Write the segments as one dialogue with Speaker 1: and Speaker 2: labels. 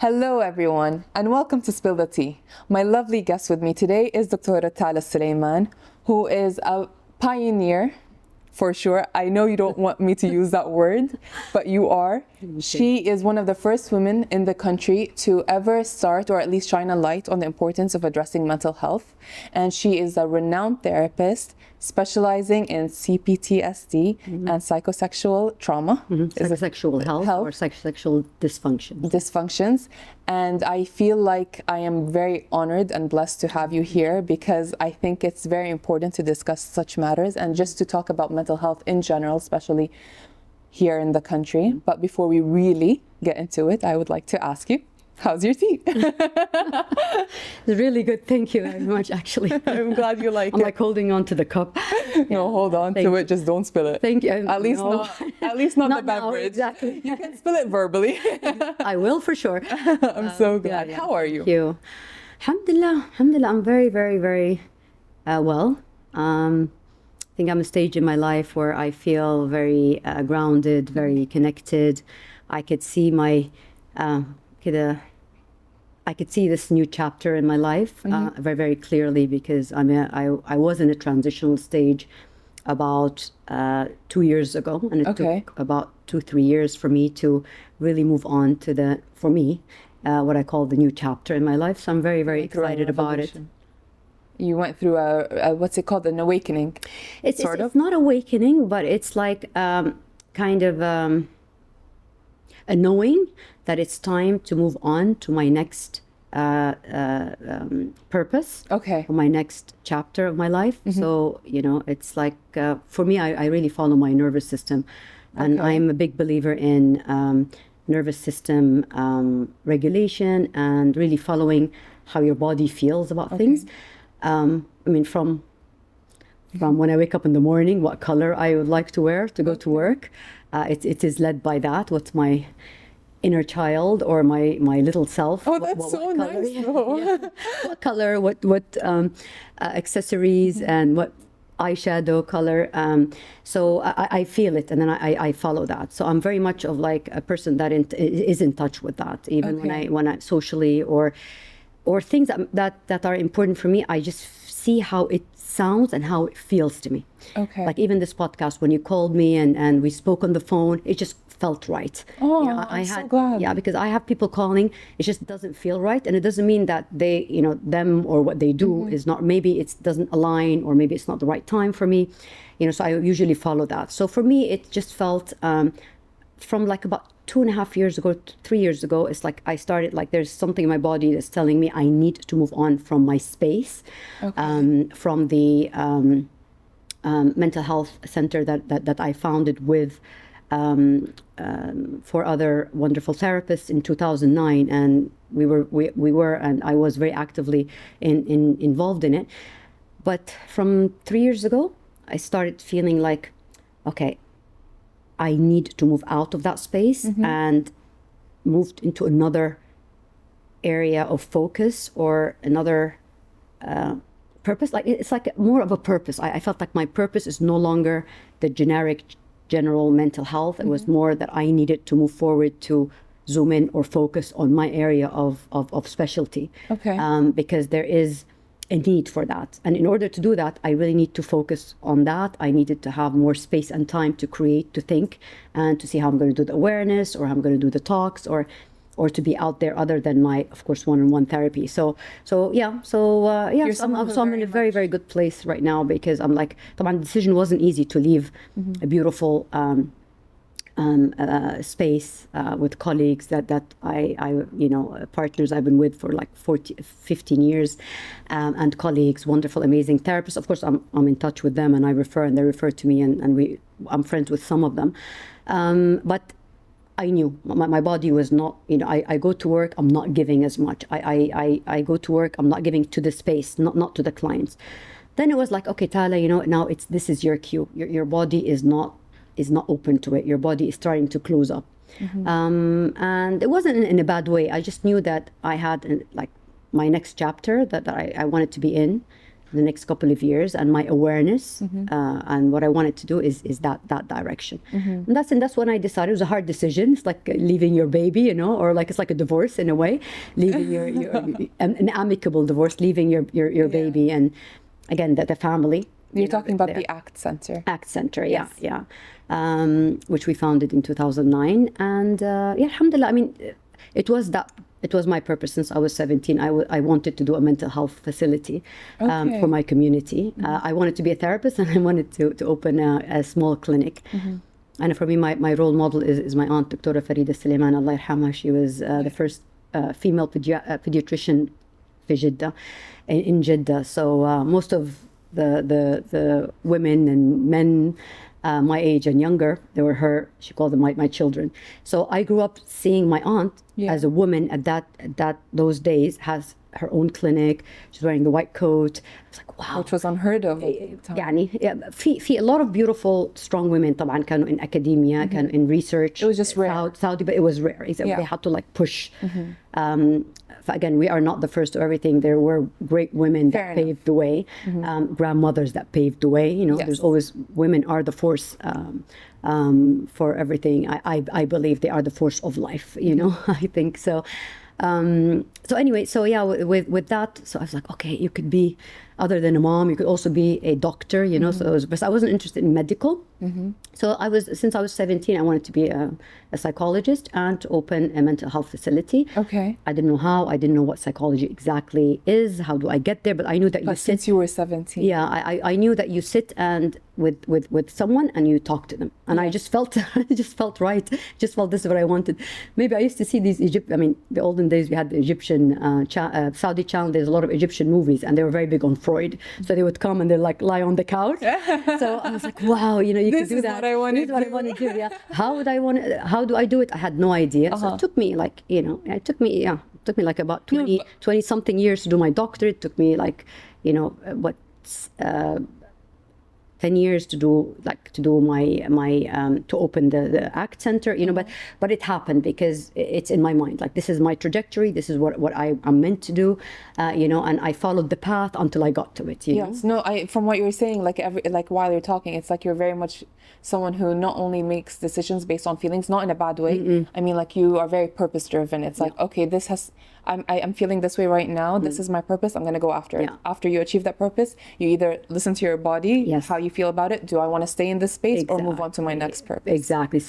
Speaker 1: Hello everyone and welcome to Spill the Tea. My lovely guest with me today is Dr. Tala AlSulaiman, who is a pioneer for sure. I know you don't want me to use that word, but you are. She is one of the first women in the country to ever start or at least shine a light on the importance of addressing mental health. And she is a renowned therapist specializing in CPTSD and psychosexual trauma.
Speaker 2: Psychosexual health or psychosexual
Speaker 1: dysfunctions. And I feel like I am very honored and blessed to have you here because I think it's very important to discuss such matters and just to talk about mental health in general, especially here in the country. But before we really get into it, I would like to ask you, how's your tea?
Speaker 2: It's really good. Thank you very much, actually.
Speaker 1: I'm glad you like it.
Speaker 2: I'm like holding on to the cup.
Speaker 1: No, hold on to it. Just don't spill it.
Speaker 2: Thank you.
Speaker 1: At least not the
Speaker 2: now,
Speaker 1: beverage.
Speaker 2: exactly.
Speaker 1: You can spill it verbally.
Speaker 2: I will for sure.
Speaker 1: I'm so glad.
Speaker 2: Yeah.
Speaker 1: How are you?
Speaker 2: Thank you. Alhamdulillah. Alhamdulillah. I'm very, very, very well. I think I'm a stage in my life where I feel very grounded, very connected. I could see my I could see this new chapter in my life very, very clearly because I was in a transitional stage about 2 years ago, and it took about 2-3 years for me to really move on to what I call the new chapter in my life. So I'm very, very excited about it.
Speaker 1: You went through what's it called, an awakening?
Speaker 2: It's not awakening, but it's like kind of a knowing that it's time to move on to my next purpose, or my next chapter of my life. So, it's like, for me, I really follow my nervous system. And I'm a big believer in nervous system regulation and really following how your body feels about things. From when I wake up in the morning, what color I would like to wear to go to work. It is led by that. What's my inner child or my little self?
Speaker 1: Oh, that's so nice.
Speaker 2: What color? What accessories and what eyeshadow color? So I feel it, and then I follow that. So I'm very much of like a person that is in touch with that. Even when I socially or things that are important for me, I just see how it sounds and how it feels to me. Like even this podcast, when you called me and we spoke on the phone, it just felt right.
Speaker 1: I'm so glad.
Speaker 2: Yeah, because I have people calling, it just doesn't feel right, and it doesn't mean that they, them or what they do is not. Maybe it doesn't align, or maybe it's not the right time for me. So I usually follow that. So for me, it just felt from like about 2.5 years ago, 3 years ago, it's like I started, like there's something in my body that's telling me I need to move on from my space, from the mental health center that I founded with 4 other wonderful therapists in 2009, and we were and I was very actively involved in it. But from 3 years ago, I started feeling like, okay, I need to move out of that space and moved into another area of focus or another purpose. Like it's like more of a purpose. I felt like my purpose is no longer the general mental health. It was more that I needed to move forward to zoom in or focus on my area of specialty. Because there is a need for that. And in order to do that, I really need to focus on that. I needed to have more space and time to create, to think, and to see how I'm going to do the awareness, or how I'm going to do the talks, or to be out there other than my, of course, one-on-one therapy. So I'm in a very, very good place right now, because I'm like, my decision wasn't easy to leave a beautiful space with colleagues that I partners I've been with for like 15 years, and colleagues, wonderful, amazing therapists. Of course, I'm in touch with them, and I refer, and they refer to me, and I'm friends with some of them. But I knew my body was not, I go to work, I'm not giving as much. I go to work, I'm not giving to the space, not to the clients. Then it was like, okay, Tala, now this is your cue. Your body is not open to it. Your body is starting to close up. And it wasn't in a bad way. I just knew that I had like my next chapter that I wanted to be in. the next couple of years, and my awareness and what I wanted to do is that direction. And that's when I decided. It was a hard decision. It's like leaving your baby, you know, or like it's like a divorce in a way, leaving your an amicable divorce, leaving your baby, and again the family.
Speaker 1: You're talking about the ACT Center.
Speaker 2: ACT Center, yeah, which we founded in 2009, and alhamdulillah. I mean, it was my purpose since I was 17. I wanted to do a mental health facility for my community. I wanted to be a therapist, and I wanted to open a small clinic. And for me, my role model is my aunt, Dr. Tala AlSulaiman, Allah yarhamha. She was the first female pediatrician in Jeddah. So most of the women and men my age and younger, they were she called them my children. So I grew up seeing my aunt as a woman at those days has her own clinic. She's wearing the white coat. I was like, wow.
Speaker 1: Which was unheard of.
Speaker 2: يعني في a lot of beautiful strong women طبعا كانوا in academia, كانوا in research.
Speaker 1: It was just rare.
Speaker 2: Saudi, but it was rare. They had to like push. Again, we are not the first to everything. There were great women that paved the way, grandmothers that paved the way. You know, there's always women are the force for everything. I believe they are the force of life. You know, I think so. So anyway, so yeah, with that, so I was like, okay, you could be, other than a mom, you could also be a doctor, you know. But I wasn't interested in medical. So since I was 17, I wanted to be a psychologist and to open a mental health facility.
Speaker 1: Okay.
Speaker 2: I didn't know how. I didn't know what psychology exactly is. How do I get there? But I knew that
Speaker 1: since you were 17.
Speaker 2: Yeah, I knew that you sit and with someone and you talk to them, and I just felt right. Just felt this is what I wanted. Maybe I used to see these the olden days we had the Egyptian Saudi channel. There's a lot of Egyptian movies, and they were very big on Freud. So they would come and they'd like lie on the couch. So I was like, wow, you know, you can do that.
Speaker 1: What I want
Speaker 2: this is what I want to do. Yeah. How do I do it? I had no idea. So it took me like, you know, it took me like about 20 something years to do my doctorate. It took me like, you know, 10 years to do my to open the ACT Center, you know, but it happened because it's in my mind. Like, this is my trajectory. This is what I'm meant to do, you know, and I followed the path until I got to it.
Speaker 1: Yes, no, from what you were saying, like while you're talking, it's like you're very much someone who not only makes decisions based on feelings, not in a bad way. I mean, like, you are very purpose driven. It's like, okay, I'm feeling this way right now. This is my purpose. I'm going to go after it. After you achieve that purpose, you either listen to your body, how you feel about it. Do I want to stay in this space or move on to my next purpose?
Speaker 2: Exactly.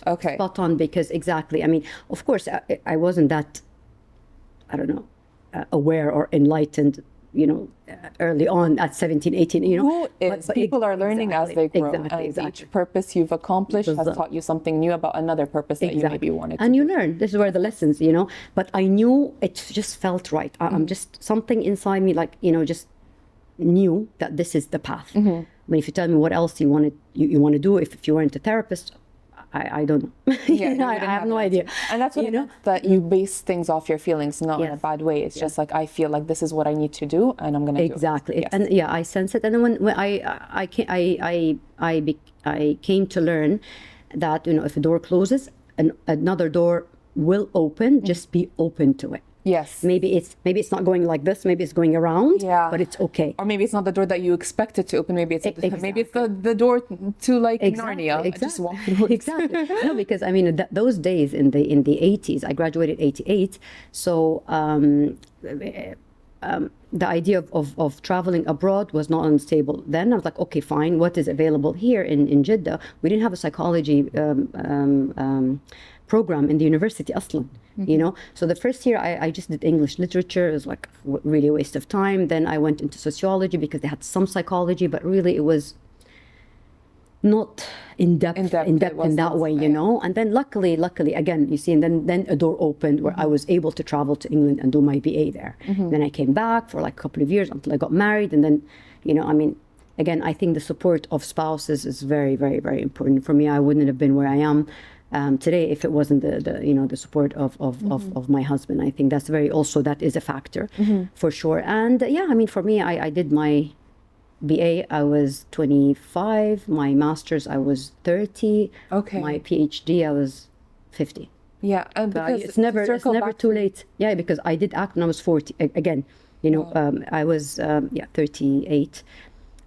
Speaker 1: Okay.
Speaker 2: Spot on, because exactly. I mean, of course, I wasn't that, I don't know, aware or enlightened, you know, early on at 17, 18, you know.
Speaker 1: But people are learning as they grow. Each purpose you've accomplished has taught you something new about another purpose that you maybe wanted to
Speaker 2: And you learn. This is where the lessons, you know. But I knew it just felt right. I'm just, something inside me, like, you know, just knew that this is the path. I mean, if you tell me what else you want to do, if you weren't a therapist, I don't know. I have no idea.
Speaker 1: And that's what you know, that you base things off your feelings, not in a bad way. It's just like, I feel like this is what I need to do, and I'm going to do it.
Speaker 2: Exactly. And yeah, I sense it. And then when I came to learn that, you know, if a door closes, another door will open. Just be open to it.
Speaker 1: Yes.
Speaker 2: Maybe it's not going like this. Maybe it's going around. Yeah. But it's okay.
Speaker 1: Or maybe it's not the door that you expect it to open. Maybe it's maybe it's the door to like Narnia. Just walk through.
Speaker 2: Exactly. No, because I mean those days in the 80s, I graduated 88. So the idea of traveling abroad was not unstable. Then I was like, okay, fine. What is available here in Jeddah? We didn't have a psychology program in the university aslan, you know. So the first year I just did English literature. It was like really a waste of time. Then I went into sociology because they had some psychology, but really it was not in depth in that way, you know. And then luckily again, you see, and then a door opened where I was able to travel to England and do my BA there. Then I came back for like a couple of years until I got married. And then, you know, I mean, again, I think the support of spouses is very, very, very important. For me, I wouldn't have been where I am today if it wasn't the support of my husband. I think that is a factor for sure. And yeah, I mean, for me, I did my BA, I was 25. My master's, I was 30. Okay. My PhD, I was 50.
Speaker 1: Yeah, because
Speaker 2: it's never too late. Yeah, because I did ACT when I was 40. Again, I was 38.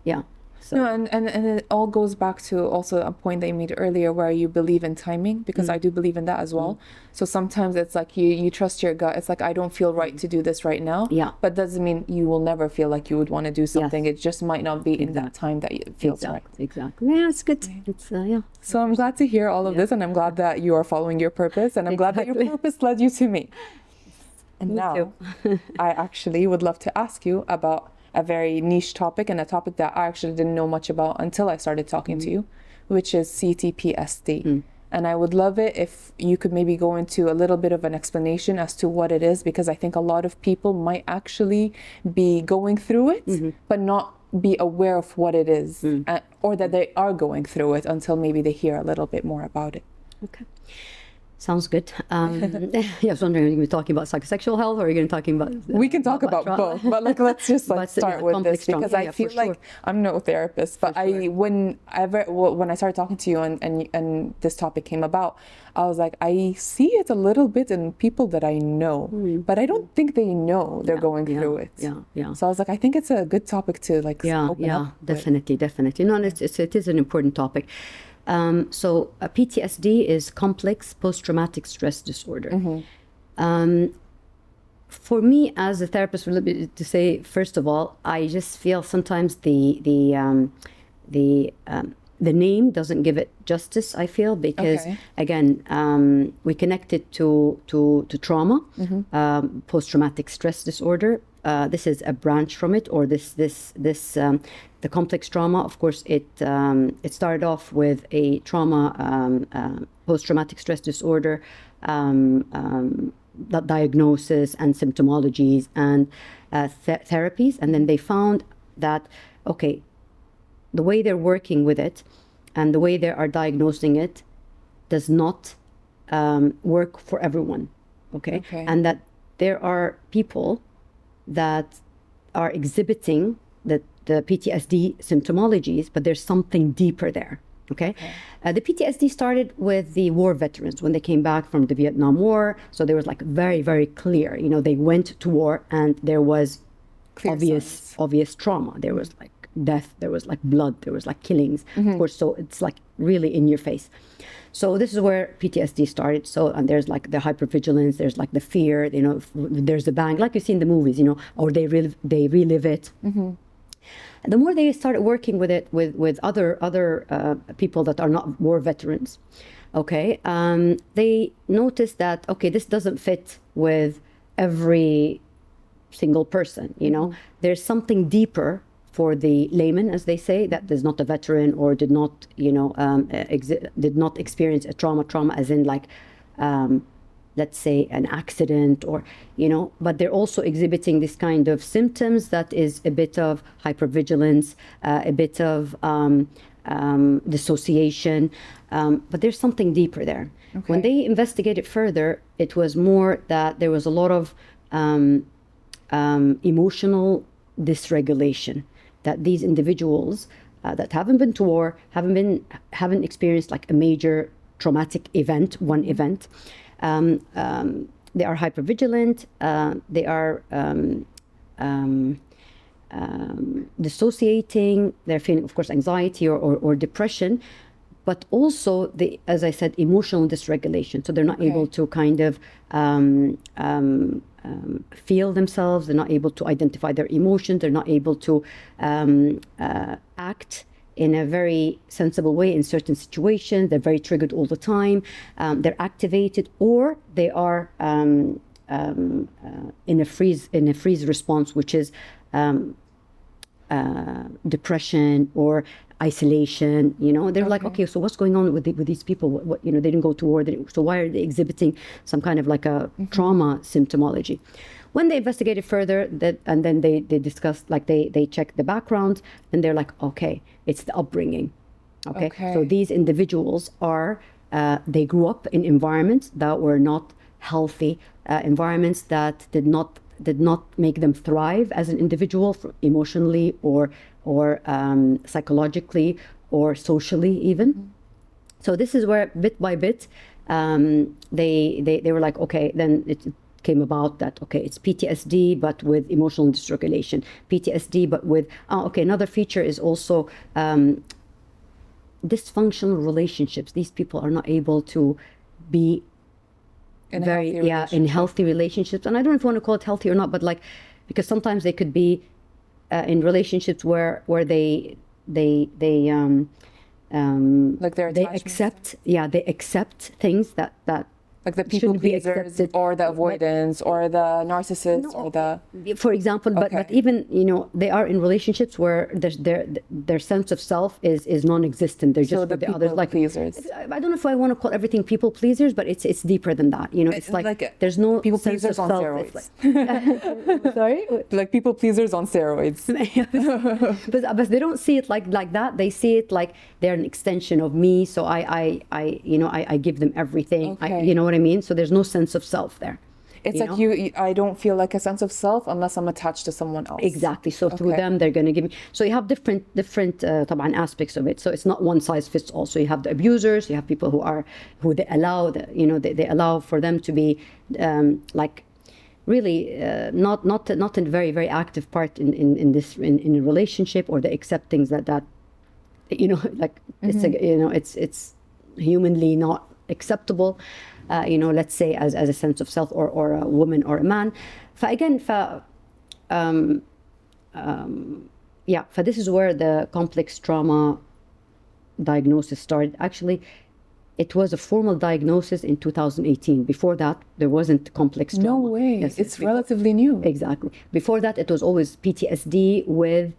Speaker 2: Yeah. So.
Speaker 1: No, and it all goes back to also a point that you made earlier where you believe in timing, because I do believe in that as well. So sometimes it's like you trust your gut. It's like, I don't feel right to do this right now.
Speaker 2: Yeah.
Speaker 1: But doesn't mean you will never feel like you would want to do something.
Speaker 2: Yes.
Speaker 1: It just might not be in that time that it feels right.
Speaker 2: Exactly. Yeah, it's good. It's yeah.
Speaker 1: So I'm glad to hear all of this, and I'm glad that you are following your purpose, and I'm glad that your purpose led you to me. And now, I actually would love to ask you about a very niche topic, and a topic that I actually didn't know much about until I started talking to you, which is CPTSD. And I would love it if you could maybe go into a little bit of an explanation as to what it is, because I think a lot of people might actually be going through it, but not be aware of what it is, or that they are going through it until maybe they hear a little bit more about it.
Speaker 2: Okay. Sounds good. I was wondering, are you going to be talking about psychosexual health, or are you going to be talking about...
Speaker 1: We can talk about both, but like, let's just start with this, because I feel like I'm no therapist, but when I started talking to you and this topic came about, I was like, I see it a little bit in people that I know, but I don't think they know they're going through it.
Speaker 2: Yeah.
Speaker 1: So I was like, I think it's a good topic to open up
Speaker 2: definitely. No, it is an important topic. So PTSD is complex post-traumatic stress disorder. For me, as a therapist, to say, first of all, I just feel sometimes the name doesn't give it justice, I feel, because again, we connect it to trauma, post-traumatic stress disorder. This is a branch from it, or the complex trauma. Of course, it started off with a trauma, post-traumatic stress disorder, diagnosis and symptomologies and therapies, and then they found that the way they're working with it and the way they are diagnosing it does not work for everyone. And that there are people that are exhibiting the PTSD symptomologies, but there's something deeper there. The PTSD started with the war veterans when they came back from the Vietnam War. So there was like very, very clear, they went to war and there was obvious trauma. There was like death, there was like blood, there was like killings, of course. So it's like really in your face. So this is where PTSD started. So, and there's like the hypervigilance, there's like the fear, there's the bang, like you see in the movies, or they relive it. The more they started working with it, with other people that are not war veterans, they noticed that, this doesn't fit with every single person, There's something deeper for the layman, as they say, that is not a veteran or did not, did not experience a trauma as in like, let's say an accident or, but they're also exhibiting this kind of symptoms that is a bit of hypervigilance, a bit of dissociation, but there's something deeper there. When they investigated further, it was more that there was a lot of emotional dysregulation, that these individuals that haven't been to war, haven't experienced like a major traumatic event, one event, they are hypervigilant, they are dissociating, they're feeling, of course, anxiety or depression, but also, as I said, emotional dysregulation. So they're not able to kind of feel themselves, they're not able to identify their emotions, they're not able to act in a very sensible way in certain situations. They're very triggered all the time. They're activated, or they are in a freeze response, which is depression or isolation. They're like, so what's going on with these people? What they didn't go to war, so why are they exhibiting some kind of like a trauma symptomology? When they investigated further, and then they discussed, like they checked the background, and they're like, it's the upbringing. So these individuals they grew up in environments that were not healthy, environments that did not make them thrive as an individual, emotionally or psychologically or socially even. So this is where bit by bit they were like, then came about, that okay, it's PTSD but with emotional dysregulation, PTSD but with okay, another feature is also dysfunctional relationships. These people are not able to be
Speaker 1: In a
Speaker 2: very
Speaker 1: healthy
Speaker 2: in healthy relationships, and I don't know if you want to call it healthy or not, but like, because sometimes they could be in relationships where they
Speaker 1: like their
Speaker 2: they
Speaker 1: attachment
Speaker 2: accept they accept things that
Speaker 1: like the people
Speaker 2: shouldn't be
Speaker 1: pleasers
Speaker 2: accepted.
Speaker 1: or the avoidance or the narcissist or the
Speaker 2: For example, but
Speaker 1: Okay.
Speaker 2: even, you know, they are in relationships where their sense of self is non-existent. They're
Speaker 1: so
Speaker 2: just
Speaker 1: the
Speaker 2: for the
Speaker 1: people
Speaker 2: others. Like,
Speaker 1: pleasers.
Speaker 2: I don't know if I want to call everything people pleasers, but it's deeper than that. You know, it's like there's no
Speaker 1: people
Speaker 2: sense
Speaker 1: pleasers
Speaker 2: of
Speaker 1: on
Speaker 2: self.
Speaker 1: steroids.
Speaker 2: Sorry.
Speaker 1: Like people pleasers on steroids.
Speaker 2: But they don't see it like that. They see it like they're an extension of me. So I give them everything.
Speaker 1: Okay.
Speaker 2: You know what I mean? So there's no sense of self there.
Speaker 1: It's
Speaker 2: you
Speaker 1: like
Speaker 2: know?
Speaker 1: I don't feel like a sense of self unless I'm attached to someone else.
Speaker 2: Exactly. So through
Speaker 1: Okay.
Speaker 2: them, they're going to give me. So you have different طبعاً aspects of it. So it's not one size fits all. So you have the abusers. You have people who they allow they allow for them to be like really not a very very active part in a relationship, or they accept things that like it's humanly not acceptable. Let's say as a sense of self, or a woman or a man. فأgain this is where the complex trauma diagnosis started. Actually, it was a formal diagnosis in 2018. Before that, there wasn't complex trauma.
Speaker 1: No way.
Speaker 2: Yes,
Speaker 1: it's
Speaker 2: before-
Speaker 1: relatively new.
Speaker 2: Exactly. Before that, it was always PTSD with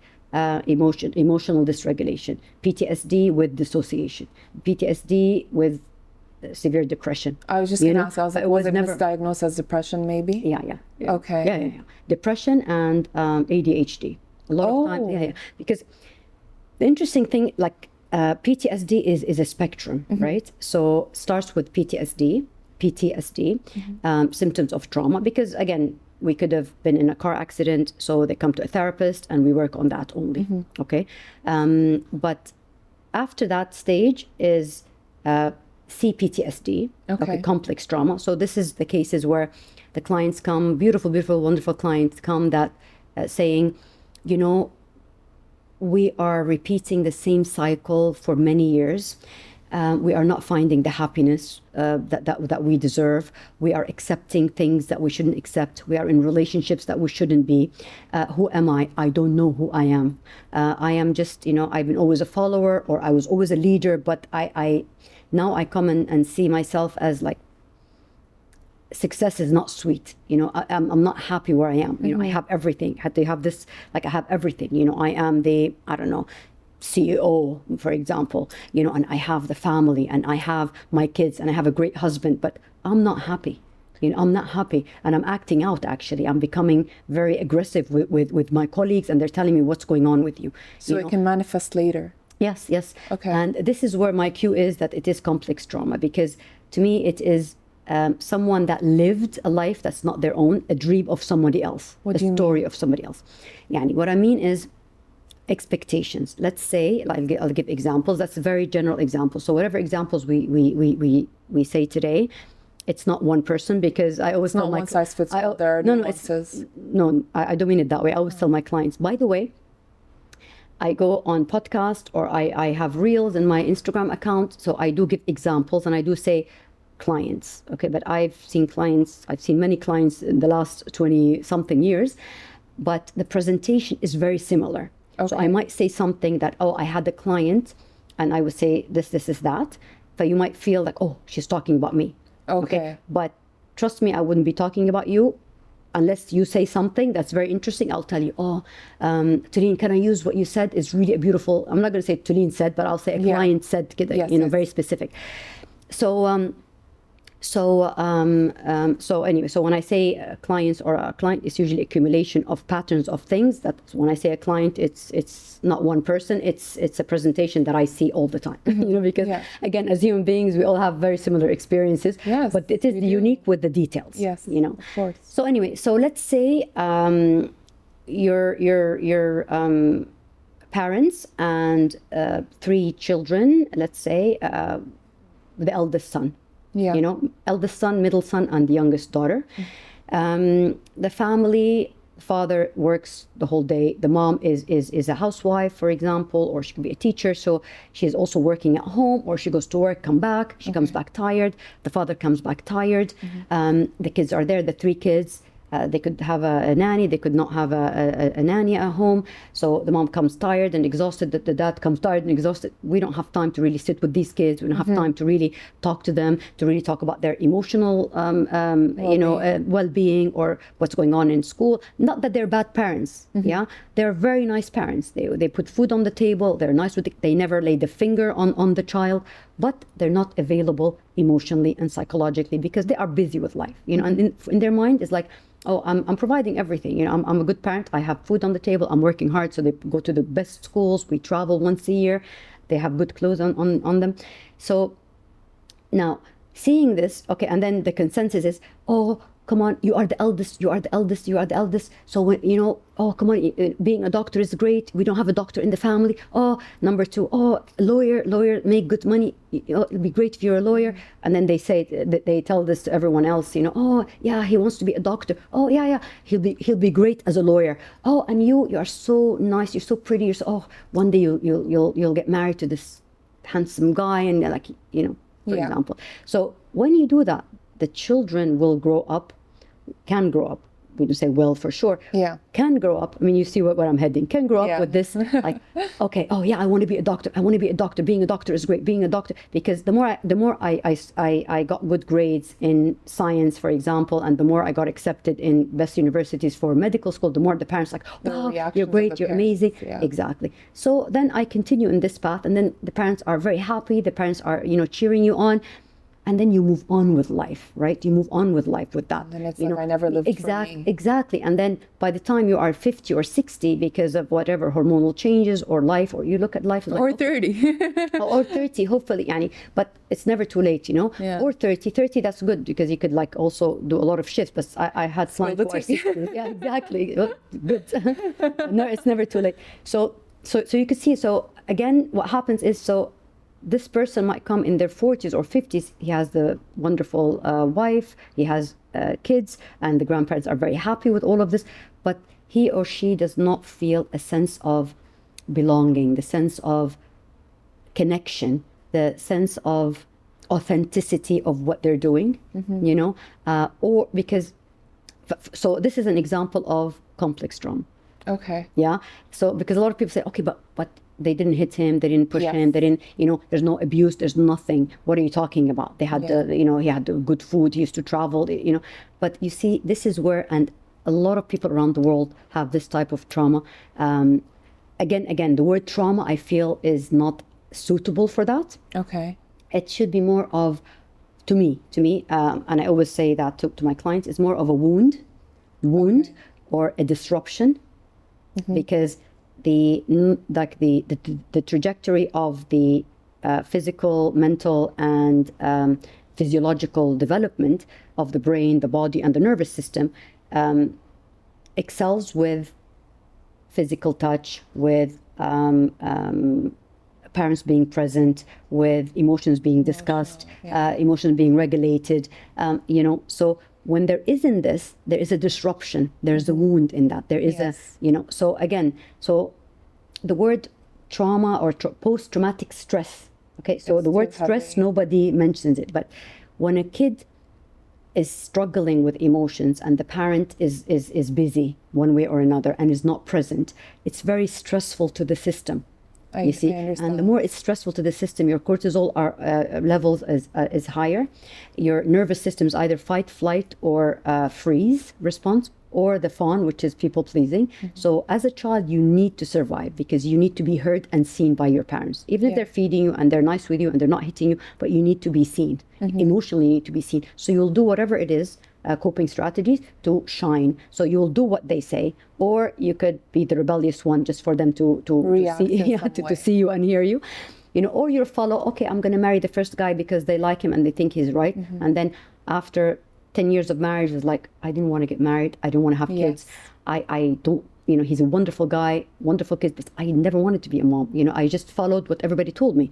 Speaker 2: emotional dysregulation, PTSD with dissociation, PTSD with severe depression.
Speaker 1: I was just
Speaker 2: You
Speaker 1: going to
Speaker 2: know,
Speaker 1: ask, I was
Speaker 2: but
Speaker 1: like,
Speaker 2: it
Speaker 1: was
Speaker 2: was
Speaker 1: it
Speaker 2: never-
Speaker 1: misdiagnosed as depression maybe?
Speaker 2: Yeah.
Speaker 1: Okay.
Speaker 2: Yeah. Depression and ADHD. A lot of times,
Speaker 1: Oh.
Speaker 2: because the interesting thing, like PTSD is a spectrum, right? So starts with PTSD, symptoms of trauma, because again, we could have been in a car accident, so they come to a therapist and we work on that only, okay? But after that stage is CPTSD,
Speaker 1: Okay.
Speaker 2: complex trauma. So this is the cases where the clients come, beautiful, wonderful clients come that saying, we are repeating the same cycle for many years. We are not finding the happiness that we deserve. We are accepting things that we shouldn't accept. We are in relationships that we shouldn't be. Who am I? I don't know who I am. I am just, I've been always a follower, or I was always a leader, but now I come and see myself as like, success is not sweet. I'm not happy where I am. I have everything. Had to have this, like I have everything. I am the, I don't know, CEO, for example, and I have the family and I have my kids and I have a great husband, but I'm not happy. I'm not happy, and I'm acting out. Actually, I'm becoming very aggressive with my colleagues, and they're telling me what's going on with you.
Speaker 1: So it can manifest later.
Speaker 2: Yes.
Speaker 1: Okay.
Speaker 2: And this is where my cue is that it is complex trauma, because to me it is someone that lived a life that's not their own, a dream of somebody else,
Speaker 1: What do you
Speaker 2: story of somebody else. What I mean is expectations. Let's say, I'll give examples. That's a very general example. So whatever examples we say today, it's not one person, because I always tell
Speaker 1: Not
Speaker 2: my
Speaker 1: one size fits all. There are nuances.
Speaker 2: I don't mean it that way. I always tell my clients, by the way, I go on podcast, or I have reels in my Instagram account, so I do give examples, and I do say clients, okay? But I've seen many clients in the last 20 something years, but the presentation is very similar. So I might say something that, I had a client, and I would say this is that, but you might feel like, she's talking about me.
Speaker 1: Okay.
Speaker 2: But trust me, I wouldn't be talking about you unless you say something that's very interesting. I'll tell you, Tulin, can I use what you said? It's really a beautiful, I'm not going to say Tulin said, but I'll say a client said,
Speaker 1: Yes.
Speaker 2: very specific. So anyway, so when I say clients or a client, it's usually accumulation of patterns of things. That when I say a client, it's not one person. It's a presentation that I see all the time. Because again, as human beings, we all have very similar experiences.
Speaker 1: Yes,
Speaker 2: but it is unique with the details.
Speaker 1: Yes,
Speaker 2: of
Speaker 1: course.
Speaker 2: So anyway, so let's say your parents and 3 children. Let's say the eldest son.
Speaker 1: Yeah.
Speaker 2: Eldest son, middle son, and the youngest daughter. The family, father works the whole day. The mom is a housewife, for example, or she could be a teacher. So she's also working at home, or she goes to work, come back. She comes back tired. The father comes back tired. The kids are there, the three kids. They could have a nanny, they could not have a nanny at home. So the mom comes tired and exhausted, the dad comes tired and exhausted. We don't have time to really sit with these kids. We don't have time to really talk to them, to really talk about their emotional well-being or what's going on in school. Not that they're bad parents, yeah? They're very nice parents. They put food on the table, they're nice with it. They never lay the finger on the child, but they're not available emotionally and psychologically because they are busy with life, and in their mind it's like, oh, I'm providing everything. I'm a good parent. I have food on the table. I'm working hard. So they go to the best schools. We travel once a year. They have good clothes on them. So now seeing this, okay, and then the consensus is, oh, come on, you are the eldest, you are the eldest, you are the eldest. So when, oh, come on, being a doctor is great. We don't have a doctor in the family. Oh, number two, oh, lawyer, make good money. It'd be great if you're a lawyer. And then they tell this to everyone else, oh, yeah, he wants to be a doctor. Oh, yeah, he'll be great as a lawyer. Oh, and you are so nice, you're so pretty. Oh, one day you'll get married to this handsome guy, and for example. So when you do that, the children will grow up, can grow up. We don't say will for sure. Yeah. Can grow up. I mean, you see where I'm heading. Can grow up with this, like, okay, oh yeah, I want to be a doctor. I want to be a doctor. Being a doctor is great. Being a doctor, because the more I got good grades in science, for example, and the more I got accepted in best universities for medical school, the more the parents like, wow, you're great, you're amazing. Yeah. Exactly. So then I continue in this path, and then the parents are very happy. The parents are, cheering you on. And then you move on with life, right? You move on with life with that.
Speaker 1: And it's like, I never lived for me.
Speaker 2: Exactly. And then by the time you are 50 or 60, because of whatever hormonal changes or life, or you look at life like,
Speaker 1: or 30.
Speaker 2: Or 30, hopefully, Yani. But it's never too late,
Speaker 1: Yeah.
Speaker 2: Or 30, that's good, because you could like also do a lot of shifts. But I had planned for 60. Yeah, exactly. Good. No, it's never too late. So you could see, so again, what happens is, so this person might come in their 40s or 50s. He has the wonderful wife, he has kids, and the grandparents are very happy with all of this, but he or she does not feel a sense of belonging, the sense of connection, the sense of authenticity of what they're doing, or because, so this is an example of complex trauma.
Speaker 1: Okay.
Speaker 2: Yeah. So because a lot of people say, okay, but they didn't hit him, they didn't push him, they didn't, there's no abuse, there's nothing. What are you talking about? They had he had the good food, he used to travel, But you see, this is where, and a lot of people around the world have this type of trauma. Again, the word trauma, I feel, is not suitable for that.
Speaker 1: Okay.
Speaker 2: It should be more of, to me, and I always say that to my clients, it's more of a wound, okay, or a disruption, because the trajectory of the physical, mental, and physiological development of the brain, the body, and the nervous system excels with physical touch, with parents being present, with emotions being discussed, emotions being regulated, so when there isn't this, there is a disruption, there's a wound in that, there is so again, so the word trauma or post-traumatic stress, okay, so the word stress, nobody mentions it, but when a kid is struggling with emotions and the parent is busy one way or another and is not present, it's very stressful to the system. You see, and the more it's stressful to the system, your cortisol levels is higher. Your nervous system is either fight, flight, or freeze response, or the fawn, which is people pleasing. So as a child, you need to survive because you need to be heard and seen by your parents. Even if they're feeding you and they're nice with you and they're not hitting you, but you need to be seen. Emotionally, you need to be seen. So you'll do whatever it is, coping strategies to shine. So you'll do what they say, or you could be the rebellious one just for them to see you and hear you. Or you'll follow, okay, I'm going to marry the first guy because they like him and they think he's right. And then after 10 years of marriage, it's like, I didn't want to get married. I don't want to have kids. I don't he's a wonderful guy, wonderful kid, but I never wanted to be a mom. I just followed what everybody told me.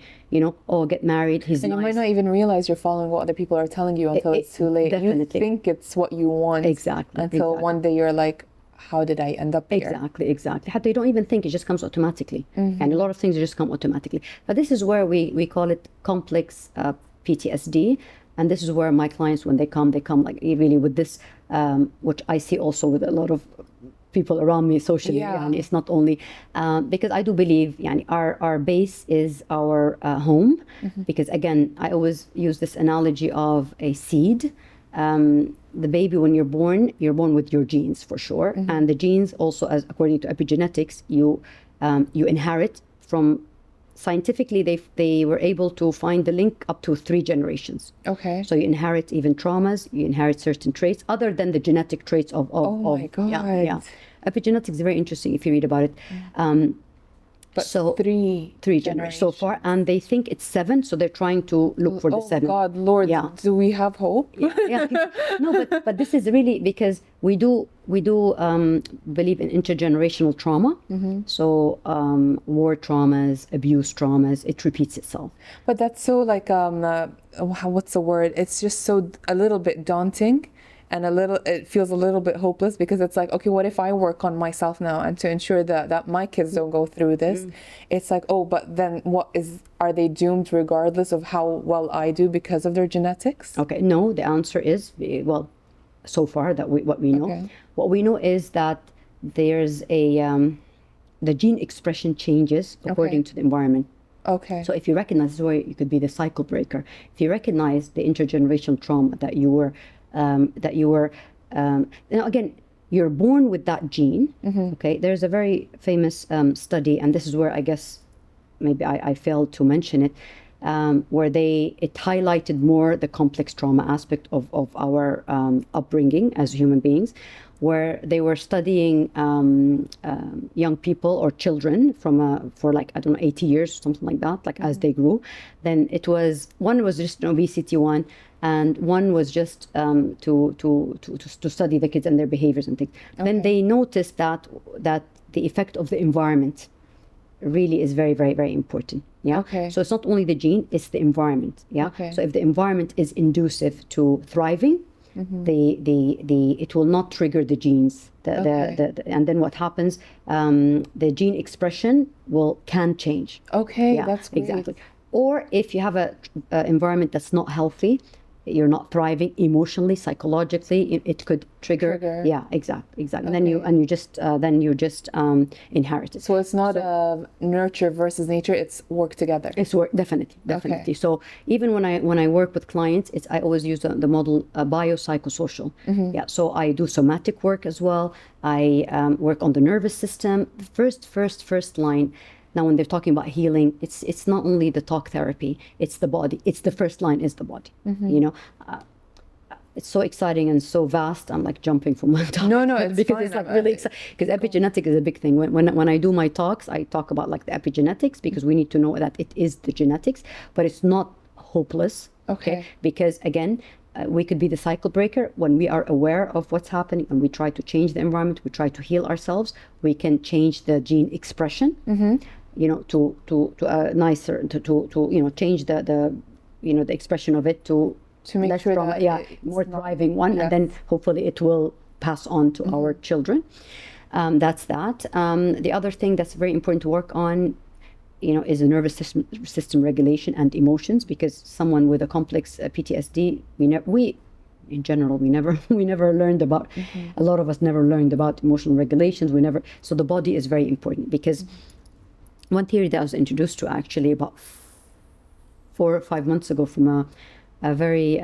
Speaker 2: Oh, get married, he's
Speaker 1: And
Speaker 2: nice.
Speaker 1: you might not even realize you're following what other people are telling you until it's too late.
Speaker 2: Definitely.
Speaker 1: You think it's what you want.
Speaker 2: Exactly.
Speaker 1: Until one day you're like, how did I end up here?
Speaker 2: Exactly. Hatta you don't even think, it just comes automatically. And a lot of things just come automatically. But this is where we call it complex PTSD. And this is where my clients, when they come like really with this, which I see also with a lot of people around me socially.
Speaker 1: Yeah.
Speaker 2: And it's not only, because I do believe our base is our home. Because again, I always use this analogy of a seed. The baby, when you're born with your genes for sure. And the genes also, as according to epigenetics, you inherit from, scientifically they were able to find the link up to 3 generations.
Speaker 1: Okay.
Speaker 2: So you inherit even traumas, you inherit certain traits other than the genetic traits of
Speaker 1: Oh my God.
Speaker 2: Yeah. Epigenetics is very interesting if you read about it.
Speaker 1: But
Speaker 2: so
Speaker 1: three
Speaker 2: generations so far, and they think it's 7, so they're trying to look for the 7.
Speaker 1: Oh God, Lord, do we have hope?
Speaker 2: Yeah. No, but this is really because we do believe in intergenerational trauma. So war traumas, abuse traumas, it repeats itself.
Speaker 1: But that's so like what's the word? It's just so a little bit daunting. And it feels a little bit hopeless, because it's like, okay, what if I work on myself now and to ensure that my kids don't go through this? It's like, oh, but then are they doomed regardless of how well I do because of their genetics?
Speaker 2: Okay, no, the answer is, well, so far that what we know.
Speaker 1: Okay.
Speaker 2: What we know is that there's the gene expression changes according to the environment.
Speaker 1: Okay.
Speaker 2: So if you recognize, this is where you could be the cycle breaker. If you recognize the intergenerational trauma that you were again, you're born with that gene. Okay, there's a very famous study, and this is where I guess maybe I failed to mention it, where it highlighted more the complex trauma aspect of our upbringing as human beings, where they were studying young people or children for like, I don't know, 80 years, something like that, like as they grew. Then one was just an obesity one, and one was just to study the kids and their behaviors and things. Then they noticed that the effect of the environment really is very, very, very important. Yeah.
Speaker 1: Okay.
Speaker 2: So it's not only the gene, it's the environment. Yeah.
Speaker 1: Okay.
Speaker 2: So if the environment is inducive to thriving, it will not trigger the genes. And then what happens? The gene expression can change.
Speaker 1: Okay,
Speaker 2: Yeah,
Speaker 1: that's great.
Speaker 2: exactly. Or if you have a environment that's not healthy, you're not thriving emotionally, psychologically, it could trigger. Yeah, exactly.
Speaker 1: Okay.
Speaker 2: Then you just inherit it.
Speaker 1: So it's not a nurture versus nature; it's work together.
Speaker 2: It's work, definitely.
Speaker 1: Okay.
Speaker 2: So even when I work with clients, I always use the model biopsychosocial. Yeah. So I do somatic work as well. I work on the nervous system. First line. Now, when they're talking about healing, it's not only the talk therapy; it's the body. It's the first line is the body. It's so exciting and so vast. I'm like jumping from one topic.
Speaker 1: No, it's
Speaker 2: because
Speaker 1: fine.
Speaker 2: it's like really exciting. Because epigenetics is a big thing. When I do my talks, I talk about like the epigenetics, because we need to know that it is the genetics, but it's not hopeless.
Speaker 1: Okay.
Speaker 2: Because again, we could be the cycle breaker when we are aware of what's happening and we try to change the environment. We try to heal ourselves. We can change the gene expression. To a nicer to change the expression of it to
Speaker 1: make
Speaker 2: less
Speaker 1: sure
Speaker 2: trauma,
Speaker 1: that
Speaker 2: more thriving one, and then hopefully it will pass on to our children. That's that. The other thing that's very important to work on, is the nervous system regulation and emotions, because someone with a complex PTSD, in general, we never learned about. A lot of us never learned about emotional regulations. So the body is very important, because one theory that I was introduced to actually about 4 or 5 months ago from a very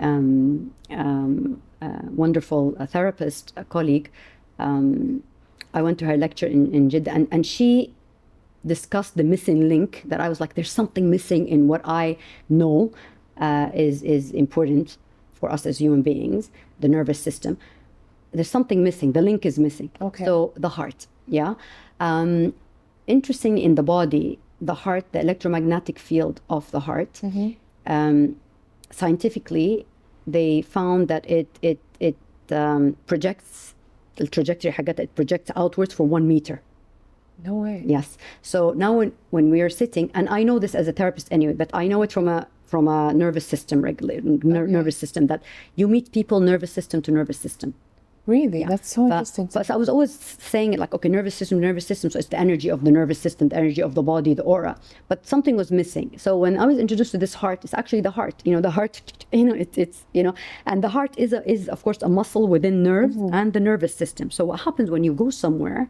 Speaker 2: wonderful therapist, a colleague. I went to her lecture in Jeddah, and she discussed the missing link that I was like, there's something missing in what I know is important for us as human beings, the nervous system. There's something missing. The link is missing.
Speaker 1: Okay.
Speaker 2: So the heart, yeah. Interesting, in the body, the heart, the electromagnetic field of the heart, scientifically, they found that it projects الtrajectory حقتها it projects outwards for 1 meter.
Speaker 1: No way.
Speaker 2: Yes. So now when we are sitting, and I know this as a therapist anyway, but I know it from a nervous system nervous system, that you meet people nervous system to nervous system.
Speaker 1: Really? That's so interesting.
Speaker 2: But I was always saying it like, okay, nervous system, so it's the energy of the nervous system, the energy of the body, the aura. But something was missing. So when I was introduced to this heart, it's actually the heart. The heart, it's and the heart is of course a muscle within nerves and the nervous system. So what happens when you go somewhere,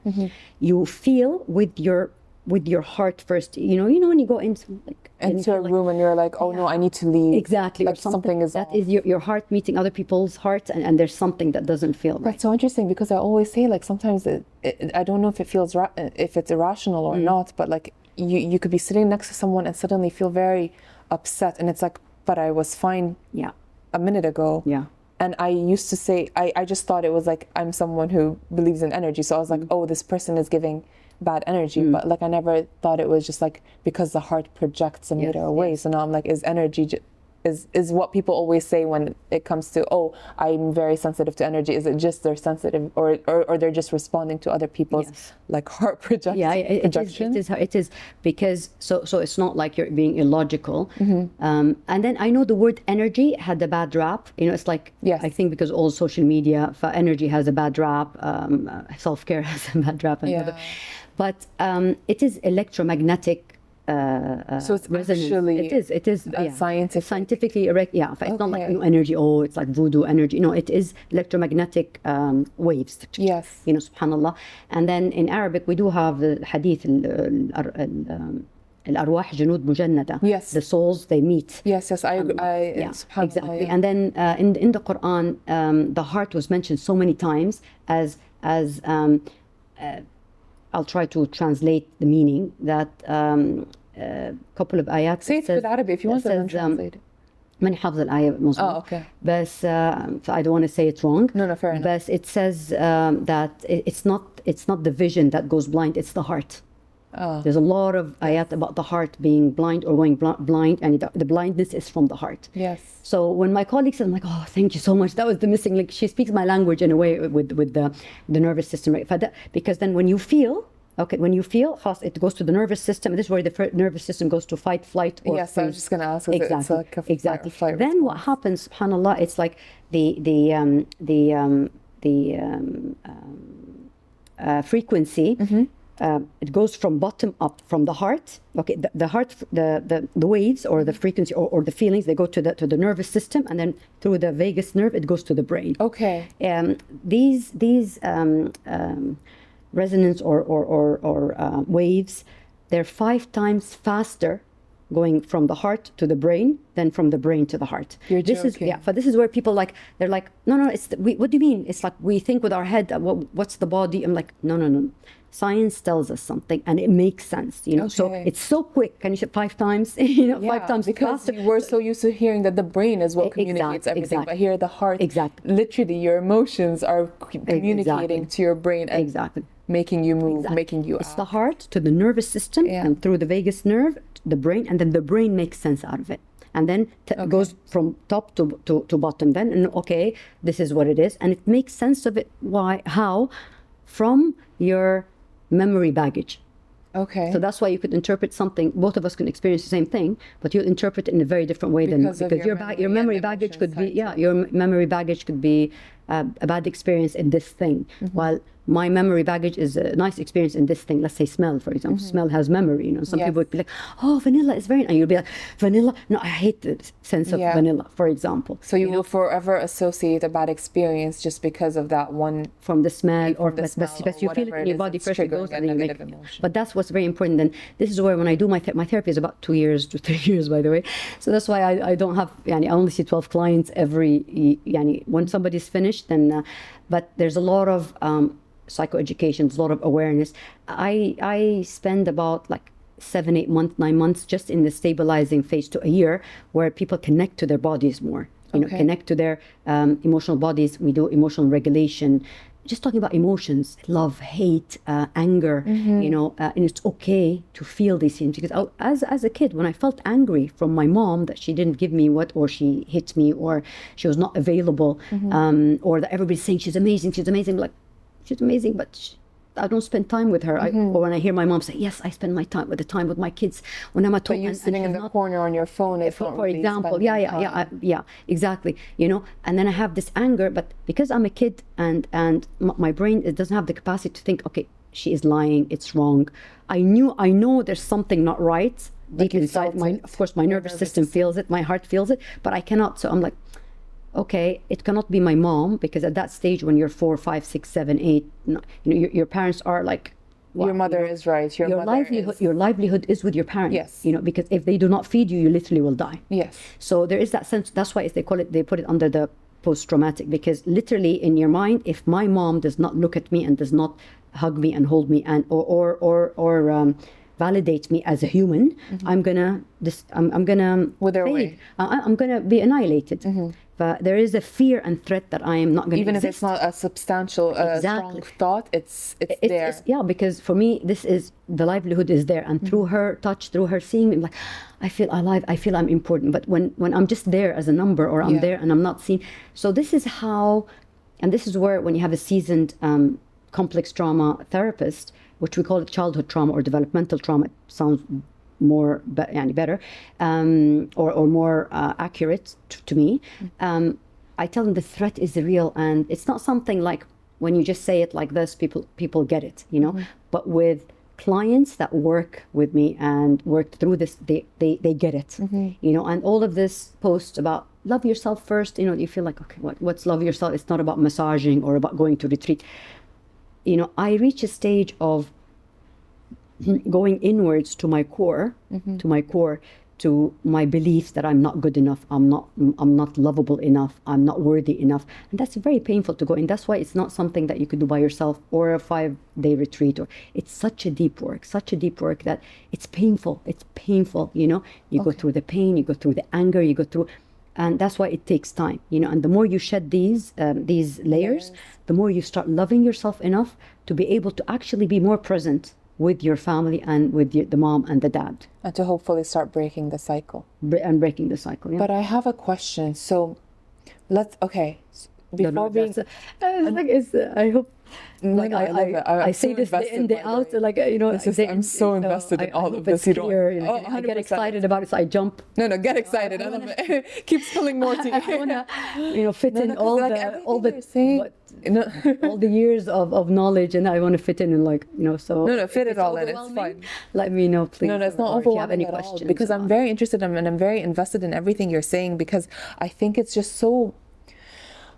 Speaker 2: you feel with your heart first. When you go into
Speaker 1: a room and you're like, oh no, I need to leave.
Speaker 2: Exactly.
Speaker 1: Like something is
Speaker 2: that
Speaker 1: off.
Speaker 2: is your heart meeting other people's hearts, and there's something that doesn't feel right.
Speaker 1: That's so interesting, because I always say, like, sometimes I don't know if it feels if it's irrational or not, but like you could be sitting next to someone and suddenly feel very upset, and it's like, but I was fine a minute ago.
Speaker 2: Yeah.
Speaker 1: And I used to say, I just thought it was like, I'm someone who believes in energy, so I was like, oh, this person is giving bad energy, but like I never thought it was just like because the heart projects a meter away. So now I'm like, is energy is what people always say when it comes to, oh, I'm very sensitive to energy. Is it just they're sensitive, or they're just responding to other people's like heart projection?
Speaker 2: Yeah, it is because so it's not like you're being illogical. And then I know the word energy had a bad rap. It's like, I think because all social media for energy has a bad rap, self-care has a bad rap, but it is electromagnetic.
Speaker 1: So it's
Speaker 2: resonance.
Speaker 1: actually
Speaker 2: it is scientifically
Speaker 1: erect.
Speaker 2: It's not like energy, it's like voodoo energy. No, it is electromagnetic waves.
Speaker 1: Yes.
Speaker 2: Subhanallah. And then in Arabic we do have the hadith, الأرواح جنود مجندة.
Speaker 1: Yes.
Speaker 2: The souls, they meet.
Speaker 1: Yes, subhanallah.
Speaker 2: Exactly. Yeah. And then in the Quran, the heart was mentioned so many times as I'll try to translate the meaning, that couple of ayat.
Speaker 1: Say it with Arabic if you want to translate it.
Speaker 2: ماني حافظة الآية مظبوط.
Speaker 1: Okay.
Speaker 2: بس I don't want to say it wrong.
Speaker 1: No, fair enough.
Speaker 2: But it says that it's not the vision that goes blind, it's the heart. There's a lot of ayat about the heart being blind or going blind, and the blindness is from the heart.
Speaker 1: Yes.
Speaker 2: So when my colleague said, I'm like, oh, thank you so much. That was the missing link. She speaks my language in a way with the nervous system, right? Because then when you feel, it goes to the nervous system. This is where the nervous system goes to fight, flight, or
Speaker 1: yes, freeze. I was just going to ask.
Speaker 2: Exactly.
Speaker 1: It's like a
Speaker 2: exactly.
Speaker 1: Flight
Speaker 2: then what happens? Subhanallah, it's like the frequency. It goes from bottom up, from the heart. Okay, the heart, the waves or the frequency or the feelings, they go to the nervous system, and then through the vagus nerve, it goes to the brain.
Speaker 1: Okay.
Speaker 2: These resonance or waves, they're 5 times faster going from the heart to the brain than from the brain to the heart.
Speaker 1: You're joking.
Speaker 2: But this is where people they're like, no, what do you mean? It's like we think with our head, what's the body? I'm like, no. Science tells us something, and it makes sense,
Speaker 1: Okay.
Speaker 2: So it's so quick. Can you say 5 times? 5 times
Speaker 1: because
Speaker 2: faster.
Speaker 1: We're so used to hearing that the brain is what communicates everything, but here the heart, literally your emotions are communicating to your brain, and making you move, making you.
Speaker 2: It's the heart to the nervous system, and through the vagus nerve, the brain, and then the brain makes sense out of it. And then goes from top to bottom. Then, and this is what it is, and it makes sense of it. Why? How? From your memory baggage.
Speaker 1: Okay.
Speaker 2: So that's why you could interpret something. Both of us can experience the same thing, but you'll interpret it in a very different way because your memory baggage could be your memory baggage could be a bad experience in this thing, while my memory baggage is a nice experience in this thing. Let's say smell, for example. Smell has memory. Some people would be like, oh, vanilla is very nice. And you'll be like, vanilla? No, I hate the sense of vanilla, for example.
Speaker 1: So you will forever associate a bad experience just because of that one.
Speaker 2: From the smell, but you feel it in your body first, it goes, and then you make. But that's what's very important. Then this is where when I do my therapy is about 2 years to 3 years, by the way. So that's why I don't have, I only see 12 clients when somebody's finished, then, but there's a lot of psychoeducation, a lot of awareness. I spend about 7, 8 months, 9 months just in the stabilizing phase to a year, where people connect to their bodies more, connect to their emotional bodies. We do emotional regulation, just talking about emotions, love, hate, anger, and it's okay to feel these things. Because as a kid, when I felt angry from my mom that she didn't give me or she hit me, or she was not available, or that everybody's saying she's amazing, like, she's amazing, but I don't spend time with her. Or when I hear my mom say, yes, I spend my time with my kids when I'm at home.
Speaker 1: But you sitting in the corner on your phone, it's not
Speaker 2: for
Speaker 1: really
Speaker 2: example,
Speaker 1: spending time.
Speaker 2: yeah, exactly. You know, and then I have this anger, but because I'm a kid and my brain, it doesn't have the capacity to think, okay, she is lying, it's wrong. I know there's something not right deep inside. Of course, my nervous system feels it, my heart feels it, but I cannot. So I'm like, okay, it cannot be my mom, because at that stage when you're 4, 5, 6, 7, 8, your parents are like,
Speaker 1: your mother is right. Your
Speaker 2: livelihood is with your parents.
Speaker 1: Yes.
Speaker 2: You know, because if they do not feed you, you literally will die.
Speaker 1: Yes.
Speaker 2: So there is that sense. That's why they put it under the post-traumatic, because literally in your mind, if my mom does not look at me and does not hug me and hold me and or validate me as a human, I'm gonna
Speaker 1: wither
Speaker 2: fade.
Speaker 1: away.
Speaker 2: I'm gonna be annihilated. But there is a fear and threat that I am not going to
Speaker 1: Even
Speaker 2: exist.
Speaker 1: if it's not a substantial, strong thought, it's there.
Speaker 2: Yeah, because for me, this is the livelihood is there, and through her touch, through her seeing me, I'm like, I feel alive. I feel I'm important. But when I'm just there as a number, or I'm there and I'm not seen. So this is how, and this is where when you have a seasoned complex trauma therapist, which we call it childhood trauma or developmental trauma, it sounds more better or more accurate to me. I tell them the threat is real, and it's not something like when you just say it like this, people get it, you know. But with clients that work with me and work through this, they get it, you know. And all of this post about love yourself first, you know, you feel like, okay, what's love yourself? It's not about massaging or about going to retreat. You know, I reach a stage of going inwards to my core, to my beliefs that I'm not good enough, I'm not lovable enough, I'm not worthy enough, and that's very painful to go in. That's why it's not something that you could do by yourself or a 5-day retreat. Or it's such a deep work that it's painful. You know, you go through the pain, you go through the anger, you go through, and that's why it takes time. You know, and the more you shed these layers, the more you start loving yourself enough to be able to actually be more present with your family and with the mom and the dad.
Speaker 1: And to hopefully start breaking the cycle.
Speaker 2: Breaking the cycle, yeah.
Speaker 1: But I have a question. So before
Speaker 2: I hope, like,
Speaker 1: I love it.
Speaker 2: I say this day in, day out, like, you know,
Speaker 1: I'm so invested in all of this.
Speaker 2: You don't, I get excited about it, so I jump.
Speaker 1: No, get excited. I love it. Keep spilling more tea.
Speaker 2: I want to, fit in all the years of knowledge, and I want to fit in, and like, so.
Speaker 1: No, fit it all in. It's fine.
Speaker 2: Let me know, please.
Speaker 1: No, it's not overwhelming. If you have any questions, because I'm very interested and I'm very invested in everything you're saying, because I think it's just so.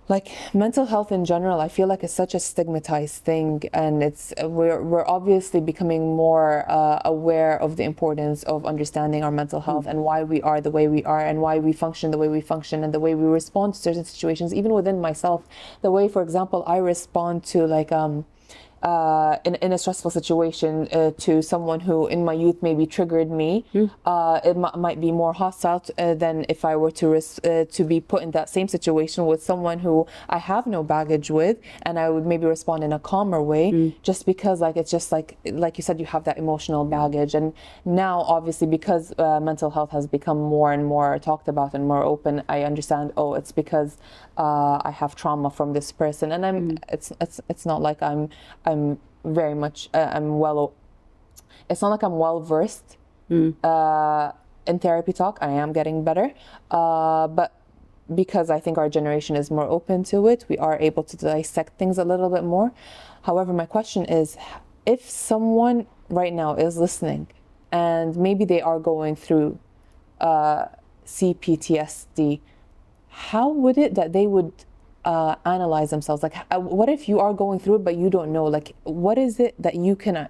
Speaker 1: Like, mental health in general, I feel like it's such a stigmatized thing, and we're obviously becoming more aware of the importance of understanding our mental health and why we are the way we are and why we function the way we function and the way we respond to certain situations. Even within myself, the way, for example, I respond to like in a stressful situation to someone who in my youth maybe triggered me, it might be more hostile than if I were to be put in that same situation with someone who I have no baggage with, and I would maybe respond in a calmer way, just because it's just like you said, you have that emotional baggage. And now obviously, because mental health has become more and more talked about and more open, I understand, it's because I have trauma from this person, and it's not like I'm very much it's not like I'm well versed in therapy talk. I am getting better, but because I think our generation is more open to it, we are able to dissect things a little bit more. However, my question is, if someone right now is listening and maybe they are going through CPTSD, how would it that they would analyze themselves? Like, what if you are going through it but you don't know? Like, what is it that you can,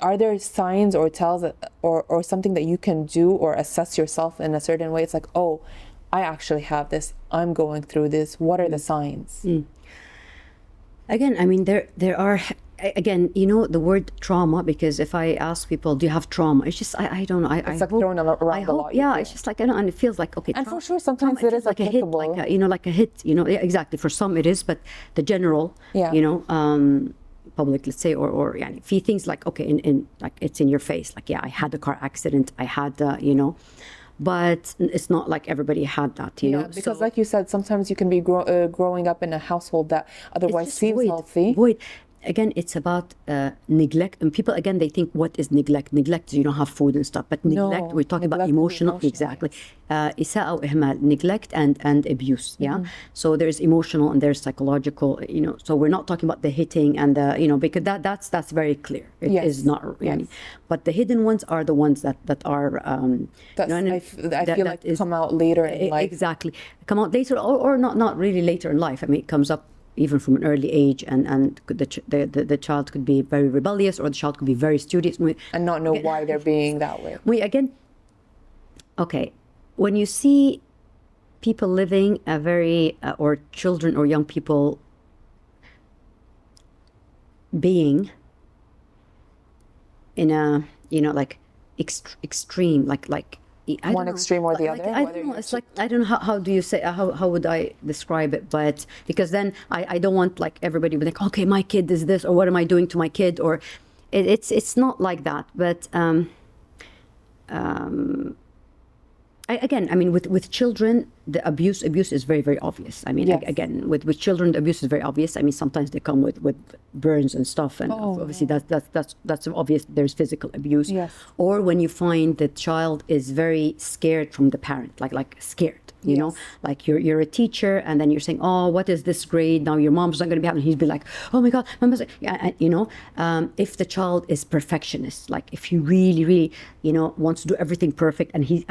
Speaker 1: are there signs or tells or something that you can do or assess yourself in a certain way? It's like, oh, I actually have this, I'm going through this. What are the signs?
Speaker 2: Again, I mean, there are, again, the word trauma, because if I ask people, do you have trauma? It's just, I don't know.
Speaker 1: It's like thrown around a lot.
Speaker 2: Yeah, it's just like, and it feels like, okay.
Speaker 1: And for sure, sometimes it is
Speaker 2: like
Speaker 1: applicable.
Speaker 2: a hit, like a hit, yeah, exactly. For some it is, but the general, public, let's say, or few things like, okay, in like it's in your face. Like, yeah, I had a car accident. I had, but it's not like everybody had that, you know.
Speaker 1: Because like you said, sometimes you can be growing up in a household that otherwise seems healthy.
Speaker 2: Void. again, it's about neglect. And people, again, they think, what is neglect? Neglect is you don't have food and stuff. But neglect, we're talking about emotional. Exactly. إساءة أو إهمال, neglect and abuse. Yeah. So there's emotional and there's psychological. You know. So we're not talking about the hitting and the, you know, because that's very clear. It is not. Yes. But the hidden ones are the ones that are.
Speaker 1: That's, you know, I feel like come out later in life.
Speaker 2: Exactly. Come out later, or not really later in life. I mean, it comes up even from an early age, and the child could be very rebellious, or the child could be very studious.
Speaker 1: And not know why they're being that way.
Speaker 2: Okay, when you see people living a very, or children or young people being in a, you know, like extreme, like
Speaker 1: one extreme or the other.
Speaker 2: I don't know. It's like, I don't know how do you say, how would I describe it? But because then I don't want like everybody be like, okay, my kid is this, or what am I doing to my kid? Or it's not like that. But again, I mean, with children, the abuse is very, very obvious. I mean, yes. Again, with children, the abuse is very obvious. I mean, sometimes they come with burns and stuff, and obviously that's obvious. There's physical abuse.
Speaker 1: Yes.
Speaker 2: Or when you find the child is very scared from the parent, like scared. You know, like you're a teacher, and then you're saying, oh, what is this grade? Now your mom's not going to be happy. He'd be like, oh my God, mama's, you know, if the child is perfectionist, like if he really, really, you know, wants to do everything perfect, and he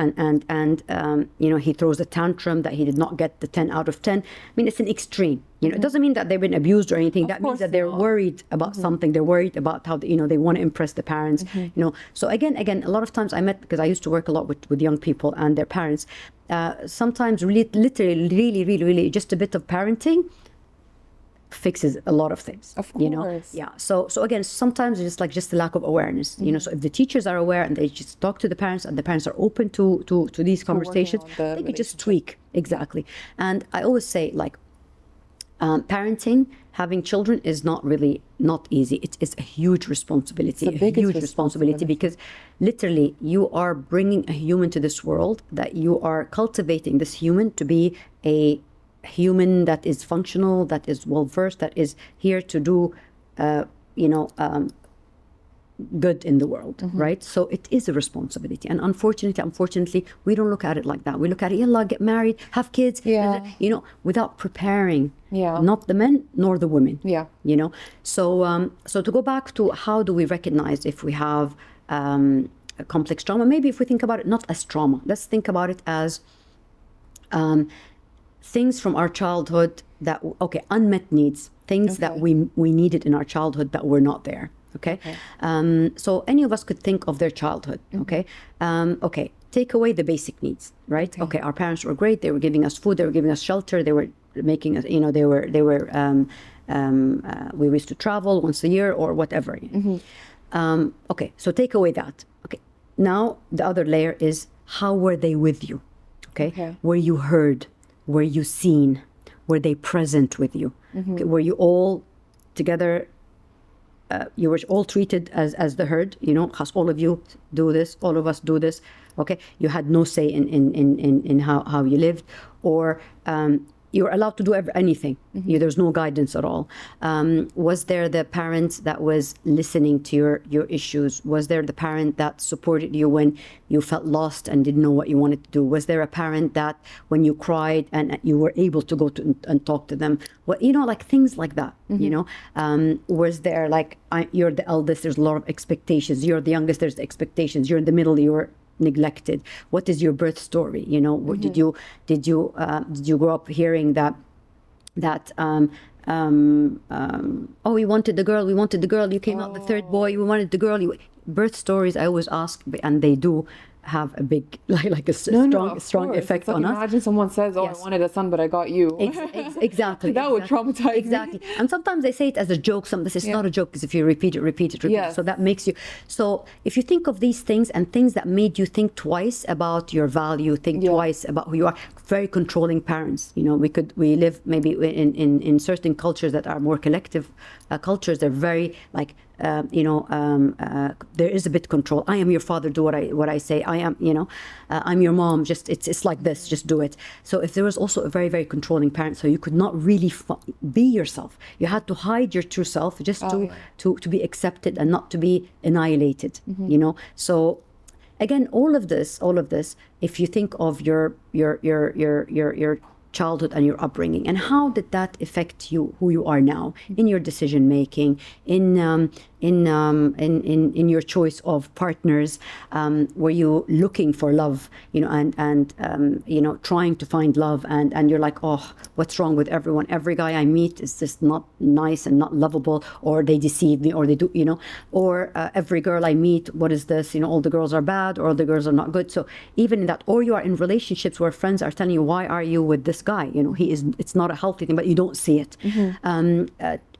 Speaker 2: you know, he throws a tantrum that he did not get the 10 out of 10. I mean, it's an extreme. You know, it doesn't mean that they've been abused or anything. That means that they're worried about something. They're worried about how, you know, they want to impress the parents. You know, so again, a lot of times because I used to work a lot with young people and their parents. Sometimes literally, really, just a bit of parenting fixes a lot of things.
Speaker 1: Of course.
Speaker 2: You know, yeah. So again, sometimes it's just the lack of awareness. You know, so if the teachers are aware and they just talk to the parents, and the parents are open to these conversations, they could just tweak. Exactly. And I always say, like, parenting, having children is not easy. It's a huge responsibility, a huge responsibility, because literally you are bringing a human to this world, that you are cultivating this human to be a human that is functional, that is well versed, that is here to do, you know, good in the world, right? So it is a responsibility, and unfortunately, we don't look at it like that. We look at it, yalla, get married, have kids, you know, without preparing, not the men nor the women, you know. So to go back to how do we recognize if we have a complex trauma? Maybe if we think about it not as trauma, let's think about it as things from our childhood that, unmet needs, things that we needed in our childhood that were not there. Okay. So any of us could think of their childhood. Okay. Take away the basic needs, right? Okay. Our parents were great. They were giving us food. They were giving us shelter. They were making us, you know, we used to travel once a year or whatever. Okay. So take away that. Okay. Now the other layer is, how were they with you? Okay. Were you heard? Were you seen? Were they present with you? Okay. Were you all together? You were all treated as the herd, you know, because all of you do this, all of us do this. Okay, you had no say in how you lived, or you were allowed to do anything. There's no guidance at all. Was there the parent that was listening to your issues? Was there the parent that supported you when you felt lost and didn't know what you wanted to do? Was there a parent that when you cried and you were able to go to and talk to them? Well, you know, like things like that, you know. Was there like, you're the eldest, there's a lot of expectations. You're the youngest, there's the expectations. You're in the middle, you're neglected. What is your birth story? You know, did you grow up hearing that oh, we wanted the girl, you came out the third boy, we wanted the girl. Birth stories, I always ask, and they do have a big, like a strong effect on us.
Speaker 1: Imagine someone says, I wanted a son, but I got you.
Speaker 2: Exactly.
Speaker 1: That would traumatize me.
Speaker 2: Exactly. And sometimes they say it as a joke. Sometimes it's not a joke, because if you repeat it. Yes. So that makes you. So if you think of these things and things that made you think twice about your value, think twice about who you are, very controlling parents. You know, we live maybe in certain cultures that are more collective cultures, they're very like, there is a bit control. I am your father, do what I say. I am, I'm your mom, just it's like this, just do it. So if there was also a very, very controlling parent, so you could not really be yourself. You had to hide your true self just to be accepted and not to be annihilated, So again, all of this, if you think of your childhood and your upbringing, and how did that affect you, who you are now, in your decision making, in your choice of partners? Were you looking for love, and trying to find love, and you're like, oh, what's wrong with everyone? Every guy I meet is just not nice and not lovable, or they deceive me, or they do, or every girl I meet, what is this? All the girls are bad, or all the girls are not good. So even in that, or you are in relationships where friends are telling you, why are you with this guy? It's not a healthy thing, but you don't see it.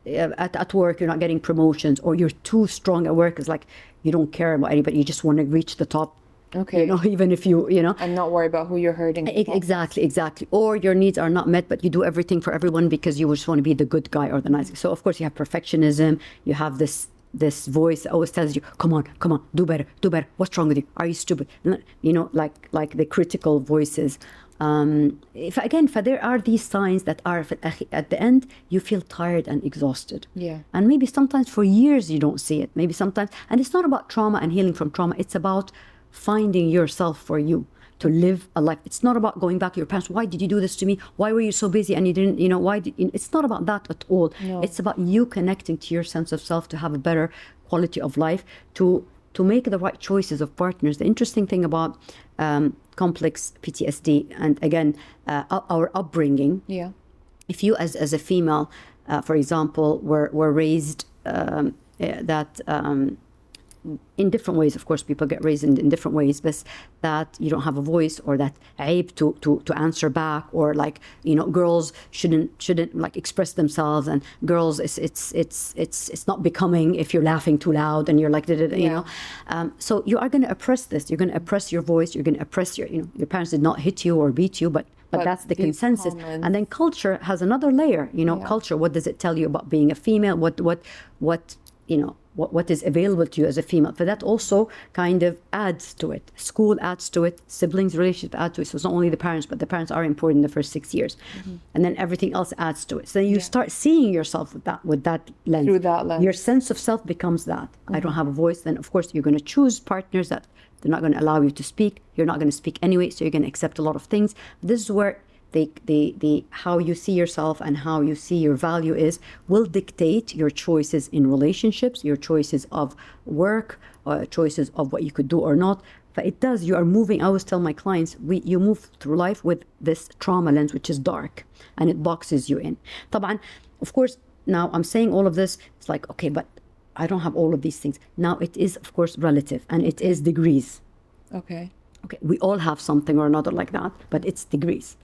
Speaker 2: At work, you're not getting promotions, or you're too strong at work. It's like you don't care about anybody. You just want to reach the top.
Speaker 1: Okay.
Speaker 2: Even if
Speaker 1: and not worry about who you're hurting.
Speaker 2: Exactly. Or your needs are not met, but you do everything for everyone because you just want to be the good guy or the nice guy. So of course you have perfectionism. You have this voice that always tells you, come on, do better. What's wrong with you? Are you stupid? Like the critical voices. If there are these signs that are at the end, you feel tired and exhausted.
Speaker 1: Yeah.
Speaker 2: And maybe sometimes for years you don't see it. Maybe sometimes, and it's not about trauma and healing from trauma. It's about finding yourself for you to live a life. It's not about going back to your parents. Why did you do this to me? Why were you so busy and you didn't, it's not about that at all.
Speaker 1: No.
Speaker 2: It's about you connecting to your sense of self to have a better quality of life, to make the right choices of partners. The interesting thing about complex PTSD, and again, our upbringing.
Speaker 1: Yeah.
Speaker 2: If you as a female, for example, were raised that in different ways, of course, people get raised in different ways, but that you don't have a voice, or that aib to answer back, or like, girls shouldn't like express themselves, and girls, it's not becoming if you're laughing too loud and you're like, so you are going to oppress this. You're going to oppress your voice. You're going to oppress your parents did not hit you or beat you, but that's the consensus.
Speaker 1: Comments.
Speaker 2: And then culture has another layer, culture. What does it tell you about being a female? What is available to you as a female? For that also kind of adds to it. School adds to it. Siblings relationship adds to it. So it's not only the parents, but the parents are important in the first 6 years. And then everything else adds to it. So then you start seeing yourself with that lens.
Speaker 1: Through that lens.
Speaker 2: Your sense of self becomes that. I don't have a voice. Then of course you're going to choose partners that they're not going to allow you to speak. You're not going to speak anyway, so you're going to accept a lot of things. This is where the how you see yourself and how you see your value will dictate your choices in relationships, your choices of work, choices of what you could do or not. But it does, you are moving. I always tell my clients, you move through life with this trauma lens, which is dark, and it boxes you in. طبعا, of course, now I'm saying all of this, it's like, okay, but I don't have all of these things. Now it is, of course, relative, and it is degrees.
Speaker 1: Okay.
Speaker 2: We all have something or another like that, but it's degrees.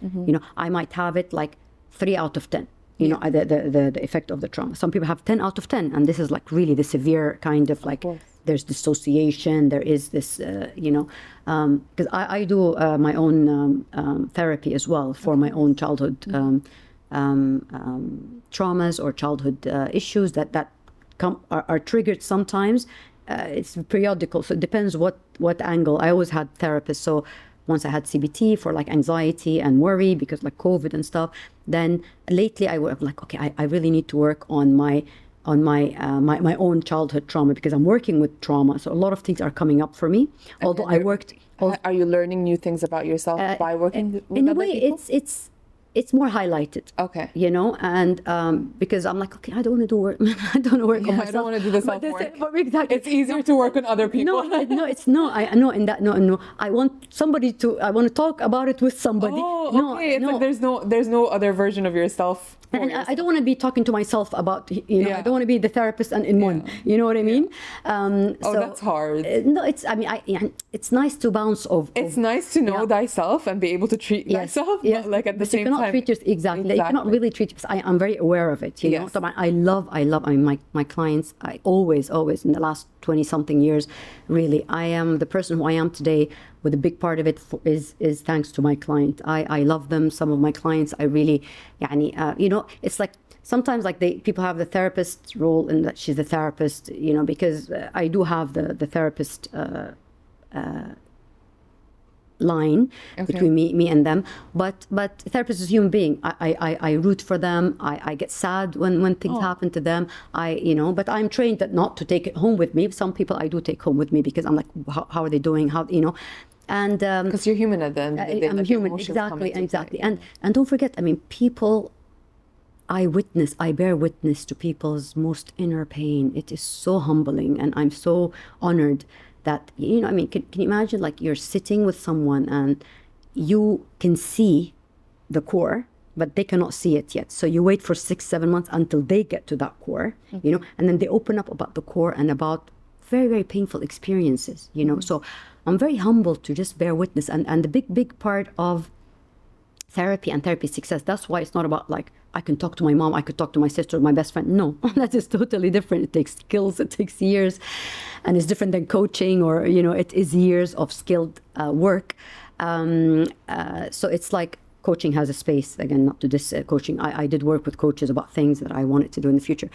Speaker 2: I might have it like 3 out of 10. The effect of the trauma. Some people have 10 out of 10, and this is like really the severe kind of like. There's dissociation. There is this, because I do my own therapy as well for my own childhood traumas or childhood issues that are triggered sometimes. It's periodical, so it depends what angle. I always had therapists. So once I had CBT for like anxiety and worry because like COVID and stuff. Then lately I was like, okay, I really need to work on my own childhood trauma, because I'm working with trauma. So a lot of things are coming up for me. Although I worked.
Speaker 1: Are you learning new things about yourself by working with
Speaker 2: in a
Speaker 1: other
Speaker 2: way,
Speaker 1: people?
Speaker 2: it's more highlighted.
Speaker 1: Okay.
Speaker 2: And because I'm like, okay, I don't want to do work. I don't want to work on myself.
Speaker 1: I don't want to do the self-work.
Speaker 2: Exactly.
Speaker 1: It's easier to work on other people.
Speaker 2: No, it's no. I know in that. No. I want to talk about it with somebody.
Speaker 1: Oh, okay. No. Like there's no other version of yourself.
Speaker 2: And I don't want to be talking to myself about, I don't want to be the therapist and in one, you know what I mean? So,
Speaker 1: that's hard.
Speaker 2: No, it's nice to bounce off.
Speaker 1: It's nice to know thyself and be able to treat thyself, but like at the same time,
Speaker 2: cannot treat yourself exactly. You cannot really treat yourself. I'm very aware of it. You know, so I love. I mean, my clients. I always in the last 20-something years, really, I am the person who I am today. With a big part of it is thanks to my client. I love them. Some of my clients, I really, you know, it's like. Sometimes, like people have the therapist role, and that she's the therapist, you know, because I do have the therapist line between me and them. But the therapist is a human being. I root for them. I get sad when things happen to them. You know, but I'm trained that not to take it home with me. Some people I do take home with me because I'm like, how are they doing? How, you know. And
Speaker 1: because you're human at the end of the day.
Speaker 2: I'm human, exactly. And don't forget, I mean, people. I bear witness to people's most inner pain. It is so humbling, and I'm so honored that, you know, I mean, can you imagine, like, you're sitting with someone and you can see the core, but they cannot see it yet. So you wait for 6-7 months until they get to that core, you know, and then they open up about the core and about very, very painful experiences, you know. So I'm very humbled to just bear witness. And the big part of therapy and therapy success, that's why it's not about, like, I can talk to my mom, I could talk to my sister, my best friend. No, that is totally different. It takes skills, it takes years, and it's different than coaching, or, you know, it is years of skilled work. So it's like coaching has a space, again, not to this coaching. I did work with coaches about things that I wanted to do in the future.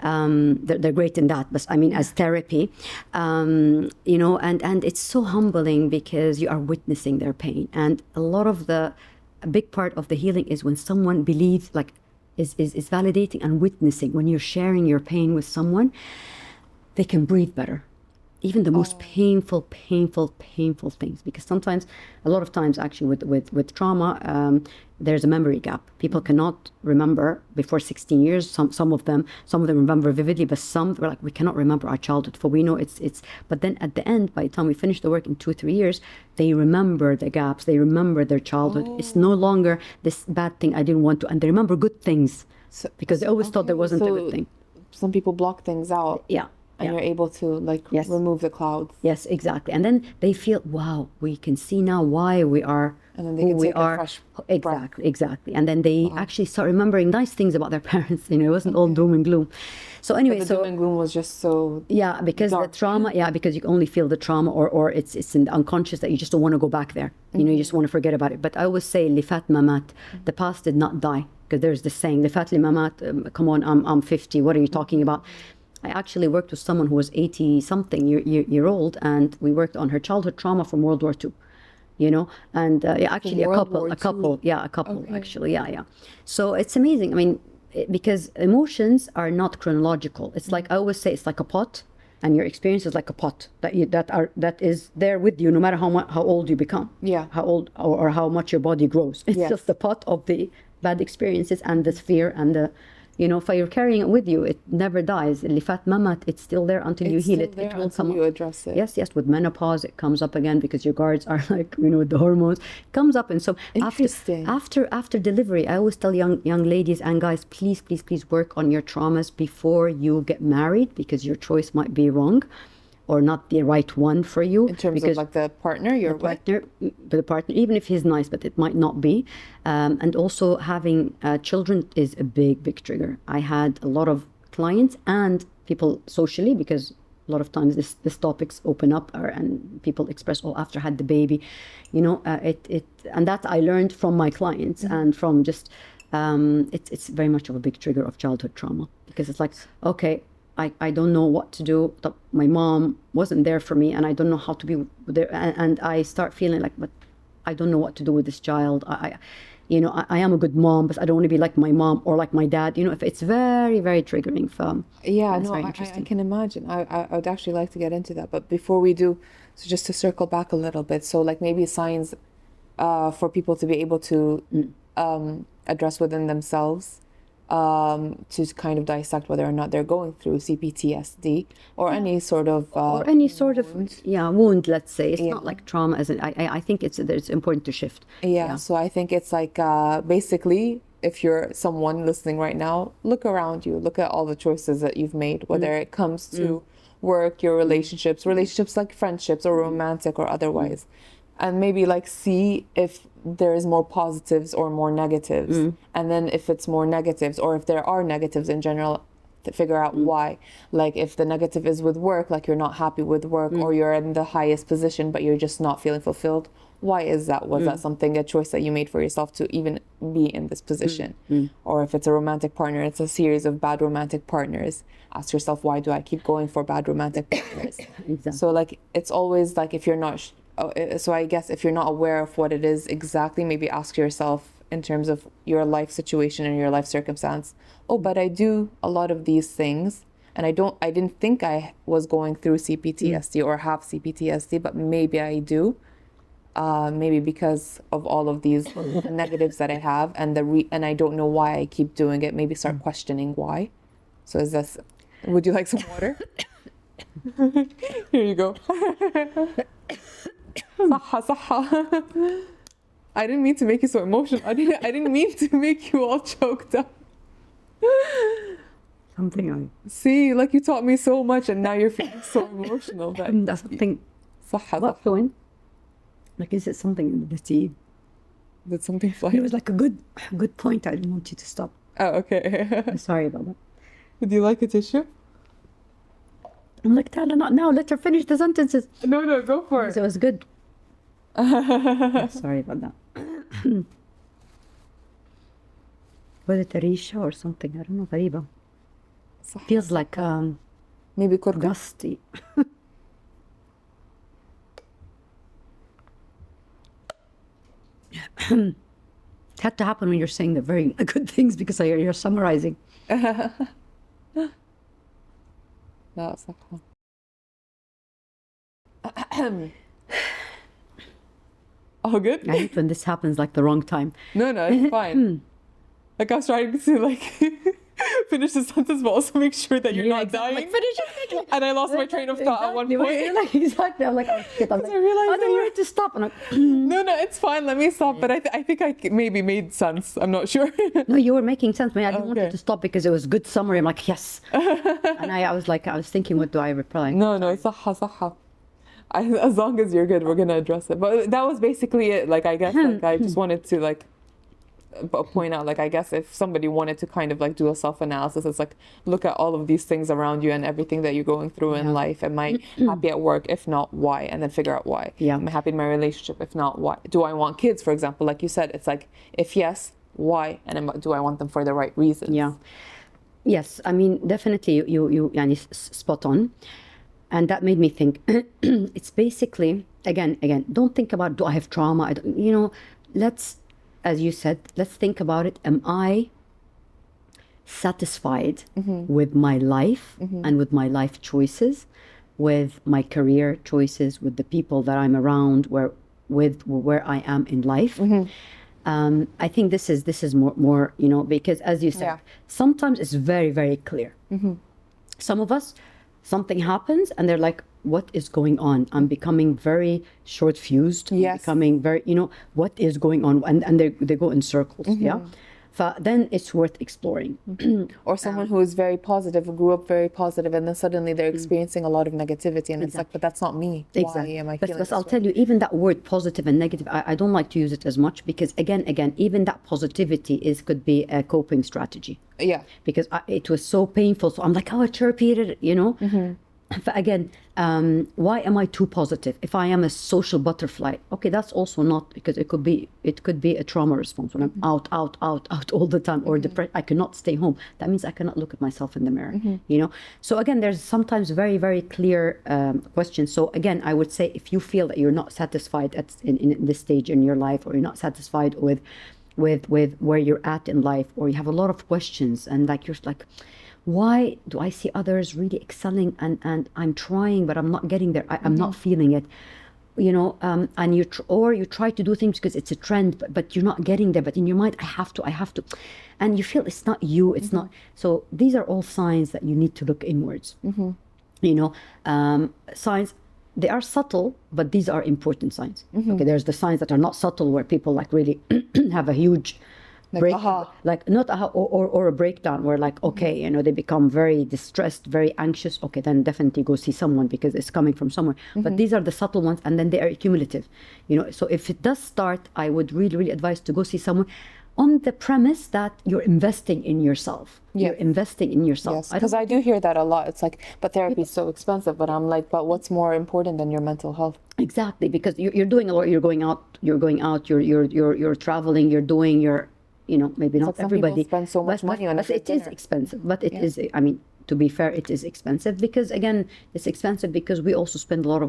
Speaker 2: They're great in that, but I mean, as therapy, you know, and it's so humbling because you are witnessing their pain. And a big part of the healing is when someone believes, like, is validating and witnessing. When you're sharing your pain with someone, they can breathe better. Even the most painful things, because sometimes, a lot of times actually with trauma, there's a memory gap. People cannot remember before 16 years. Some of them remember vividly, but some were like, we cannot remember our childhood, for we know it's. But then at the end, by the time we finish the work in 2-3 years, they remember the gaps. They remember their childhood. It's no longer this bad thing I didn't want to, and they remember good things, because they always thought there wasn't a good thing.
Speaker 1: Some people block things out.
Speaker 2: Yeah.
Speaker 1: And you're able to, like, remove the clouds.
Speaker 2: Yes, exactly. And then they feel, wow, we can see now why we are
Speaker 1: and then they can take a fresh breath.
Speaker 2: Exactly. And then they actually start remembering nice things about their parents. You know, it wasn't all doom and gloom. So anyway,
Speaker 1: but the doom and gloom was just so
Speaker 2: because dark. The trauma, because you only feel the trauma, or it's in the unconscious that you just don't want to go back there. You know, you just want to forget about it. But I always say, lifat mamat, the past did not die. Because there's this saying, lifat mamat, come on, I'm 50, what are you talking about? I actually worked with someone who was 80-something year old, and we worked on her childhood trauma from World War II, you know, and actually a couple, actually, So it's amazing. I mean, because emotions are not chronological. It's like, I always say, it's like a pot, and your experience is like a pot that is there with you, no matter how old you become, how old or how much your body grows. It's just the pot of the bad experiences and the fear and the. You know, if you're carrying it with you, it never dies. Lifat mamat, it's still there until you heal it. It will come up.
Speaker 1: You address it.
Speaker 2: Yes, with menopause, it comes up again because your guards are, like, you know, with the hormones. It comes up, and so after delivery, I always tell young ladies and guys, please work on your traumas before you get married, because your choice might be wrong, or not the right one for you.
Speaker 1: In terms of, like, the partner
Speaker 2: the partner, even if he's nice, but it might not be. And also having children is a big trigger. I had a lot of clients and people socially, because a lot of times this topics open up, and people express, after I had the baby, you know, and that I learned from my clients and from just, it's very much of a big trigger of childhood trauma, because it's like, okay, I don't know what to do. My mom wasn't there for me, and I don't know how to be there. And I start feeling like, but I don't know what to do with this child. I am a good mom, but I don't want to be like my mom or like my dad. You know, if it's very, very triggering for.
Speaker 1: Yeah, no, I can imagine. I would actually like to get into that, but before we do, so just to circle back a little bit. So, like, maybe signs for people to be able to address within themselves. To kind of dissect whether or not they're going through CPTSD or any sort of
Speaker 2: wound. Let's say it's not like trauma. I think it's important to shift.
Speaker 1: So I think it's like basically, if you're someone listening right now, look around you, look at all the choices that you've made, whether it comes to work, your relationships like friendships or romantic or otherwise. and maybe like see if there is more positives or more negatives. And then if it's more negatives, or if there are negatives in general, to figure out why. Like if the negative is with work, like you're not happy with work, or you're in the highest position but you're just not feeling fulfilled. Why is that? Was that something, a choice that you made for yourself to even be in this position? Or if it's a romantic partner, it's a series of bad romantic partners. Ask yourself, why do I keep going for bad romantic partners?
Speaker 2: Exactly.
Speaker 1: So like, it's always like, if you're not, so I guess if you're not aware of what it is exactly, maybe ask yourself in terms of your life situation and your life circumstance. Oh, but I do a lot of these things, and I didn't think I was going through CPTSD or have CPTSD, but maybe I do. Maybe because of all of these negatives that I have, and and I don't know why I keep doing it. Maybe start questioning why. So is this? Would you like some water? Here you go. صحة صحة. I didn't mean to make you so emotional. I didn't mean to make you all choked up.
Speaker 2: Something
Speaker 1: See, like you taught me so much, and now you're feeling so emotional.
Speaker 2: that's something.
Speaker 1: صحة
Speaker 2: What
Speaker 1: صحة.
Speaker 2: going? Like, is it something in the tea?
Speaker 1: Did something fly?
Speaker 2: It was like a good point. I didn't want you to stop.
Speaker 1: Oh, okay.
Speaker 2: I'm sorry about that.
Speaker 1: Would you like a tissue?
Speaker 2: I'm like, Tala, not now. Let her finish the sentences.
Speaker 1: No, go for it.
Speaker 2: So it was good. Sorry about that. Was it a risha or something? I don't know. غريبة. Feels like
Speaker 1: maybe كركم.
Speaker 2: gusty. It had to happen when you're saying the very good things, because you're summarizing.
Speaker 1: لا صح. Oh, good?
Speaker 2: I hate when this happens, like the wrong time.
Speaker 1: No, it's fine. Like I was trying to like finish the sentence, but also make sure that you're not
Speaker 2: exactly.
Speaker 1: dying.
Speaker 2: Like, finish it.
Speaker 1: And I lost my train of thought at one point.
Speaker 2: Like, exactly. I'm like, oh shit. I'm like,
Speaker 1: I realized
Speaker 2: no, you need to stop. I'm like,
Speaker 1: No, it's fine. Let me stop. But I think I maybe made sense. I'm not sure.
Speaker 2: no, you were making sense. I didn't want you
Speaker 1: Okay.
Speaker 2: to stop because it was good summary. I'm like, yes. And I was like, I was thinking, what do I reply?
Speaker 1: No, صحة صحة. As long as you're good, we're gonna address it. But that was basically it. Like I guess, like I just wanted to like point out, like I guess if somebody wanted to kind of like do a self-analysis, it's like look at all of these things around you and everything that you're going through in life. Am I happy at work? If not, why? And then figure out why.
Speaker 2: Yeah.
Speaker 1: Am I happy in my relationship? If not, why? Do I want kids, for example? Like you said, it's like if yes, why? And do I want them for the right reasons?
Speaker 2: Yeah. Yes, I mean, definitely you yani, spot on. And that made me think, it's basically, again, don't think about, do I have trauma? Let's, as you said, let's think about it. Am I satisfied with my life and with my life choices, with my career choices, with the people that I'm around, where I am in life? I think this is more, because as you said, sometimes it's very, very clear. Some of us, something happens and they're like, what is going on? I'm becoming very short-fused.
Speaker 1: Yes.
Speaker 2: I'm becoming very, what is going on? And they go in circles, yeah? Then it's worth exploring.
Speaker 1: Or someone who is very positive, who grew up very positive, and then suddenly they're experiencing a lot of negativity, and it's like, but that's not me.
Speaker 2: Exactly.
Speaker 1: Why am I
Speaker 2: But
Speaker 1: feeling this
Speaker 2: I'll
Speaker 1: way?
Speaker 2: tell you, even that word positive and negative, I don't like to use it as much, because again, even that positivity could be a coping strategy.
Speaker 1: Yeah.
Speaker 2: Because it was so painful. So I'm like, oh, I chirped it, But again, why am I too positive? If I am a social butterfly, okay, that's also not, because it could be a trauma response when I'm out all the time, or depressed. I cannot stay home. That means I cannot look at myself in the mirror, So again, there's sometimes very, very clear questions. So again, I would say, if you feel that you're not satisfied in this stage in your life, or you're not satisfied with where you're at in life, or you have a lot of questions, and like you're like, why do I see others really excelling and I'm trying, but I'm not getting there. I'm not feeling it, and you try to do things because it's a trend, but you're not getting there. But in your mind, I have to, and you feel it's not you. It's not. So these are all signs that you need to look inwards. Signs. They are subtle, but these are important signs. Okay, there's the signs that are not subtle, where people like really have a huge
Speaker 1: Like, aha.
Speaker 2: like not aha, or a breakdown where like, okay, you know, they become very distressed, very anxious. Okay, then definitely go see someone because it's coming from somewhere. But these are the subtle ones, and then they are cumulative, you know. So if it does start, I would really, really advise to go see someone on the premise that you're investing in yourself. You're investing in yourself.
Speaker 1: Yes, because I do hear that a lot. It's like, but therapy is so expensive. But I'm like, but what's more important than your mental health?
Speaker 2: Exactly, because you're doing a lot. You're going out. You're traveling. You're doing your, you know, maybe not
Speaker 1: some
Speaker 2: everybody
Speaker 1: people spend so much money on
Speaker 2: but
Speaker 1: a
Speaker 2: it is
Speaker 1: dinner.
Speaker 2: expensive. But it is. I mean, to be fair, it is expensive because again, it's expensive because we also spend a lot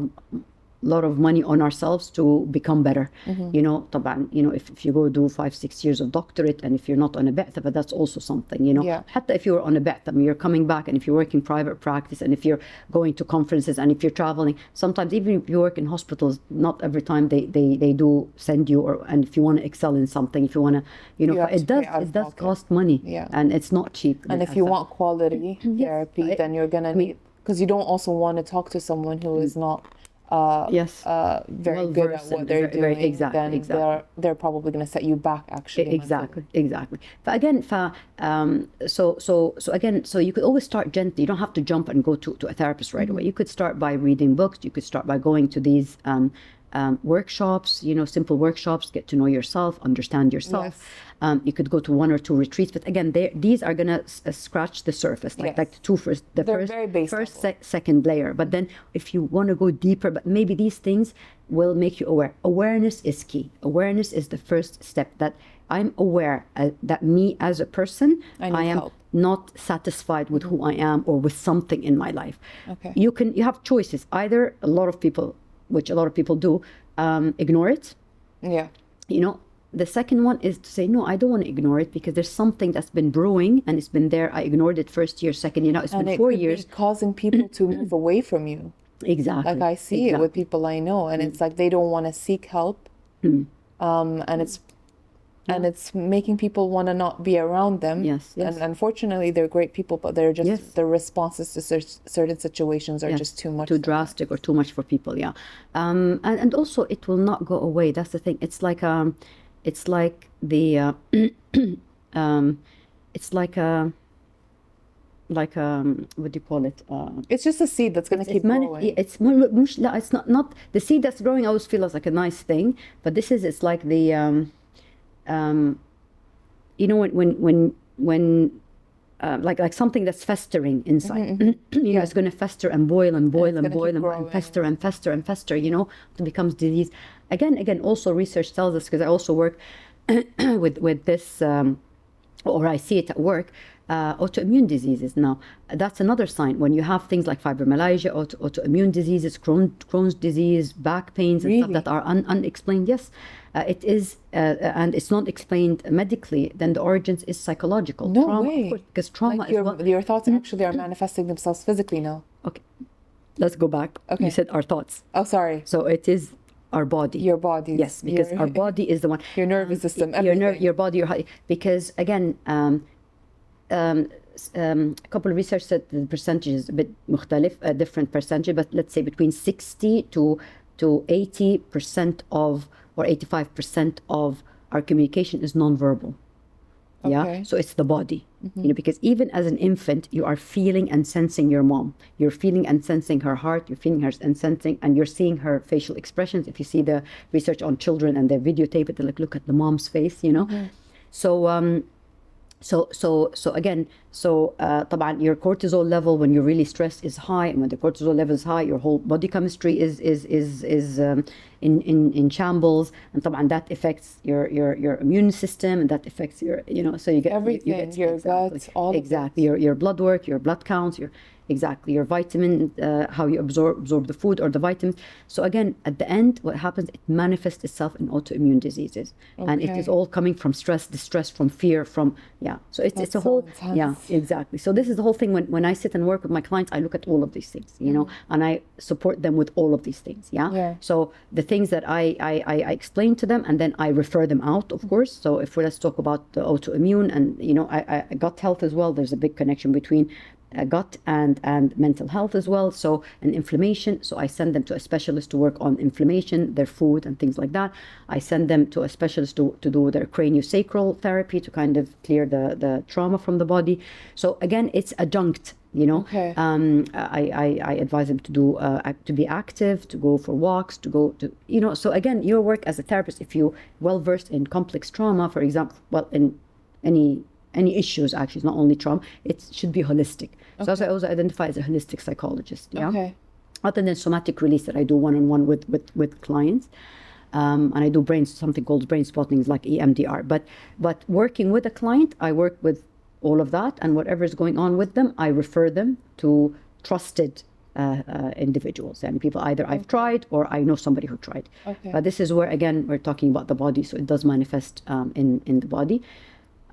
Speaker 2: of money on ourselves to become better. You know, طبعا, you know, if you go do 5-6 years of doctorate, and if you're not on a بعثة, but that's also something, you know. حتى if you're on a بعثة, I mean, you're coming back, and if you're working private practice, and if you're going to conferences, and if you're traveling, sometimes even if you work in hospitals, not every time they do send you, or and if you want to excel in something, if you want to, you know, it does cost money, and it's not cheap.
Speaker 1: And if you want quality therapy, then you're gonna need, because you don't also want to talk to someone who is not very good at what they're doing.
Speaker 2: Exactly.
Speaker 1: They're probably going to set you back, actually.
Speaker 2: Exactly. But again, so you could always start gently. You don't have to jump and go to a therapist right away. You could start by reading books. You could start by going to these workshops, you know, simple workshops, get to know yourself, understand yourself. You could go to 1 or 2 retreats, but again, these are gonna scratch the surface, like the first, second layer. But then, if you want to go deeper, but maybe these things will make you aware. Awareness is key. Awareness is the first step. That I'm aware that me as a person, I am not satisfied with who I am or with something in my life.
Speaker 1: Okay.
Speaker 2: You have choices. Either a lot of people do, ignore it.
Speaker 1: Yeah.
Speaker 2: You know, the second one is to say, no, I don't want to ignore it because there's something that's been brewing and it's been there. I ignored it first year, second year, now it's been 4 years.
Speaker 1: Be causing people to move away from you.
Speaker 2: Exactly.
Speaker 1: Like I see it with people I know, and it's like they don't want to seek help. And it's making people want to not be around them.
Speaker 2: Yes.
Speaker 1: And unfortunately, they're great people, but they're just the responses to certain situations are just too much.
Speaker 2: Too drastic or too much for people. Yeah. And also, it will not go away. That's the thing. It's like the it's like what do you call it?
Speaker 1: It's just a seed that's going to keep growing.
Speaker 2: It's not the seed that's growing. I always feel as like a nice thing, but it's like the you know, when like something that's festering inside, you know, it's going to fester and boil and boil and boil and fester and fester and fester, you know, it becomes disease. Again, also research tells us, because I also work with this, or I see it at work, autoimmune diseases. Now, that's another sign. When you have things like fibromyalgia, autoimmune diseases, Crohn's disease, back pains, and stuff that are unexplained, yes, it is, and it's not explained medically, then the origins is psychological.
Speaker 1: No
Speaker 2: trauma,
Speaker 1: way.
Speaker 2: of course, because trauma
Speaker 1: like
Speaker 2: is
Speaker 1: your thoughts actually are manifesting themselves physically now.
Speaker 2: Okay, let's go back.
Speaker 1: Okay.
Speaker 2: You said our thoughts.
Speaker 1: Oh, sorry.
Speaker 2: So it is our body.
Speaker 1: Your body.
Speaker 2: Yes, because our body is the one.
Speaker 1: Your nervous system. Everything.
Speaker 2: Your body, your heart. Because again, a couple of research said the percentage is a bit مختلف, a different percentage, but let's say between 60 to 80% of, or 85% of our communication is nonverbal. Yeah,
Speaker 1: Okay.
Speaker 2: so it's the body, you know, because even as an infant, you are feeling and sensing your mom. You're feeling and sensing her heart. You're feeling her and sensing, and you're seeing her facial expressions. If you see the research on children and they videotape it, they like look at the mom's face, you know. So again, طبعا your cortisol level when you're really stressed is high, and when the cortisol level is high, your whole body chemistry is in shambles, and طبعا that affects your immune system, and that affects your, you know, so you get
Speaker 1: everything,
Speaker 2: you get,
Speaker 1: your guts, all
Speaker 2: exactly your blood work, your blood counts, your vitamin, how you absorb the food or the vitamins. So again, at the end, what happens, it manifests itself in autoimmune diseases, and it is all coming from stress, distress, from fear, from so it's a whole
Speaker 1: intense.
Speaker 2: Exactly. So this is the whole thing. When I sit and work with my clients, I look at all of these things, you know, and I support them with all of these things. Yeah. So the things that I explain to them, and then I refer them out, of course. So if let's talk about the autoimmune and, you know, I gut health as well. There's a big connection between gut and mental health as well. So, and inflammation. So I send them to a specialist to work on inflammation, their food and things like that. I send them to a specialist to do their craniosacral therapy to kind of clear the trauma from the body. So again, it's adjunct.
Speaker 1: Okay.
Speaker 2: I advise them to do to be active, to go for walks, to go to So again, your work as a therapist, if you well versed in complex trauma, for example, well, in any issues actually, it's not only trauma, it should be holistic. So that's why I also identify as a holistic psychologist. Yeah.
Speaker 1: Okay.
Speaker 2: Other than somatic release that I do one-on-one with clients. And I do something called brain spotting, like EMDR. But working with a client, I work with all of that, and whatever is going on with them, I refer them to trusted individuals and people either I've tried or I know somebody who tried.
Speaker 1: Okay.
Speaker 2: But this is where, again, we're talking about the body, so it does manifest in the body.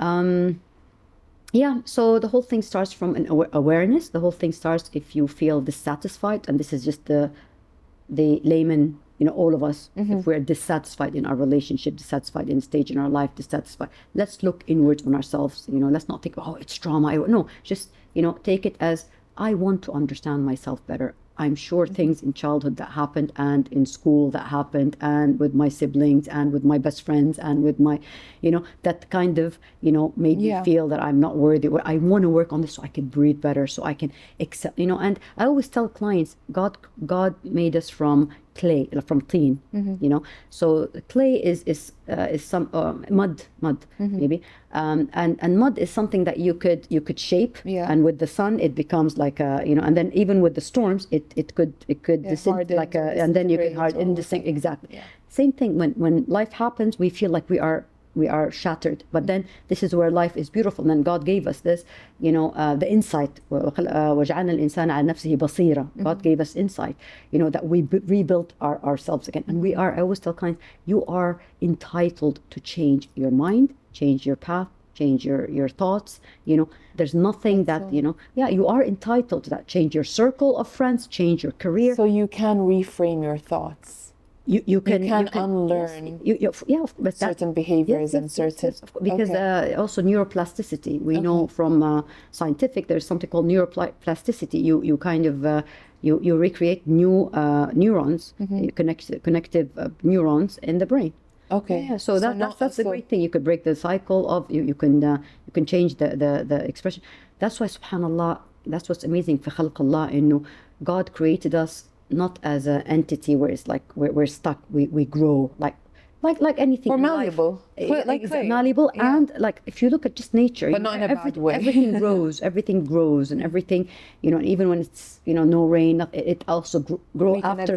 Speaker 2: So the whole thing starts from an awareness. The whole thing starts if you feel dissatisfied, and this is just the layman, all of us, if we're dissatisfied in our relationship, dissatisfied in a stage in our life, dissatisfied, let's look inwards on ourselves. Let's not think, oh, it's trauma. No, just, take it as, I want to understand myself better. I'm sure things in childhood that happened, and in school that happened, and with my siblings, and with my best friends, and with my, that kind of, made me feel that I'm not worthy. I want to work on this so I can breathe better, so I can accept, and I always tell clients, God made us from clay, from clean, so clay is some mud maybe, and mud is something that you could shape, and with the sun it becomes like a, and then even with the storms it could descend like a, and then you can harden the thing. Exactly. Same thing when life happens, we feel like we are shattered, but then this is where life is beautiful, and then God gave us this, the insight. وَجَعَلْنَا الْإِنسَانَ عَلَى نَفْسِهِ بَصِيرًا. God gave us insight, that we rebuilt ourselves again. And I always tell clients, you are entitled to change your mind, change your path, change your thoughts. There's nothing that, you are entitled to that. Change your circle of friends, change your career.
Speaker 1: So you can reframe your thoughts.
Speaker 2: You can
Speaker 1: unlearn
Speaker 2: but
Speaker 1: certain behaviors and certain...
Speaker 2: Because also neuroplasticity, we know from scientific, there's something called neuroplasticity. You kind of, you recreate new neurons, connective neurons in the brain.
Speaker 1: Okay.
Speaker 2: Yeah, so that's a great thing. You could break the cycle of, you can change the expression. That's why, subhanAllah, that's what's amazing. في خلق الله, God created us not as an entity where it's like we're stuck. We grow like anything.
Speaker 1: We're malleable.
Speaker 2: Like malleable, and like if you look at just nature,
Speaker 1: but not in a bad way.
Speaker 2: Everything grows, and everything, and even when it's no rain, it also grow after.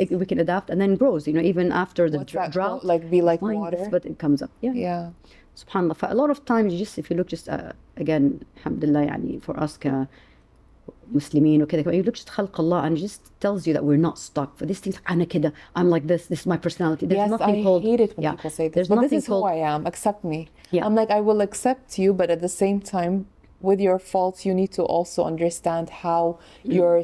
Speaker 2: We can adapt and then grows. Even after the drought,
Speaker 1: be like water,
Speaker 2: but it comes up. Yeah. SubhanAllah. A lot of times, if you look just again, alhamdulillah, يعني for us Muslimin وكذا, you look just خلق Allah, and it just tells you that we're not stuck for these things. أنا كده, I'm like this is my personality. There's nothing called.
Speaker 1: I hate it when people say this, but this is who I am. Accept me. I'm like, I will accept you, but at the same time, with your faults, you need to also understand how your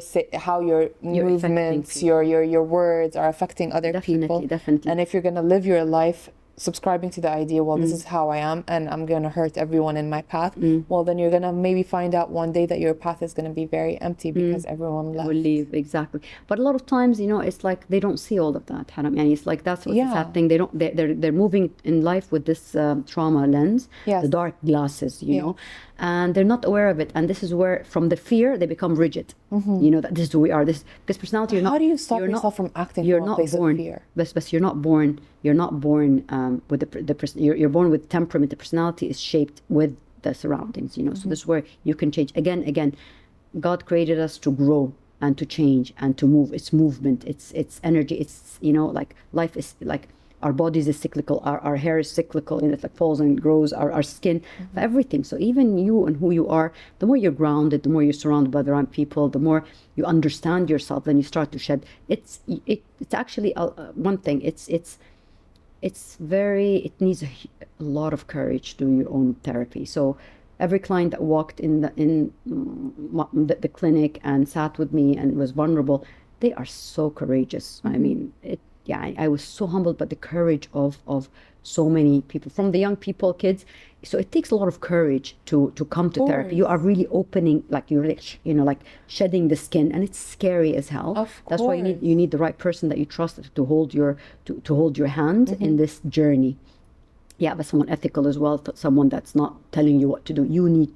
Speaker 1: movements, your words are affecting other people.
Speaker 2: Definitely.
Speaker 1: And if you're gonna live your life subscribing to the idea, well, this is how I am, and I'm gonna hurt everyone in my path, well, then you're gonna maybe find out one day that your path is gonna be very empty because everyone left.
Speaker 2: Will leave, exactly. But a lot of times, it's like they don't see all of that, Haram. And it's like that's what's happening. They're moving in life with this trauma lens, the dark glasses, know, and they're not aware of it. And this is where, from the fear, they become rigid. That this is who we are. Because personality,
Speaker 1: how do you stop yourself from acting from a place of fear?
Speaker 2: But you're not born. You're not born with you're born with temperament. The personality is shaped with the surroundings. So this is where you can change. Again, God created us to grow and to change and to move. It's movement. It's energy. It's like life is like. Our bodies is cyclical, our hair is cyclical, and it like falls and grows, our skin, everything. So even you and who you are, the more you're grounded, the more you're surrounded by the right people, the more you understand yourself, then you start to shed. It's actually one thing. It needs a lot of courage to do your own therapy. So every client that walked in the clinic and sat with me and was vulnerable, they are so courageous. I mean, yeah, I was so humbled by the courage of so many people, from the young people, kids. So it takes a lot of courage to come to therapy. You are really opening, like you're like, like shedding the skin, and it's scary as hell.
Speaker 1: Of
Speaker 2: That's why you need the right person that you trust to hold your hand in this journey. Yeah, but someone ethical as well, someone that's not telling you what to do. You need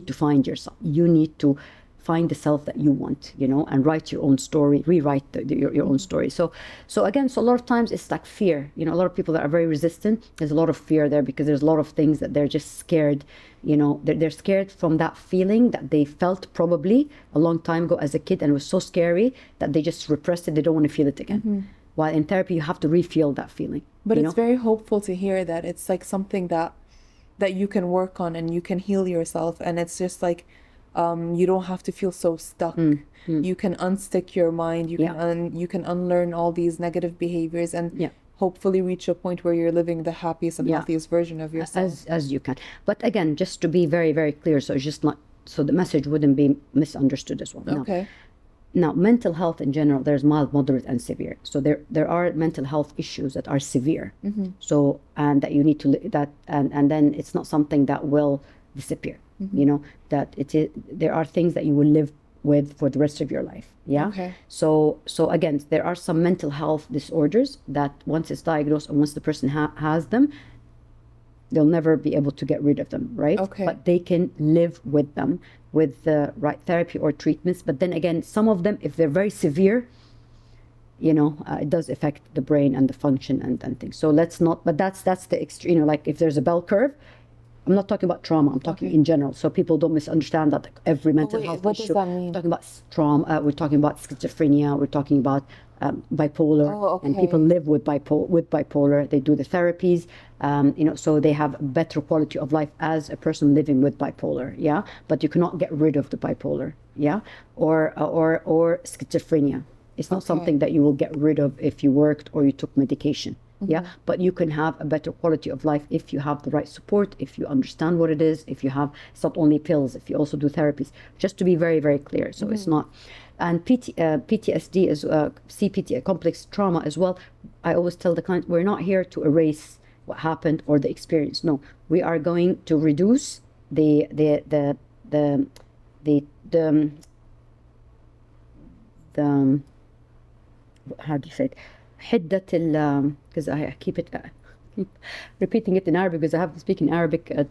Speaker 2: to find yourself. You need to find the self that you want, and write your own story, rewrite your own story. So again, a lot of times it's like fear. A lot of people that are very resistant, there's a lot of fear there, because there's a lot of things that they're just scared. They're scared from that feeling that they felt probably a long time ago as a kid, and it was so scary that they just repressed it. They don't want to feel it again. While in therapy, you have to re-feel that feeling.
Speaker 1: But it's very hopeful to hear that it's like something that you can work on, and you can heal yourself, and it's just like, you don't have to feel so stuck. You can unstick your mind. You can unlearn all these negative behaviors, and hopefully reach a point where you're living the happiest and healthiest version of yourself.
Speaker 2: As you can. But again, just to be very, very clear, so it's just not, so the message wouldn't be misunderstood as well.
Speaker 1: Okay.
Speaker 2: Now, mental health in general, there's mild, moderate, and severe. So there are mental health issues that are severe. So, and that you need to and then it's not something that will disappear. That there are things that you will live with for the rest of your life. Yeah.
Speaker 1: Okay.
Speaker 2: So again, there are some mental health disorders that once it's diagnosed and once the person has them, they'll never be able to get rid of them, right?
Speaker 1: Okay.
Speaker 2: But they can live with them with the right therapy or treatments. But then again, some of them, if they're very severe, it does affect the brain and the function and things. So let's not, but that's the extreme, like if there's a bell curve, I'm not talking about trauma, I'm talking in general. So people don't misunderstand that every mental health
Speaker 1: what
Speaker 2: issue.
Speaker 1: What does that mean?
Speaker 2: We're talking about trauma, we're talking about schizophrenia, we're talking about bipolar, and people live with bipolar. They do the therapies, so they have a better quality of life as a person living with bipolar. Yeah, but you cannot get rid of the bipolar. Yeah, or schizophrenia. It's not something that you will get rid of if you worked or you took medication. Yeah, but you can have a better quality of life if you have the right support, if you understand what it is, if you have, it's not only pills, if you also do therapies, just to be very, very clear. So it's not, and PTSD is CPT, complex trauma as well. I always tell the client, we're not here to erase what happened or the experience. No, we are going to reduce the how do you say it? Because I keep repeating it in Arabic because I have to speak in Arabic at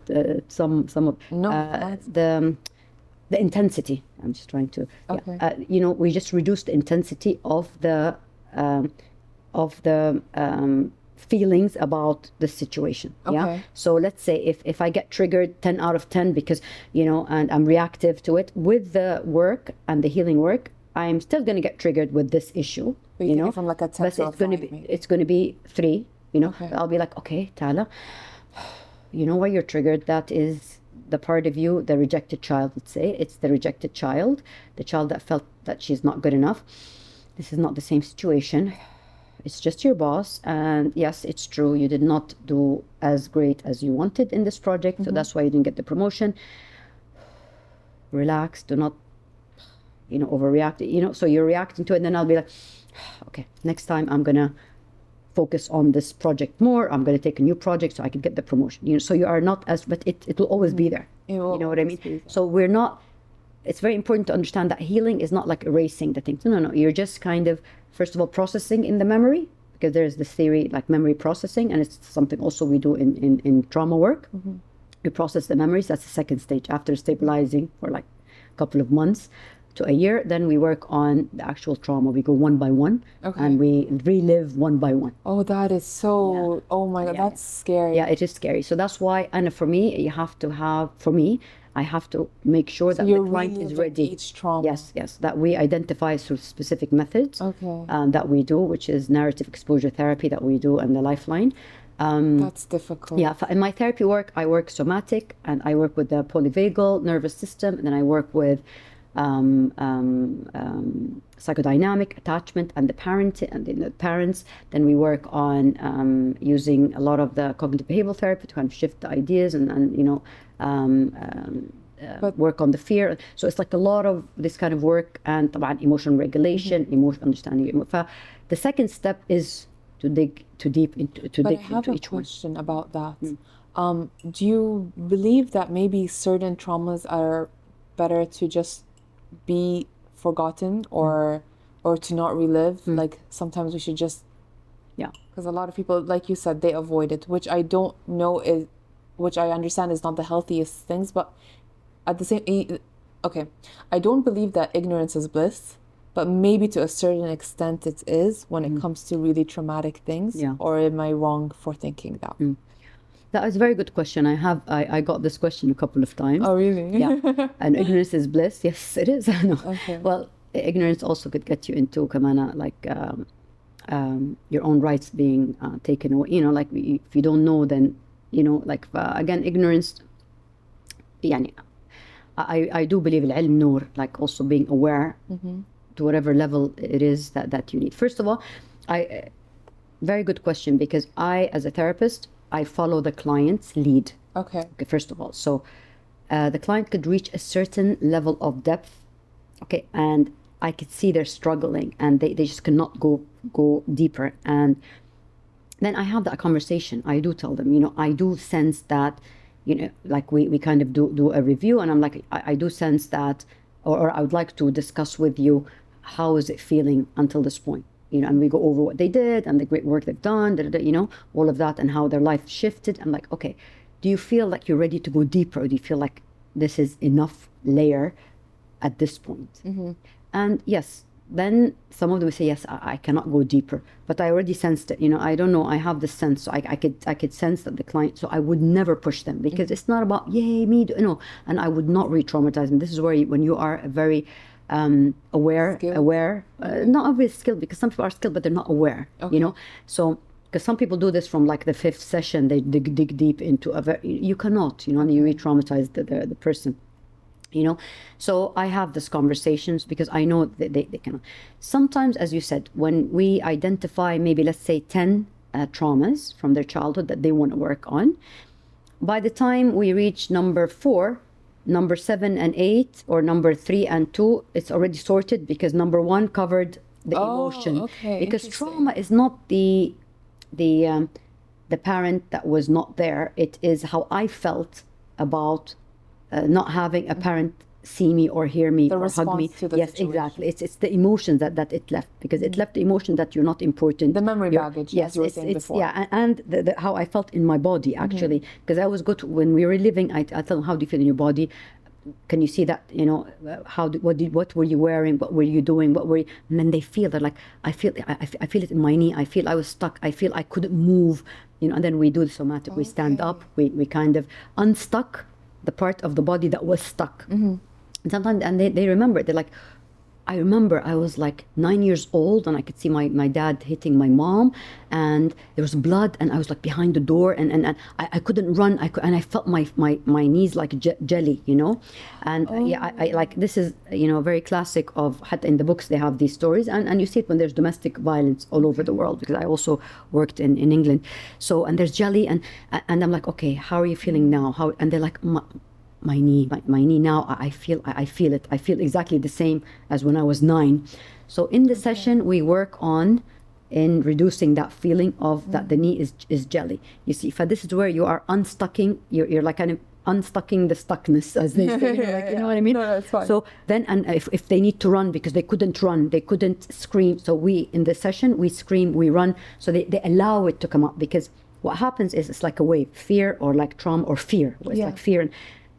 Speaker 2: some of the intensity. I'm just trying to we just reduce the intensity of the feelings about the situation. Yeah. So let's say if I get triggered 10 out of 10 because and I'm reactive to it, with the work and the healing work, I'm still going to get triggered with this issue.
Speaker 1: From like a 10
Speaker 2: but it's going to be 3. I'll be like, okay, Tala, why you're triggered? That is the part of you, the rejected child. Let's say it's the rejected child, the child that felt that she's not good enough. This is not the same situation. It's just your boss, and yes, it's true, you did not do as great as you wanted in this project, so that's why you didn't get the promotion. Relax, do not overreact, so you're reacting to it, and then I'll be like, okay, next time I'm gonna focus on this project more. I'm gonna take a new project so I can get the promotion. So you are not as, but it will always be there. You know what I mean? So we're not. It's very important to understand that healing is not like erasing the things. No. You're just kind of, first of all, processing in the memory, because there's this theory like memory processing, and it's something also we do in trauma work. We process the memories. That's the second stage after stabilizing for like a couple of months to a year. Then we work on the actual trauma. We go one by one, and we relive one by one.
Speaker 1: Oh, that is so, oh my God, that's scary.
Speaker 2: Yeah, it is scary. So that's why, and for me, I have to make sure that the client is ready.
Speaker 1: Each trauma.
Speaker 2: Yes, that we identify through specific methods that we do, which is narrative exposure therapy that we do, and the lifeline.
Speaker 1: That's difficult.
Speaker 2: Yeah, in my therapy work, I work somatic, and I work with the polyvagal nervous system, and then I work with psychodynamic attachment and the parents. Then we work on using a lot of the cognitive behavioral therapy to kind of shift the ideas and work on the fear. So it's like a lot of this kind of work, and طبعا emotional regulation, emotional understanding. The second step is to dig deep into
Speaker 1: But I have a question about that. Do you believe that maybe certain traumas are better to just be forgotten or to not relive? Like sometimes we should just, because a lot of people, like you said, they avoid it, which I don't know is, which I understand is not the healthiest things, but at the same, okay, I don't believe that ignorance is bliss, but maybe to a certain extent it is when it comes to really traumatic things. Or am I wrong for thinking that?
Speaker 2: That is a very good question. I got this question a couple of times.
Speaker 1: Oh, really?
Speaker 2: Yeah. And ignorance is bliss. Yes, it is. No.
Speaker 1: Okay.
Speaker 2: Well, ignorance also could get you into kamana, like your own rights being taken away. You know, like if you don't know, then, you know, like again, ignorance. يعني, I do believe العلم نور, like also being aware to whatever level it is that you need. First of all, very good question, because I, as a therapist, I follow the client's lead.
Speaker 1: Okay.
Speaker 2: First of all, so the client could reach a certain level of depth, okay, and I could see they're struggling and they just cannot go deeper. And then I have that conversation. I do tell them, you know, I do sense that, you know, like we kind of do a review, and I'm like, I do sense that, or I would like to discuss with you, how is it feeling until this point? You know, and we go over what they did and the great work they've done, you know, all of that, and how their life shifted. I'm like, okay, do you feel like you're ready to go deeper? Or do you feel like this is enough layer at this point? And yes, then some of them say, yes, I cannot go deeper, but I already sensed it. You know, I don't know, I have this sense, so I could sense that the client, so I would never push them, because it's not about, yay, me, you know, and I would not re-traumatize them. This is where when you are a very aware, not always skilled, because some people are skilled, but they're not aware, you know? So, because some people do this from like the 5th session, they dig deep into you cannot, you know, and you re-traumatize the person, you know? So I have these conversations because I know that they cannot. Sometimes, as you said, when we identify maybe, let's say 10 traumas from their childhood that they want to work on, by the time we reach number 4, number 7 and 8, or number 3 and 2, it's already sorted, because number 1 covered the emotion.
Speaker 1: Okay,
Speaker 2: because trauma is not the parent that was not there. It is how I felt about not having a parent see me or hear me or hug me.
Speaker 1: To the
Speaker 2: yes,
Speaker 1: situation.
Speaker 2: Exactly. It's the emotions that it left, because it left the emotion that you're not important.
Speaker 1: The memory baggage,
Speaker 2: yes,
Speaker 1: as you were saying before.
Speaker 2: Yeah, and the how I felt in my body, actually. Because I always go to, when we were living, I tell them, how do you feel in your body? Can you see that, you know, what were you wearing? What were you doing? What were you? And then they feel, they're like, I feel it in my knee. I feel I was stuck. I feel I couldn't move, you know. And then we do the somatic. We stand up. We kind of unstuck the part of the body that was stuck. And sometimes, and they remember, they're like, I remember I was like 9 years old, and I could see my dad hitting my mom, and there was blood, and I was like behind the door, and I couldn't run. And I felt my knees like jelly, you know. And I like, this is, you know, very classic of, in the books they have these stories, and you see it when there's domestic violence all over the world, because I also worked in England. So, and there's jelly, and I'm like, okay, how are you feeling now? How? And they're like, my knee now, I feel it. I feel exactly the same as when I was 9. So in the session, we work on in reducing that feeling of that the knee is jelly. You see, if this is where you are unstucking, you're like kind of unstucking the stuckness, as they say. You know what I mean?
Speaker 1: No, that's fine.
Speaker 2: So then, and if they need to run because they couldn't run, they couldn't scream. So we, in the session, we scream, we run. So they allow it to come up, because what happens is it's like a wave, fear, or like trauma or fear. It's like fear, and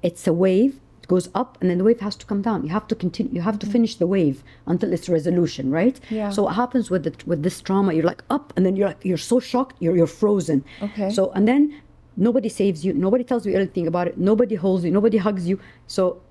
Speaker 2: it's a wave. It goes up, and then the wave has to come down. You have to continue. You have to finish the wave until its resolution, right?
Speaker 1: Yeah.
Speaker 2: So what happens with this trauma? You're like up, and then you're so shocked. You're frozen.
Speaker 1: Okay.
Speaker 2: So, and then nobody saves you. Nobody tells you anything about it. Nobody holds you. Nobody hugs you. So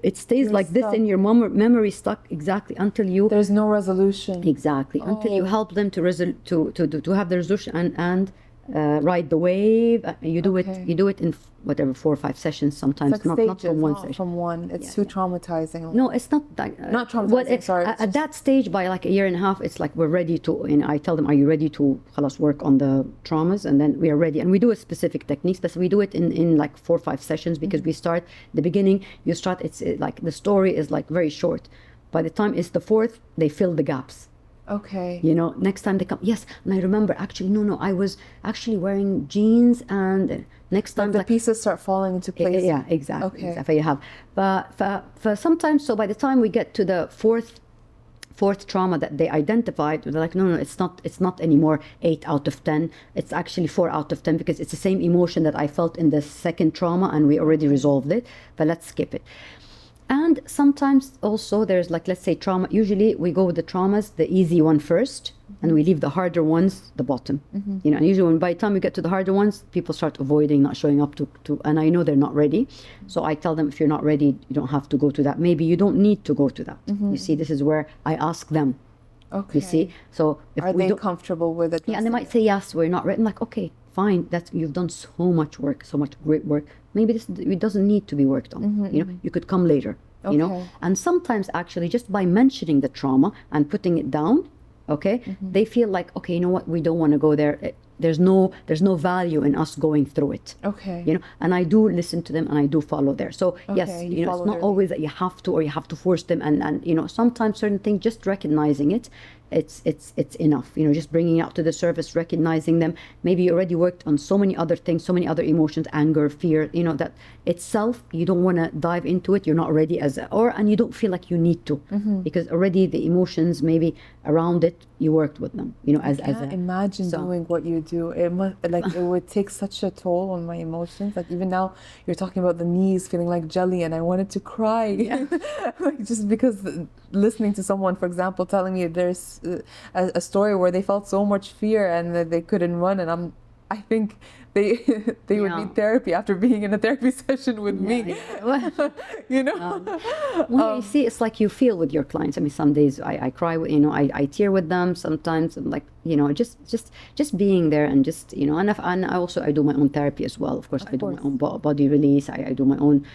Speaker 2: it stays
Speaker 1: You're
Speaker 2: like
Speaker 1: stuck.
Speaker 2: this in your memory, stuck exactly until you.
Speaker 1: There's no resolution.
Speaker 2: Exactly, until you help them to have the resolution, and ride the wave. You do
Speaker 1: Okay.
Speaker 2: it. You do it in whatever 4 or 5 sessions sometimes.
Speaker 1: It's like
Speaker 2: not
Speaker 1: stages,
Speaker 2: from one
Speaker 1: not
Speaker 2: session.
Speaker 1: from one. It's
Speaker 2: Yeah,
Speaker 1: too
Speaker 2: yeah.
Speaker 1: traumatizing.
Speaker 2: No, it's not that.
Speaker 1: Not traumatizing, sorry, it's
Speaker 2: At that stage, by like a year and a half, it's like we're ready to. I tell them, "Are you ready to خلاص work on the traumas?" And then we are ready, and we do a specific techniques, but we do it in like 4 or 5 sessions because we start the beginning. You start. It's like the story is like very short. By the time it's the 4th, they fill the gaps.
Speaker 1: Okay.
Speaker 2: You know, next time they come, yes, and I remember actually, no, I was actually wearing jeans, and next time,
Speaker 1: The pieces start falling into place.
Speaker 2: yeah, exactly.
Speaker 1: Okay.
Speaker 2: Exactly. You have, but for sometimes, so by the time we get to the fourth trauma that they identified, they're like, no, it's not anymore 8 out of 10. It's actually 4 out of 10 because it's the same emotion that I felt in the second trauma, and we already resolved it. But let's skip it. And sometimes also there's like, let's say trauma, usually we go with the traumas, the easy one first, and we leave the harder ones the bottom. You know, and usually by the time we get to the harder ones, people start avoiding, not showing up to, and I know they're not ready. So I tell them, if you're not ready, you don't have to go to that. Maybe you don't need to go to that. You see, this is where I ask them.
Speaker 1: Okay.
Speaker 2: You see, so if
Speaker 1: Are
Speaker 2: we
Speaker 1: they
Speaker 2: don't,
Speaker 1: comfortable with it?
Speaker 2: yeah, and they might say, yes, we're not ready. I'm like, okay, fine, that's, you've done so much work, so much great work. Maybe it doesn't need to be worked on. You know, you could come later. You know,
Speaker 1: Okay.
Speaker 2: and sometimes actually just by mentioning the trauma and putting it down, okay, they feel like, okay, you know what, we don't want to go there. There's no value in us going through it.
Speaker 1: Okay.
Speaker 2: You know, and I do listen to them and I do follow there. So yes,
Speaker 1: Okay, you
Speaker 2: you know, it's
Speaker 1: follow
Speaker 2: not
Speaker 1: their
Speaker 2: always that you have to, or you have to force them, and you know, sometimes certain things, just recognizing it, it's enough. You know, just bringing it out to the surface, recognizing them. Maybe you already worked on so many other things, so many other emotions, anger, fear, you know, that itself, you don't want to dive into it. You're not ready and you don't feel like you need to, because already the emotions maybe around it, you worked with them, you know,
Speaker 1: I can't imagine doing what you do. It must, like, it would take such a toll on my emotions. Like, even now you're talking about the knees feeling like jelly, and I wanted to cry.
Speaker 2: Yeah.
Speaker 1: Like, just because listening to someone, for example, telling me there's a story where they felt so much fear and that they couldn't run, and I think they would
Speaker 2: Yeah.
Speaker 1: need therapy after being in a therapy session with me.
Speaker 2: Yeah.
Speaker 1: You know.
Speaker 2: Well, you see, it's like you feel with your clients. I mean, some days I cry, you know, I tear with them. Sometimes I'm like, you know, just being there, and just, you know, and I also, I do my own therapy as well. Of course, I do my own body release. I do my own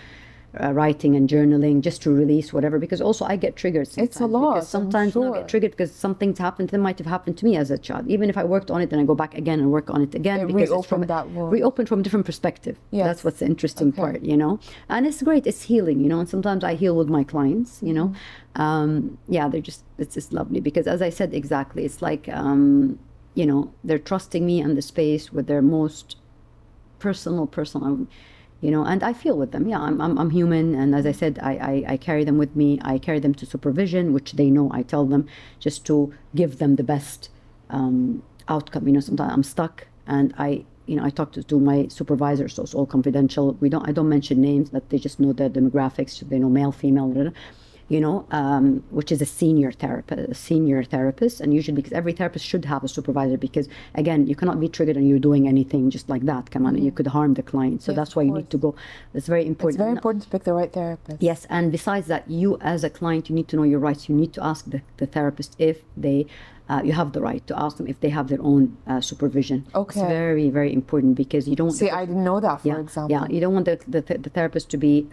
Speaker 2: writing and journaling, just to release whatever, because also I get triggered sometimes.
Speaker 1: It's a lot,
Speaker 2: Because sometimes when I get triggered because something's happened, that might have happened to me as a child. Even if I worked on it, then I go back again and work on it again, because it's from
Speaker 1: that wound.
Speaker 2: reopen from a different perspective.
Speaker 1: Yes.
Speaker 2: That's what's the interesting part, you know. And it's great. It's healing, you know. And sometimes I heal with my clients, you know. Yeah, it's just lovely, because as I said, exactly, it's like, you know, they're trusting me and the space with their most personal, you know, and I feel with them. Yeah, I'm human, and as I said, I carry them with me. I carry them to supervision, which they know. I tell them just to give them the best outcome. You know, sometimes I'm stuck, and I talk to my supervisors, so it's all confidential. I don't mention names, but they just know the demographics. They know male, female, you know, which is a senior therapist, and usually, because every therapist should have a supervisor, because again, you cannot be triggered and you're doing anything just like that. Come on, you could harm the client. So
Speaker 1: Yes,
Speaker 2: that's why you need to go. It's very important.
Speaker 1: It's very important to pick the right therapist.
Speaker 2: Yes, and besides that, you as a client, you need to know your rights. You need to ask the therapist if they, you have the right to ask them if they have their own supervision.
Speaker 1: Okay.
Speaker 2: It's very, very important, because you don't...
Speaker 1: See, I didn't know that, for example.
Speaker 2: Yeah, you don't want the therapist to be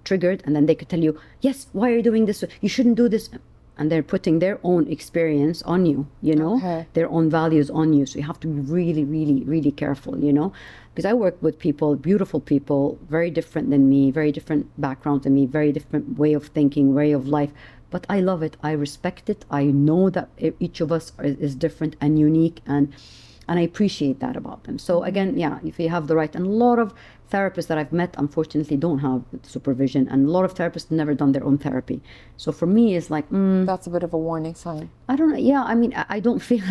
Speaker 2: triggered, and then they could tell you, yes, why are you doing this? You shouldn't do this. And they're putting their own experience on you, you know, their own values on you. So you have to be really, really, really careful, you know, because I work with people, beautiful people, very different than me, very different background than me, very different way of thinking, way of life. But I love it. I respect it. I know that each of us is different and unique, and I appreciate that about them. So again, yeah, if you have the right, and a lot of therapists that I've met, unfortunately, don't have supervision, and a lot of therapists have never done their own therapy. So for me, it's like,
Speaker 1: that's a bit of a warning sign.
Speaker 2: I don't know. Yeah, I mean, I don't feel,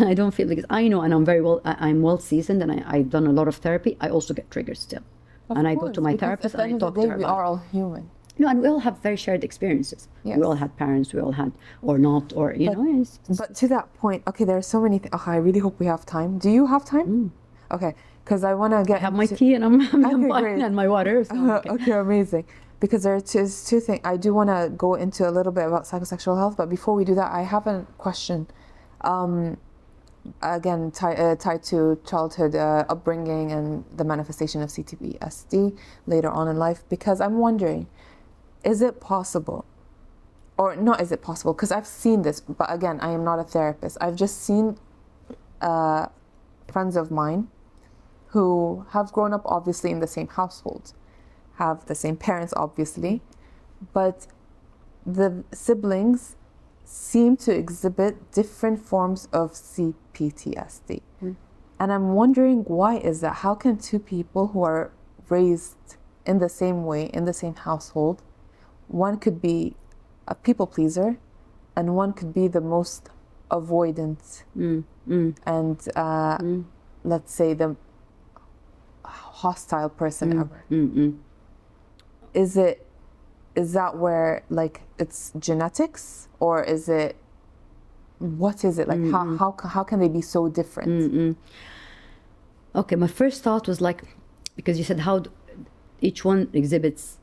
Speaker 2: because I know, and I'm well seasoned, and I've done a lot of therapy. I also get triggered still, and I go to my therapist and I talk to her.
Speaker 1: We are all human.
Speaker 2: No, and we all have very shared experiences.
Speaker 1: Yes.
Speaker 2: We all had parents, we all had, or not, or, you know.
Speaker 1: But to that point, okay, there are so many things. Okay, I really hope we have time. Do you have time? Okay, because I want to get...
Speaker 2: I have my tea, and I'm
Speaker 1: great.
Speaker 2: and my water. So,
Speaker 1: okay, amazing. Because there are two things. I do want to go into a little bit about psychosexual health, but before we do that, I have a question. again, tied to childhood upbringing and the manifestation of CPTSD later on in life, because I'm wondering, is it possible, or not is it possible, because I've seen this, but again, I am not a therapist. I've just seen friends of mine who have grown up obviously in the same household, have the same parents obviously, but the siblings seem to exhibit different forms of CPTSD. And I'm wondering, why is that? How can two people who are raised in the same way, in the same household, one could be a people pleaser and one could be the most avoidant and let's say the hostile person ever? Is that where, like, it's genetics, or is it, what is it? Like, how can they be so different?
Speaker 2: Okay, my first thought was like, because you said how each one exhibits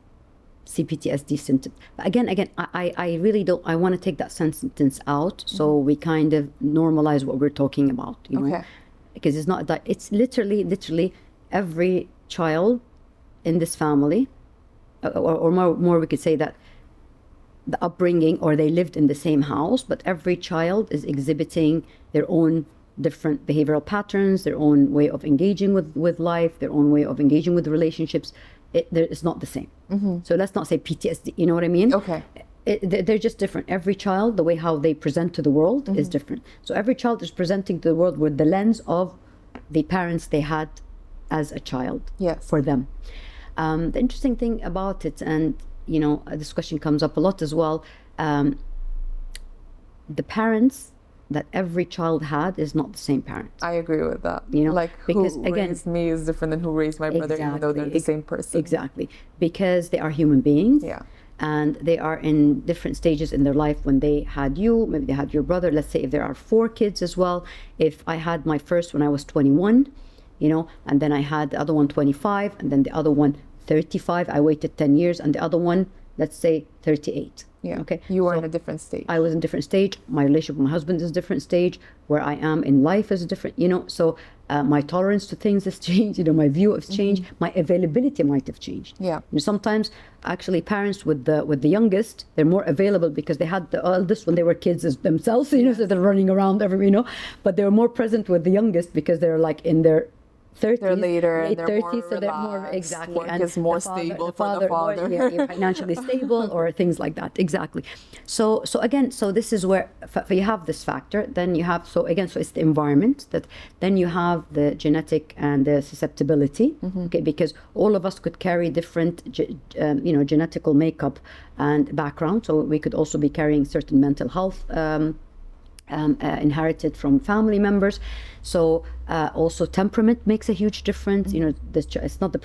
Speaker 2: CPTSD symptoms. Again, I really don't, I want to take that sentence out so we kind of normalize what we're talking about, you know?
Speaker 1: Okay.
Speaker 2: Because it's not that, it's literally every child in this family, or more we could say that the upbringing, or they lived in the same house, but every child is exhibiting their own different behavioral patterns, their own way of engaging with life, their own way of engaging with relationships. It's not the same. So let's not say PTSD, you know what I mean?
Speaker 1: Okay.
Speaker 2: They're just different. Every child, the way how they present to the world is different. So every child is presenting to the world with the lens of the parents they had as a child.
Speaker 1: Yes.
Speaker 2: For them. The interesting thing about it, and you know, this question comes up a lot as well, the parents that every child had is not the same parent.
Speaker 1: I agree with that.
Speaker 2: You know,
Speaker 1: like,
Speaker 2: because
Speaker 1: who
Speaker 2: again,
Speaker 1: raised me is different than who raised my brother, even though they're the same person.
Speaker 2: Exactly, because they are human beings.
Speaker 1: Yeah.
Speaker 2: And they are in different stages in their life. When they had you, maybe they had your brother. Let's say if there are 4 kids as well. If I had my first when I was 21, you know, and then I had the other one 25, and then the other one 35. I waited 10 years, and the other one, let's say 38.
Speaker 1: Yeah.
Speaker 2: Okay.
Speaker 1: You were
Speaker 2: So
Speaker 1: in a different stage.
Speaker 2: I was in a different stage. My relationship with my husband is a different stage. Where I am in life is different, you know. So my tolerance to things has changed. You know, my view has changed. My availability might have changed.
Speaker 1: Yeah.
Speaker 2: You know, sometimes actually parents with the youngest, they're more available because they had the eldest when they were kids as themselves. You know, so they're running around everywhere. You know, but they were more present with the youngest because they're like in their 30s,
Speaker 1: they're later,
Speaker 2: late
Speaker 1: and they're
Speaker 2: 30s,
Speaker 1: more
Speaker 2: so they're more
Speaker 1: relaxed.
Speaker 2: exactly.
Speaker 1: Work
Speaker 2: and
Speaker 1: is more
Speaker 2: the father,
Speaker 1: stable
Speaker 2: the
Speaker 1: for the father.
Speaker 2: You're financially stable, or things like that. Exactly. So again, so this is where you have this factor. Then you have so it's the environment that. Then you have the genetic and the susceptibility. Okay, because all of us could carry different, genetical makeup and background. So we could also be carrying certain mental health. Inherited from family members. So also temperament makes a huge difference. You know, it's not the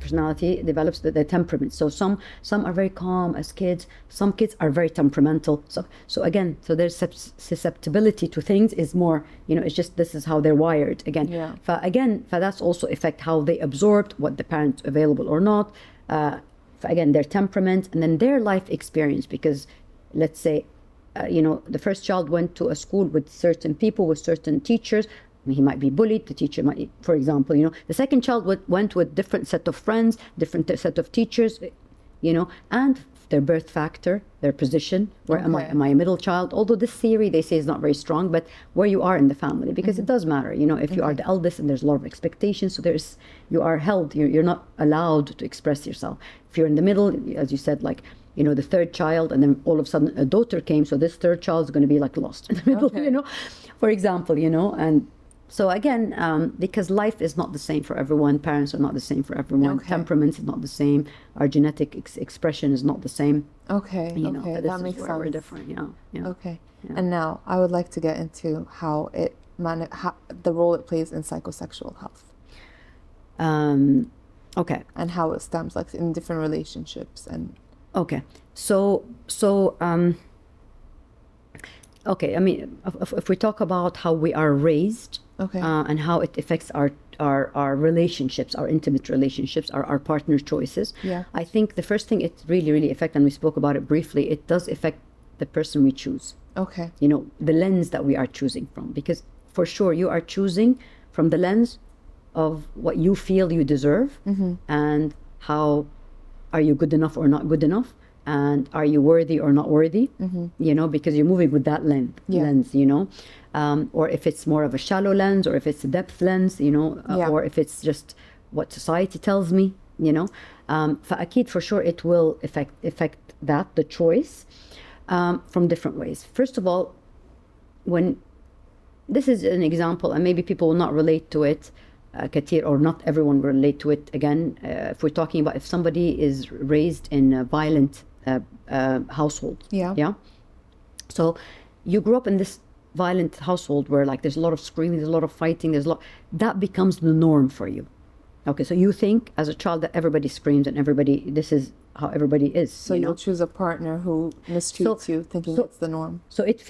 Speaker 2: personality develops the temperament. So some are very calm as kids. Some kids are very temperamental. So again, so their susceptibility to things is more. You know, it's just this is how they're wired. Again, that's also affect how they absorbed what the parents available or not. Again, their temperament and then their life experience. Because let's say. The first child went to a school with certain people, with certain teachers. He might be bullied. The teacher might, for example, the second child went with different set of friends, different set of teachers, and their birth factor, their position. Where am I a middle child? Although this theory they say is not very strong, but where you are in the family, because it does matter. If you are the eldest and there's a lot of expectations, so you are held. You're not allowed to express yourself. If you're in the middle, as you said, like. The third child, and then all of a sudden a daughter came, so this third child is going to be like lost in the middle, for example, and so again, because life is not the same for everyone, parents are not the same for everyone, temperaments is not the same, our genetic expression is not the same.
Speaker 1: Okay, that makes sense.
Speaker 2: We're different,
Speaker 1: Okay, and now I would like to get into how the role it plays in psychosexual health.
Speaker 2: Okay.
Speaker 1: And how it stems, like in different relationships and.
Speaker 2: Okay, okay. I mean, if we talk about how we are raised, and how it affects our relationships, our intimate relationships, our partner choices.
Speaker 1: Yeah.
Speaker 2: I think the first thing it really affects, and we spoke about it briefly, it does affect the person we choose.
Speaker 1: Okay.
Speaker 2: The lens that we are choosing from, because for sure you are choosing from the lens of what you feel you deserve, and how are you good enough or not good enough, and are you worthy or not worthy, you know, because you're moving with that lens, you know, or if it's more of a shallow lens, or if it's a depth lens, you know, or if it's just what society tells me, you know. فأكيد for sure it will affect that, the choice, from different ways. First of all, when this is an example, and maybe people will not relate to it, Katir, or not everyone will relate to it. Again, if we're talking about if somebody is raised in a violent household, so you grew up in this violent household where like there's a lot of screaming, there's a lot of fighting, that becomes the norm for you. Okay, so you think as a child that everybody screams and this is how everybody is.
Speaker 1: So you'll choose a partner who mistreats you, thinking it's the norm.
Speaker 2: So it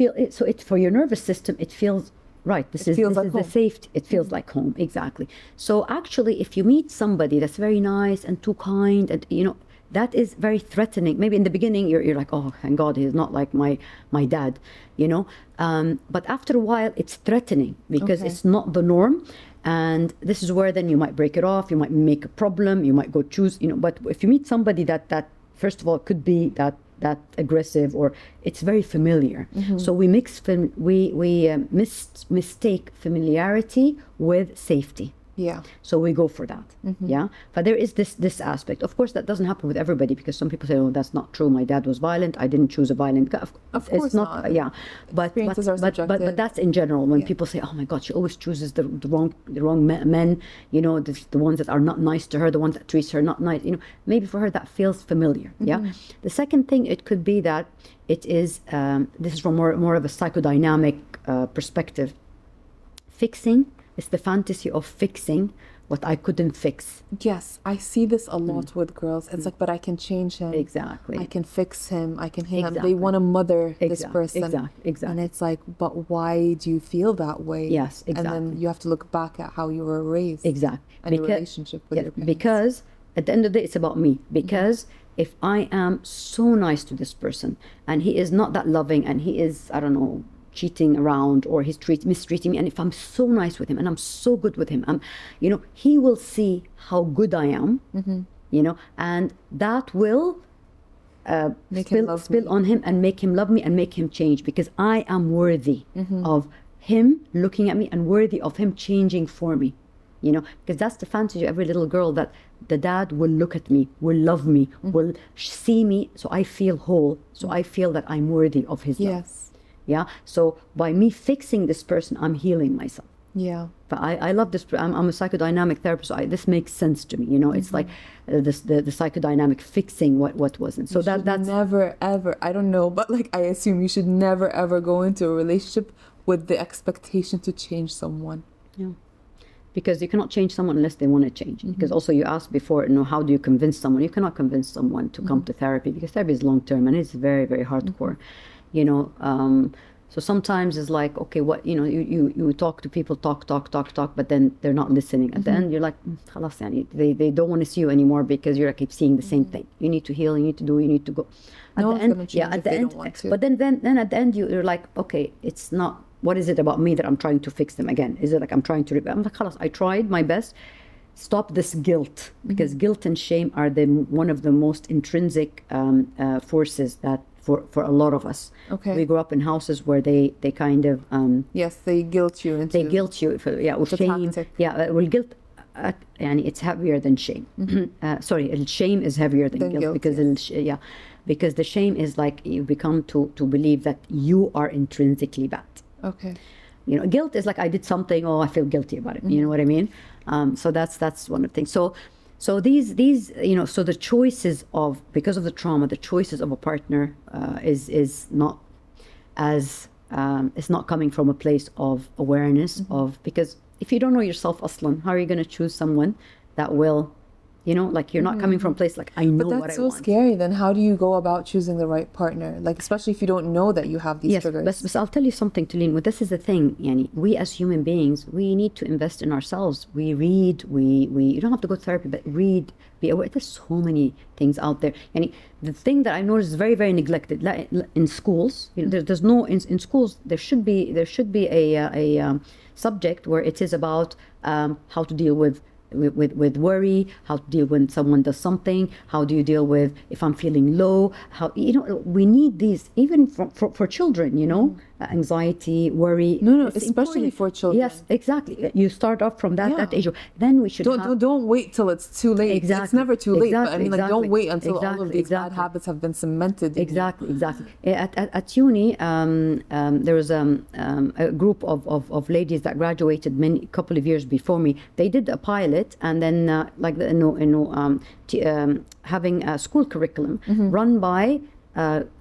Speaker 2: for your nervous system, it feels right. This is the safety. It feels like home, exactly. So actually, if you meet somebody that's very nice and too kind, and you know, that is very threatening. Maybe in the beginning you're like, oh, thank God he's not like my dad, you know. But after a while, it's threatening because it's not the norm. And this is where then you might break it off, you might make a problem, you might go choose, you know. But if you meet somebody that first of all could be that aggressive, or it's very familiar, so we mistake familiarity with safety.
Speaker 1: Yeah.
Speaker 2: So we go for that. Yeah. But there is this aspect. Of course, that doesn't happen with everybody, because some people say, "Oh, that's not true. My dad was violent. I didn't choose a violent."
Speaker 1: Of course not.
Speaker 2: Yeah. But that's in general. When people say, "Oh my God, she always chooses the wrong men," you know, the ones that are not nice to her, the ones that treats her not nice. You know, maybe for her that feels familiar. Yeah. The second thing, it could be that it is. This is from more of a psychodynamic perspective. Fixing. It's the fantasy of fixing what I couldn't fix.
Speaker 1: Yes, I see this a lot with girls. It's like, but I can change him.
Speaker 2: Exactly.
Speaker 1: I can fix him. I can heal him. They want to mother this person.
Speaker 2: Exactly.
Speaker 1: And it's like, but why do you feel that way?
Speaker 2: Yes, exactly.
Speaker 1: And then you have to look back at how you were raised.
Speaker 2: Exactly.
Speaker 1: And your relationship with your parents.
Speaker 2: Because at the end of the day, it's about me. Because if I am so nice to this person, and he is not that loving, and he is, I don't know, cheating around, or he's mistreating me, and if I'm so nice with him and I'm so good with him, you know, he will see how good I am, you know, and that will spill on him and make him love me and make him change, because I am worthy of him looking at me and worthy of him changing for me, you know, because that's the fantasy of every little girl, that the dad will look at me, will love me, will see me, so I feel whole, so I feel that I'm worthy of his love.
Speaker 1: Yes.
Speaker 2: Yeah. So by me fixing this person, I'm healing myself.
Speaker 1: Yeah.
Speaker 2: But I love this. I'm a psychodynamic therapist. So this makes sense to me. You know, it's like the psychodynamic fixing what wasn't. So that's
Speaker 1: never ever. I don't know, but like I assume you should never ever go into a relationship with the expectation to change someone.
Speaker 2: Yeah. Because you cannot change someone unless they want to change. Because also you asked before, you know, how do you convince someone? You cannot convince someone to come to therapy, because therapy is long term and it's very, very hardcore. You know, so sometimes it's like, okay, what, you know, you talk to people, talk, but then they're not listening. At the end, you're like, خلاص, يعني, they don't want to see you anymore, because you're keep seeing the same thing. You need to heal, you need to do, you need to go. At
Speaker 1: no
Speaker 2: the
Speaker 1: one's
Speaker 2: end,
Speaker 1: gonna change if they don't want to.
Speaker 2: But then at the end, you're like, okay, it's not, what is it about me that I'm trying to fix them again? Is it like I'm trying to, I'm like, خلاص, I tried my best. Stop this guilt, because guilt and shame are one of the most intrinsic forces that for a lot of us.
Speaker 1: Okay.
Speaker 2: We grew up in houses where they kind of
Speaker 1: yes, they guilt you into.
Speaker 2: They guilt you for, with shame.
Speaker 1: Tactic.
Speaker 2: Yeah, well, guilt, and it's heavier than shame. Sorry, shame is heavier than guilt, because
Speaker 1: yes.
Speaker 2: Because the shame is like you become to believe that you are intrinsically bad.
Speaker 1: Okay.
Speaker 2: You know, guilt is like I did something, oh, I feel guilty about it. You know what I mean? So that's one of the things. So these you know, so the choices of, because of the trauma, the choices of a partner is not as it's not coming from a place of awareness of, because if you don't know yourself aslan, how are you going to choose someone that will, You know, like you're not coming from a place like, I know what I want.
Speaker 1: But that's so scary. Then how do you go about choosing the right partner? Like, especially if you don't know that you have these triggers.
Speaker 2: Yes, but I'll tell you something, Tulin. Well, this is the thing. Yani, we as human beings, we need to invest in ourselves. We read, you don't have to go to therapy, but read, be aware. There's so many things out there. Yani, the thing that I noticed is very, very neglected. Like in schools, you know, there's no, in schools, there should be a subject where it is about how to deal with worry, how to deal when someone does something, how do you deal with if I'm feeling low, how, you know, we need these even for children, you know, anxiety, worry.
Speaker 1: No, especially
Speaker 2: important.
Speaker 1: for children.
Speaker 2: Yes, exactly. You start off from that age. Then we should
Speaker 1: don't wait till it's too late.
Speaker 2: Exactly.
Speaker 1: It's never too late.
Speaker 2: Exactly.
Speaker 1: But I mean, like, don't wait until all of these bad habits have been cemented.
Speaker 2: Exactly. At uni, there was a group of ladies that graduated a couple of years before me. They did a pilot, and then having a school curriculum run by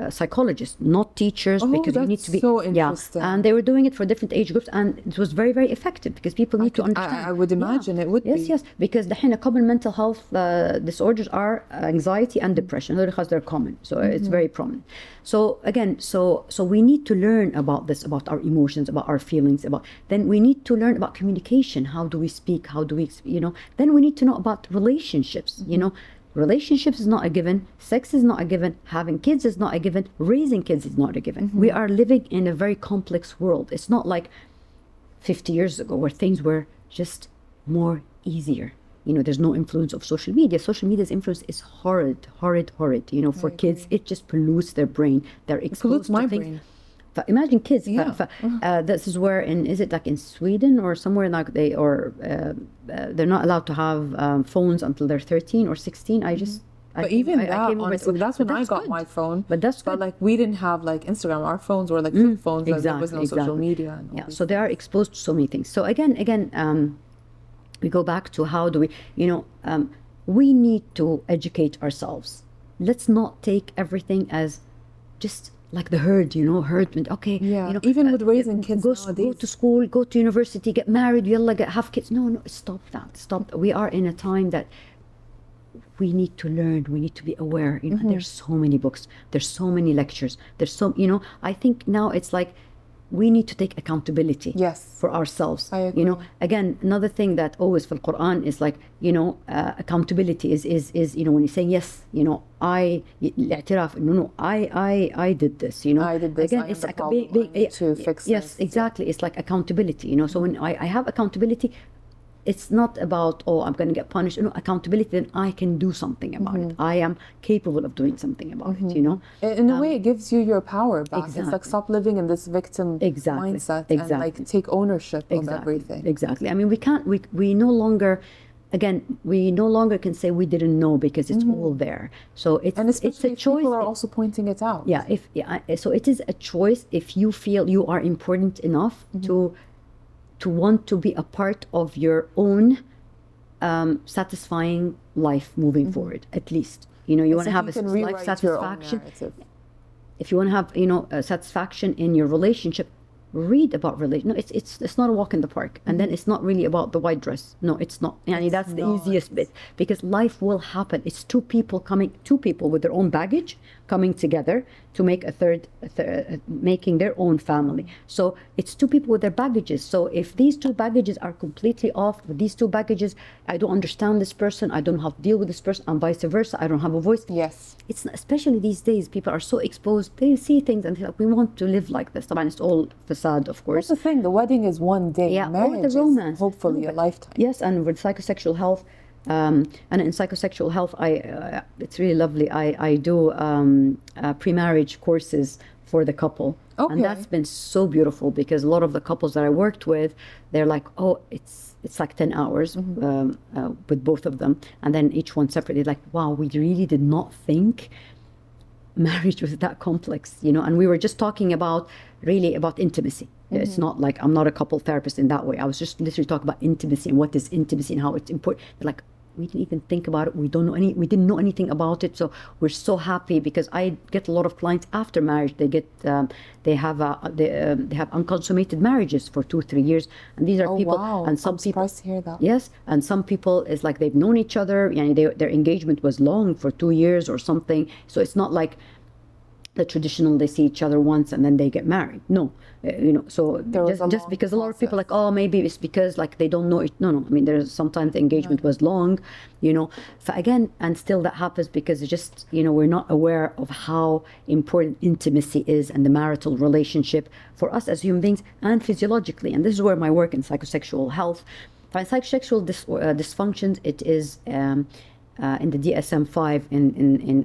Speaker 2: psychologists, not teachers, because you need to be
Speaker 1: so interesting.
Speaker 2: And they were doing it for different age groups, and it was very, very effective because people need to understand.
Speaker 1: I would imagine it would be.
Speaker 2: Yes, because the common mental health disorders are anxiety and depression, because they're common, so it's very prominent. So again, so we need to learn about this, about our emotions, about our feelings, then we need to learn about communication. How do we speak? How do we, you know? Then we need to know about relationships, you know. Relationships is not a given. Sex is not a given. Having kids is not a given. Raising kids is not a given. We are living in a very complex world. It's not like 50 years ago where things were just more easier. You know, there's no influence of social media. Social media's influence is horrid. You know, for kids, it just pollutes their brain. They're exposed to things. Brain. Imagine kids. This is where is it like in Sweden or somewhere like they're not allowed to have phones until they're 13 or 16.
Speaker 1: But even that, honestly, that's when I got my phone. But that's good. But like, we didn't have like Instagram. Our phones were like flip phones.
Speaker 2: Exactly,
Speaker 1: there was no social media. And
Speaker 2: so they are exposed to so many things. So again, we go back to how do we, you know, we need to educate ourselves. Let's not take everything as just like the herd, you know, okay.
Speaker 1: Yeah.
Speaker 2: You know,
Speaker 1: even with raising kids nowadays.
Speaker 2: Go to school, go to university, get married, have kids. No, stop that. Stop. We are in a time that we need to learn. We need to be aware. You know, there's so many books. There's so many lectures. You know, I think now it's like we need to take accountability for ourselves.
Speaker 1: I agree.
Speaker 2: You know, again, another thing that always for the Quran is like, you know, accountability is you know, when you say yes, you know, I did this, you know.
Speaker 1: I did this.
Speaker 2: Again, it's like
Speaker 1: to fix
Speaker 2: yes,
Speaker 1: this.
Speaker 2: exactly. It's like accountability, you know. So when I have accountability, it's not about, I'm going to get punished. No, accountability, then I can do something about it. I am capable of doing something about it, you know.
Speaker 1: In a way, it gives you your power back.
Speaker 2: Exactly.
Speaker 1: It's like, stop living in this victim mindset and like take ownership of everything.
Speaker 2: Exactly. I mean, we no longer, again, we no longer can say we didn't know because it's all there. So it's a choice.
Speaker 1: People are also pointing it out.
Speaker 2: So it is a choice if you feel you are important enough to want to be a part of your own satisfying life moving forward, at least. You know, you want to have a life satisfaction. If you want to have, you know, a satisfaction in your relationship, read about relation. No, it's not a walk in the park. And then it's not really about the white dress. No, it's not. And that's the easiest bit, because life will happen. It's two people with their own baggage coming together to make making their own family. So it's two people with their baggages. So if these two baggages are completely off, with these two baggages, I don't understand this person, I don't know how to deal with this person, and vice versa, I don't have a voice.
Speaker 1: Yes.
Speaker 2: It's especially these days, people are so exposed, they see things and they're like, we want to live like this. I mean, it's all facade, of course.
Speaker 1: That's the thing, the wedding is one day.
Speaker 2: Yeah,
Speaker 1: marriage
Speaker 2: the romance.
Speaker 1: Is hopefully a lifetime.
Speaker 2: Yes, and with psychosexual health, and in psychosexual health, it's really lovely. I do pre-marriage courses for the couple, and that's been so beautiful, because a lot of the couples that I worked with, they're like, it's like 10 hours with both of them, and then each one separately, like, wow, we really did not think marriage was that complex, you know. And we were just talking about intimacy. It's not like, I'm not a couple therapist in that way. I was just literally talking about intimacy and what is intimacy and how it's important. Like, we didn't even think about it. We didn't know anything about it. So we're so happy, because I get a lot of clients after marriage. They have unconsummated marriages for 2-3 years, and these are people.
Speaker 1: Wow.
Speaker 2: And some
Speaker 1: I'm
Speaker 2: people,
Speaker 1: surprised to hear that.
Speaker 2: yes, and some people, it's like they've known each other. Their engagement was long, for 2 years or something. So it's not like the traditional, they see each other once and then they get married. No, so just because a lot of people like, oh, maybe it's because like they don't know it. No, I mean, there's sometimes the engagement was long, so again, and still that happens because it's just, we're not aware of how important intimacy is and the marital relationship for us as human beings and physiologically. And this is where my work in psychosexual health, psychosexual dysfunctions, it is in the DSM-5,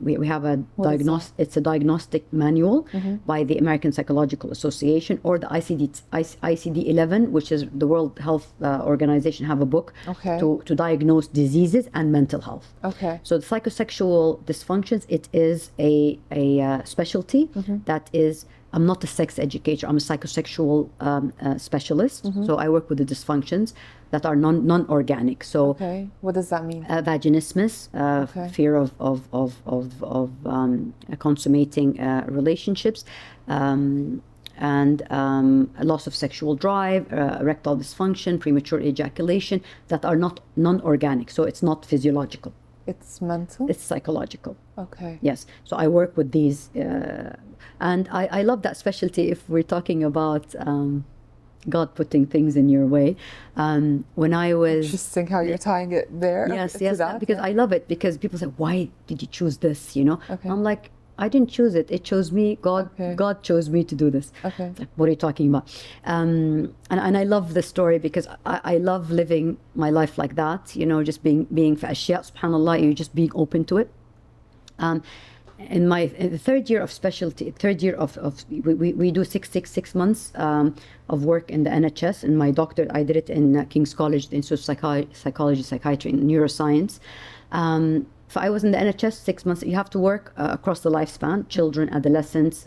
Speaker 2: we have a it's a diagnostic manual by the American Psychological Association, or the ICD-11, which is the World Health Organization, have a book to diagnose diseases and mental health. So the psychosexual dysfunctions, it is a specialty that is, I'm not a sex educator, I'm a psychosexual specialist. So I work with the dysfunctions that are non-organic. So
Speaker 1: what does that mean?
Speaker 2: Vaginismus, fear of consummating relationships, and loss of sexual drive, erectile dysfunction, premature ejaculation, that are not non-organic. So it's not physiological.
Speaker 1: It's mental?
Speaker 2: It's psychological.
Speaker 1: Okay.
Speaker 2: Yes. So I work with these, and I love that specialty if we're talking about God putting things in your way. When I was...
Speaker 1: Interesting how you're tying it there.
Speaker 2: Yes, because I love it, because people say, why did you choose this, I'm like, I didn't choose it. It chose me. God chose me to do this. It's like, what are you talking about? And I love the story, because I love living my life like that, just being for ashya, subhanallah, you just being open to it. In the third year of specialty, we do 6 months of work in the NHS. And my doctor, I did it in King's College, the Institute of Psychology, Psychiatry, and Neuroscience. So I was in the NHS 6 months. You have to work across the lifespan: children, adolescents,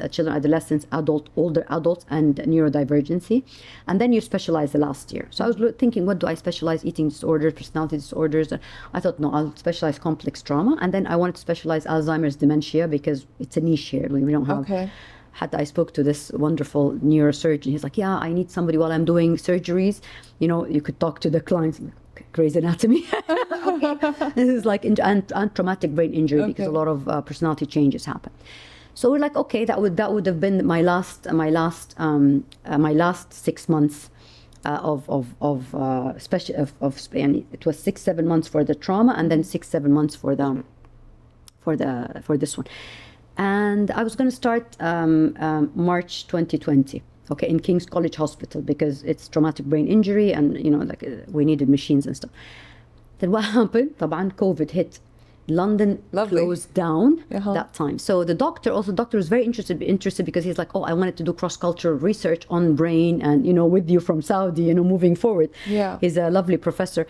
Speaker 2: older adults, and neurodivergency. And then you specialize the last year. So I was thinking, what do I specialize? Eating disorders, personality disorders. I thought, no, I'll specialize complex trauma. And then I wanted to specialize Alzheimer's dementia, because it's a niche here. We don't have... I spoke to this wonderful neurosurgeon. He's like, yeah, I need somebody while I'm doing surgeries. You could talk to the clients. Grey's Anatomy. This is like and traumatic brain injury, because a lot of personality changes happen. So we're like, okay, that would have been my last 6 months and it was 6-7 months for the trauma, and then 6-7 months for this one. And I was going to start March 2020. In King's College Hospital, because it's traumatic brain injury, and we needed machines and stuff. Then what happened? طبعا COVID hit. London closed down that time. So the doctor was very interested, because he's like, oh, I wanted to do cross-cultural research on brain, and with you from Saudi, moving forward. He's a lovely professor.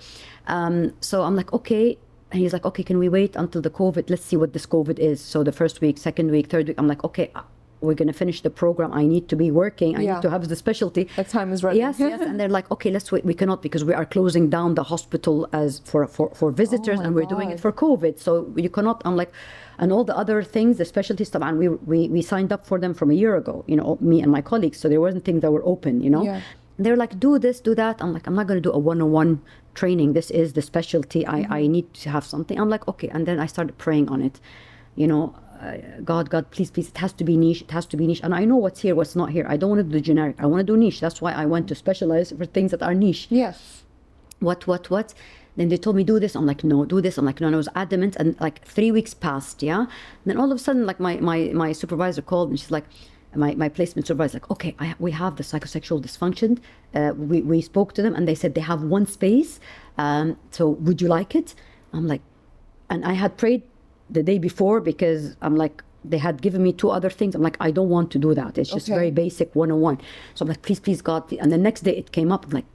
Speaker 2: So I'm like, okay. And he's like, okay, can we wait until the COVID? Let's see what this COVID is. So the first week, second week, third week, I'm like, okay, we're going to finish the program. I need to be working. I need to have the specialty.
Speaker 1: The time is ready.
Speaker 2: Yes. And they're like, okay, let's wait. We cannot, because we are closing down the hospital as for visitors, and we're doing it for COVID. So you cannot. I'm like, and all the other things, the specialties, and we signed up for them from a year ago. Me and my colleagues. So there wasn't things that were open. And they're like, do this, do that. I'm like, I'm not going to do a one-on-one training. This is the specialty. I need to have something. I'm like, okay. And then I started praying on it. God, please, it has to be niche. It has to be niche. And I know what's here, what's not here. I don't want to do generic. I want to do niche. That's why I went to specialize for things that are niche.
Speaker 1: Yes.
Speaker 2: What? Then they told me, do this. I'm like, no, do this. I'm like, no. And I was adamant. And like 3 weeks passed, And then all of a sudden, like my supervisor called, and she's like, my placement supervisor, like, okay, we have the psychosexual dysfunction. We spoke to them, and they said they have one space. So would you like it? I'm like, and I had prayed the day before, because I'm like, they had given me 2 other things. I'm like, I don't want to do that. It's just very basic 101. So I'm like, please, God. And the next day it came up. I'm like,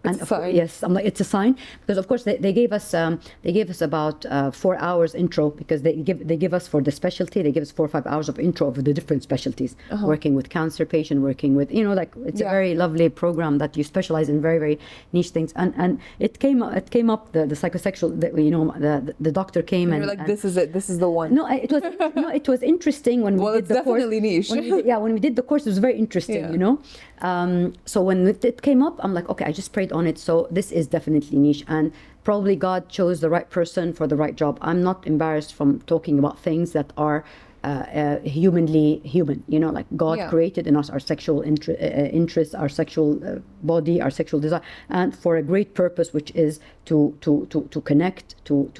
Speaker 1: It's a sign.
Speaker 2: Yes, I'm like, it's a sign, because of course they gave us about 4 hours intro, because they give us, for the specialty, they give us 4 or 5 hours of intro of the different specialties, working with cancer patient, working with, like, it's a very lovely program that you specialize in very, very niche things. And it came up the psychosexual, the doctor came, and
Speaker 1: you're like, this is it, this is the one.
Speaker 2: No, it was it was interesting when we did the course.
Speaker 1: Well, it's definitely niche.
Speaker 2: When we did the course, it was very interesting, So when it came up, I'm like, okay, I just prayed on it. So this is definitely niche, and probably God chose the right person for the right job. I'm not embarrassed from talking about things that are humanly human, like God created in us our sexual interests, our sexual body, our sexual desire, and for a great purpose, which is to connect, to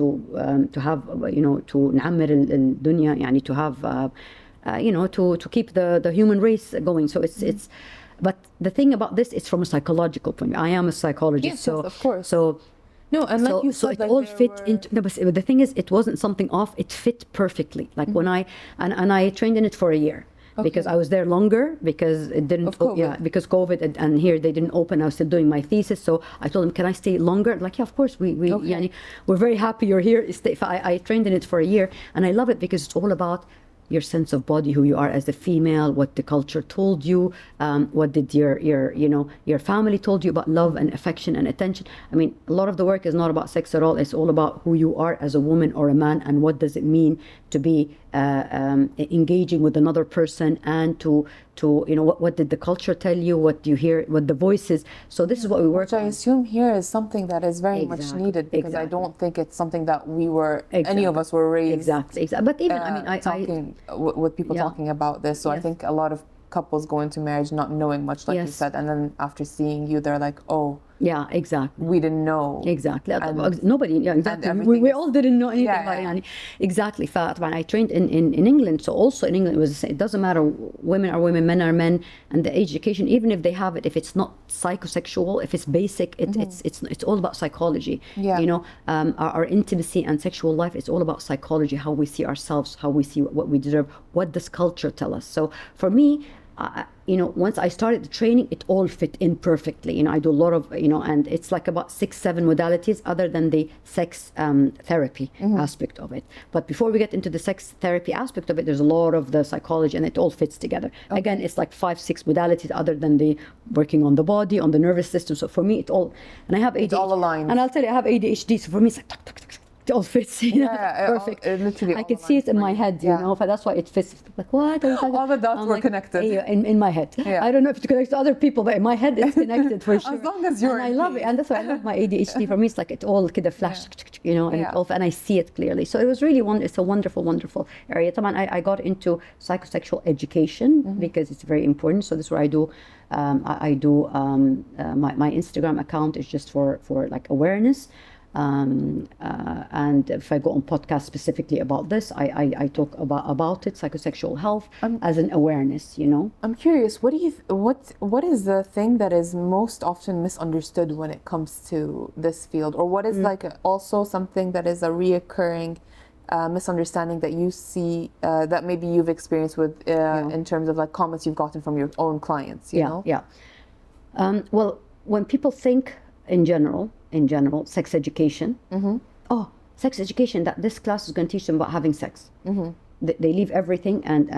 Speaker 2: have, to نعمر الدنيا, يعني to have, to keep the human race going. So it's but the thing about this, it's from a psychological point. I am a psychologist,
Speaker 1: yes, of course.
Speaker 2: So
Speaker 1: no, and like you said,
Speaker 2: so it all fit into. No, but the thing is, it wasn't something off. It fit perfectly. Like when I trained in it for a year, because I was there longer, because it didn't. Because COVID, and here they didn't open. I was still doing my thesis, so I told them, "Can I stay longer?" Like, yeah, of course. We're very happy you're here. I trained in it for a year, and I love it because it's all about your sense of body, who you are as a female, what the culture told you, what did your family told you about love and affection and attention. I mean, a lot of the work is not about sex at all. It's all about who you are as a woman or a man, and what does it mean to be engaging with another person, and to what did the culture tell you, what do you hear, what the voices. So this is what we work on.
Speaker 1: Which I assume here is something that is very much needed, because I don't think it's something that any of us were raised.
Speaker 2: Exactly. But even
Speaker 1: talking with people talking about this. So I think a lot of couples go into marriage not knowing much, like you said, and then after seeing you, they're like, oh.
Speaker 2: Yeah, exactly.
Speaker 1: We didn't know.
Speaker 2: Exactly. Nobody. Yeah, exactly. We all didn't know anything about it. Exactly. When I trained in England, so also in England, it doesn't matter, women are women, men are men, and the education, even if they have it, if it's not psychosexual, if it's basic, it's all about psychology. Yeah. Our intimacy and sexual life is all about psychology, how we see ourselves, how we see what we deserve, what does culture tell us. So for me, once I started the training, it all fit in perfectly. I do a lot of, and it's like about 6-7 modalities other than the sex therapy aspect of it. But before we get into the sex therapy aspect of it, there's a lot of the psychology, and it all fits together. Okay. Again, it's like 5-6 modalities other than the working on the body, on the nervous system. So for me, and I have ADHD.
Speaker 1: It's all aligned.
Speaker 2: And I'll tell you, I have ADHD. So for me, it's like, it all fits, perfect. I can see it in my head, that's why it fits. Like, what?
Speaker 1: All the dots were connected.
Speaker 2: In my head. Yeah. I don't know if it connects to other people, but in my head, it's connected for sure.
Speaker 1: As long as you're.
Speaker 2: And I love it, and that's why I love my ADHD. For me, it's like it all kind of flash, and I see it clearly. So it was really it's a wonderful, wonderful area. I got into psychosexual education because it's very important. So this is where I do. My Instagram account is just for like awareness. And if I go on podcasts specifically about this, I talk about it, psychosexual health, as an awareness.
Speaker 1: I'm curious. What is the thing that is most often misunderstood when it comes to this field, or what is like also something that is a reoccurring misunderstanding that you see that maybe you've experienced with in terms of like comments you've gotten from your own clients? You know?
Speaker 2: Well, when people think in general, sex education. Oh, sex education, that this class is going to teach them about having sex. They leave everything and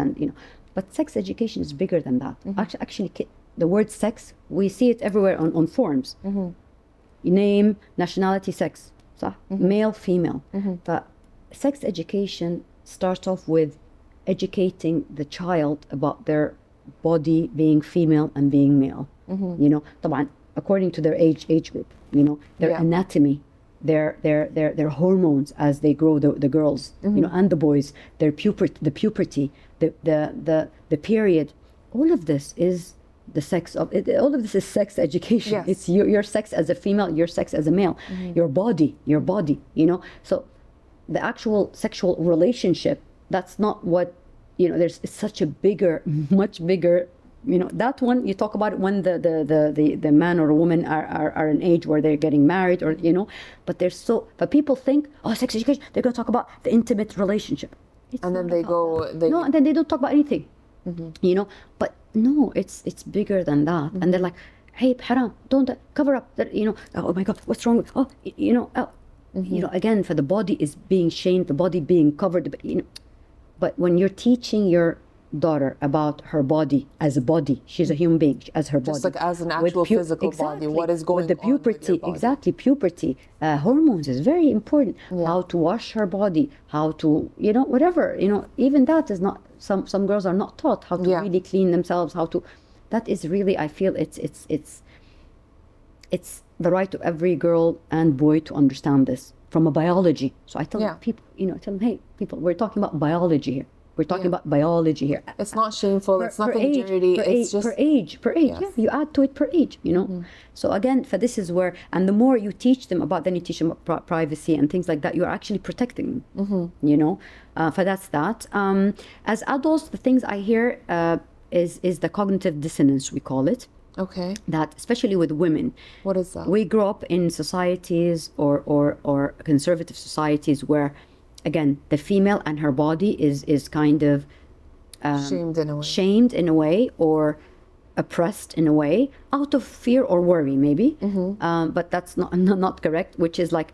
Speaker 2: but sex education is bigger than that. Actually, the word sex, we see it everywhere on forums. Name, nationality, sex. Male, female. But sex education starts off with educating the child about their body being female and being male. طبعا according to their age group, their anatomy, their hormones as they grow, the girls, and the boys, their puberty, the period. All of this is the sex of it. All of this is sex education. Yes. It's your sex as a female, your sex as a male, your body. So the actual sexual relationship, that's not what there's such a much bigger. That one you talk about it when the man or a woman are an age where they're getting married, or but people think, oh, sex education, they're going to talk about the intimate relationship.
Speaker 1: And then
Speaker 2: and then they don't talk about anything. But no, it's bigger than that. And they're like, hey, haram, don't cover up. You know, oh my God, what's wrong with? Oh, you know, you know, again, for the body is being shamed, the body being covered. You know, but when you're teaching your daughter about her body as a body, she's a human being as her body,
Speaker 1: just like as an actual physical body, what is going
Speaker 2: with the puberty,
Speaker 1: on with your body.
Speaker 2: exactly, puberty, hormones is very important. How to wash her body, how to, you know, whatever, you know, even that is not, some girls are not taught how to really clean themselves, how to, that is really, I feel it's the right of every girl and boy to understand this from a biology. So I tell people, you know, I tell them, hey, people, we're talking about biology here. We're talking about biology here.
Speaker 1: It's not shameful. It's nothing dirty. It's just
Speaker 2: per age.
Speaker 1: Yes.
Speaker 2: Yeah, you add to it per age. You know. So again, for this is where, and the more you teach them about, then you teach them about privacy and things like that. You're actually protecting them. You know. For that's that. As adults, the things I hear is the cognitive dissonance, we call it.
Speaker 1: Okay.
Speaker 2: That especially with women.
Speaker 1: What is that?
Speaker 2: We grow up in societies or conservative societies where, again, the female and her body is kind of shamed in a way or oppressed in a way out of fear or worry maybe. But that's not correct, which is like,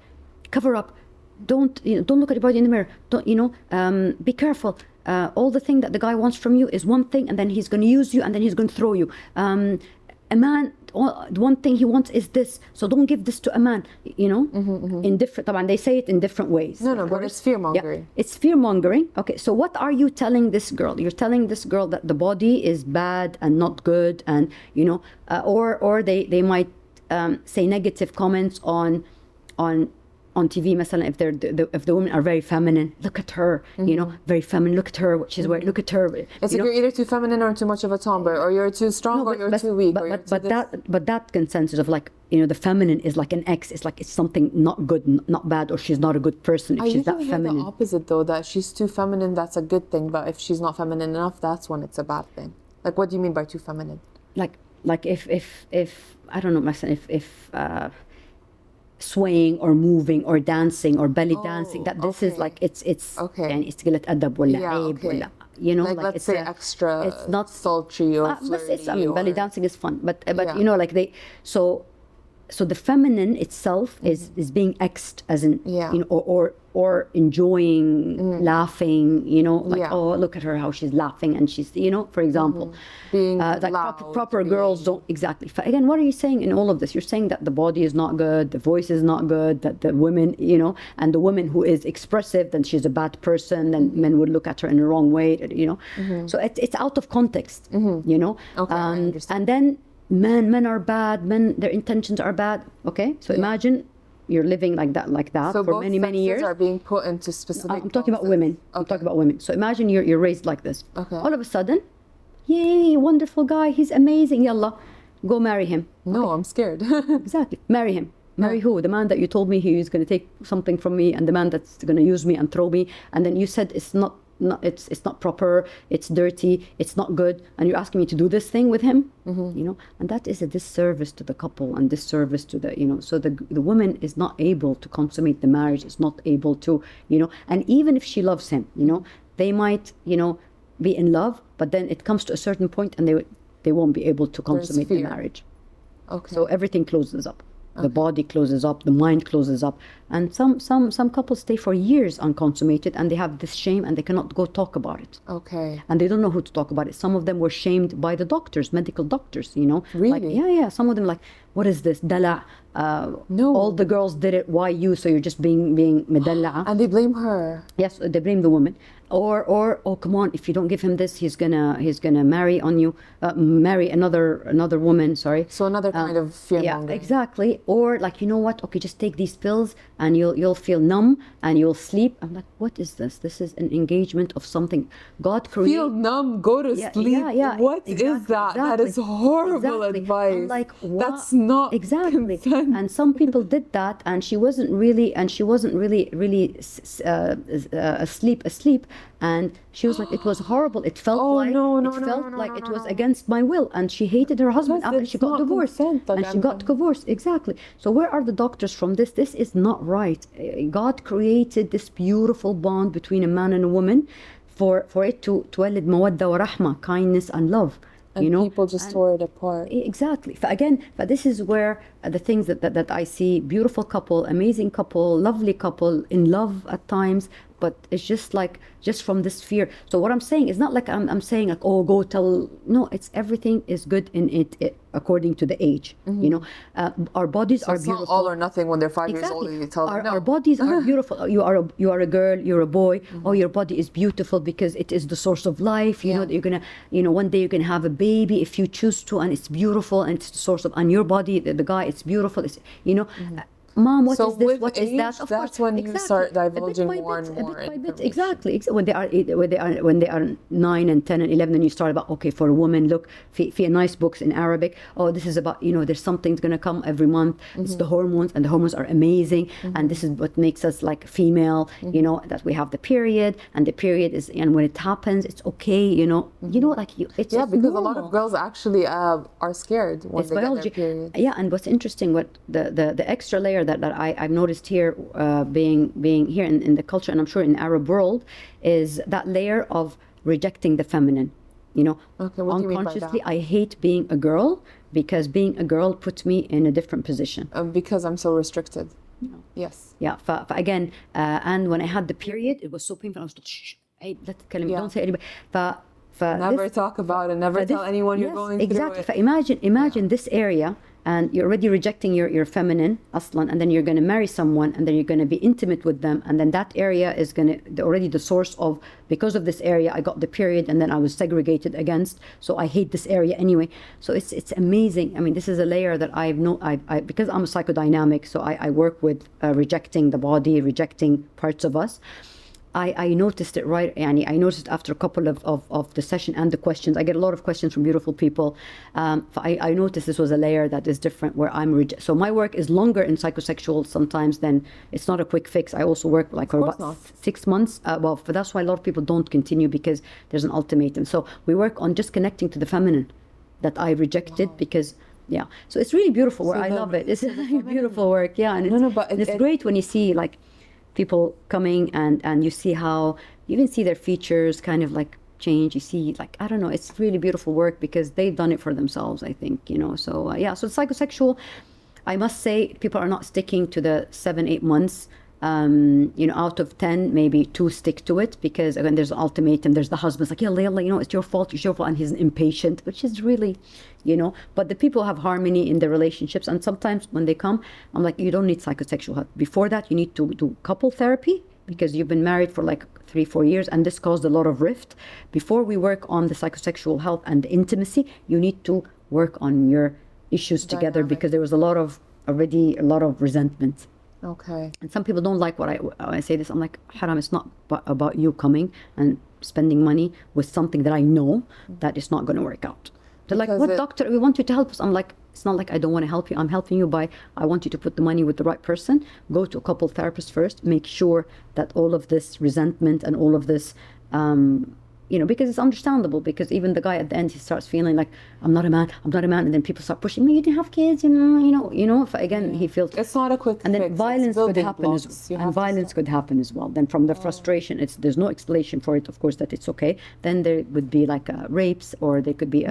Speaker 2: cover up, don't look at your body in the mirror, don't, you know, be careful. All the thing that the guy wants from you is one thing, and then he's going to use you, and then he's going to throw you. A man, one thing he wants is this, so don't give this to a man, you know. In different, and they say it in different ways.
Speaker 1: No, but it's fear mongering.
Speaker 2: It's fear mongering. Okay, so what are you telling this girl? You're telling this girl that the body is bad and not good, and you know, or they might say negative comments on TV, مثلا, if the women are very feminine, look at her, you know, very feminine, look at her, what she's wearing, look at her.
Speaker 1: It's like you're either too feminine or too much of a tomboy, or you're too strong or you're too weak.
Speaker 2: But that consensus of like, you know, the feminine is like an X, it's like it's something not good, not bad, or she's not a good person if she's that feminine.
Speaker 1: The opposite though, that she's too feminine, that's a good thing, but if she's not feminine enough, that's when it's a bad thing. Like, what do you mean by too feminine?
Speaker 2: Like if I don't know, myself, if swaying or moving or dancing or belly dancing, that this is like it's and it's قلة أدب ولا عيب ولا, you know,
Speaker 1: like let's say extra, it's not sultry or flirty.
Speaker 2: I mean, belly dancing is fun, but you know, like they so the feminine itself is being X'd as in, you know, or enjoying laughing, you know, like, oh, look at her, how she's laughing, and she's, you know, for example,
Speaker 1: being
Speaker 2: like
Speaker 1: loud,
Speaker 2: proper girls don't exactly. Again, what are you saying in all of this? You're saying that the body is not good, the voice is not good, that the women, you know, and the woman who is expressive, then she's a bad person, then men would look at her in the wrong way, you know. So it's out of context, you know. And then men are bad, their intentions are bad. Okay, so imagine you're living like that
Speaker 1: so
Speaker 2: for many years.
Speaker 1: Are being put into specific.
Speaker 2: I'm talking about women. I'm talking about women. So imagine you're raised like this. All of a sudden, yay, wonderful guy, he's amazing. Yalla, go marry him.
Speaker 1: No, I'm scared.
Speaker 2: Exactly, marry him. Marry who? The man that you told me he was going to take something from me, and the man that's going to use me and throw me, and then you said it's not proper, it's dirty, it's not good, and you're asking me to do this thing with him, you know, and that is a disservice to the couple and disservice to the, you know, so the woman is not able to consummate the marriage, is not able to, you know, and even if she loves him, you know, they might, you know, be in love, but then it comes to a certain point and they won't be able to consummate the marriage. So everything closes up. The body closes up, the mind closes up, and some couples stay for years unconsummated, and they have this shame, and they cannot go talk about it. And they don't know who to talk about it. Some of them were shamed by the doctors, medical doctors, you know.
Speaker 1: Really?
Speaker 2: Like, yeah. Some of them like, what is this? Dala. No. All the girls did it. Why you? So you're just being medalla.
Speaker 1: And they blame her.
Speaker 2: Yes, they blame the woman. Or oh, come on, if you don't give him this, he's gonna marry on you, marry another woman. Sorry.
Speaker 1: So another kind of fear mongering.
Speaker 2: Yeah, exactly. Or like, you know what? Okay, just take these pills and you'll feel numb and you'll sleep. I'm like, what is this? This is an engagement of something. God created.
Speaker 1: Feel numb, go to sleep.
Speaker 2: Yeah.
Speaker 1: What is that? That is horrible advice.
Speaker 2: I'm like, what?
Speaker 1: That's not
Speaker 2: exactly.
Speaker 1: consent.
Speaker 2: And some people did that, and she wasn't really asleep. And she was like, it was horrible. It felt like it was against my will, and she hated her husband after she got divorced. Divorced, exactly. So where are the doctors from this? This is not right. God created this beautiful bond between a man and a woman for it to walid mawadda wa rahma, kindness and love. you know,
Speaker 1: people just tore it apart.
Speaker 2: Exactly. Again, but this is where the things that I see: beautiful couple, amazing couple, lovely couple, in love at times, but it's just like, just from this fear. So what I'm saying is not like I'm saying like, oh, go tell. No, it's everything is good in it according to the age. You know, our bodies are beautiful.
Speaker 1: It's not all or nothing when they're 5 years old and you tell them no.
Speaker 2: Our bodies are beautiful. You are a girl, you're a boy. Oh, your body is beautiful because it is the source of life. You know that you're gonna, one day you can have a baby if you choose to, and it's beautiful, and it's the source of. And your body, the guy, it's beautiful. It's Mom, what is this? What is that? Of
Speaker 1: that's when you start divulging more and more.
Speaker 2: Bit by bit, exactly. When they are 9 and 10 and 11, and you start about, okay, for a woman, look, في nice books in Arabic. Oh, this is about, there's something's gonna come every month. It's the hormones, and the hormones are amazing, and this is what makes us like female. That we have the period, and the period is, and when it happens, it's okay. It's
Speaker 1: because
Speaker 2: normal.
Speaker 1: a lot of girls actually are scared when
Speaker 2: it's
Speaker 1: they
Speaker 2: biology.
Speaker 1: get their period.
Speaker 2: Yeah, and what's interesting, what the extra layer that I've noticed here, being here in the culture, and I'm sure in the Arab world, is that layer of rejecting the feminine.
Speaker 1: Okay, what do you mean by
Speaker 2: Unconsciously,
Speaker 1: that?
Speaker 2: I hate being a girl because being a girl puts me in a different position.
Speaker 1: Because I'm so restricted. Yes.
Speaker 2: Yeah. Again, and when I had the period, it was so painful. I was like, shh, hey, don't say anybody.
Speaker 1: Never talk about it. Never tell anyone you're going
Speaker 2: exactly.
Speaker 1: through it.
Speaker 2: Imagine this area, and you're already rejecting your feminine aslan, and then you're going to marry someone, and then you're going to be intimate with them, and then that area is going to already the source of, because of this area I got the period, and then I was segregated against, so I hate this area anyway. So it's amazing. I mean, this is a layer that I because I'm a psychodynamic, so I work with rejecting the body, rejecting parts of us. I noticed it right, and I noticed after a couple of the session and the questions. I get a lot of questions from beautiful people. I noticed this was a layer that is different, where so my work is longer in psychosexual sometimes than, it's not a quick fix. I also work like for about 6 months. That's why a lot of people don't continue, because there's an ultimatum. So we work on just connecting to the feminine that I rejected because. Yeah, so it's really beautiful work. I love it. It's beautiful work. Yeah, and it's great when you see like people coming and you see how, you even see their features kind of like change. You see, like, I don't know, it's really beautiful work because they've done it for themselves, I think, so so psychosexual, I must say, people are not sticking to the 7-8 months. Out of 10, maybe 2 stick to it, because again, there's an ultimatum. There's the husband's like, yeah, Layla, it's your fault, and he's impatient, which is really, but the people have harmony in their relationships. And sometimes when they come, I'm like, you don't need psychosexual help. Before that, you need to do couple therapy, because you've been married for like 3-4 years, and this caused a lot of rift. Before we work on the psychosexual health and the intimacy, you need to work on your issues together, because there was already a lot of resentment.
Speaker 1: Okay.
Speaker 2: And some people don't like when I say this. I'm like, haram, it's not about you coming and spending money with something that I know that it's not going to work out. They're like, what doctor, we want you to help us. I'm like, it's not like I don't want to help you. I'm helping you I want you to put the money with the right person. Go to a couple therapists first. Make sure that all of this resentment and all of this, because it's understandable, because even the guy at the end, he starts feeling like, I'm not a man, and then people start pushing me, you didn't have kids, if again, he feels
Speaker 1: it's not a quick
Speaker 2: and then
Speaker 1: fix.
Speaker 2: violence could happen could happen as well. Then from the frustration, there's no explanation for it, of course, that it's okay. Then there would be like rapes, or there could be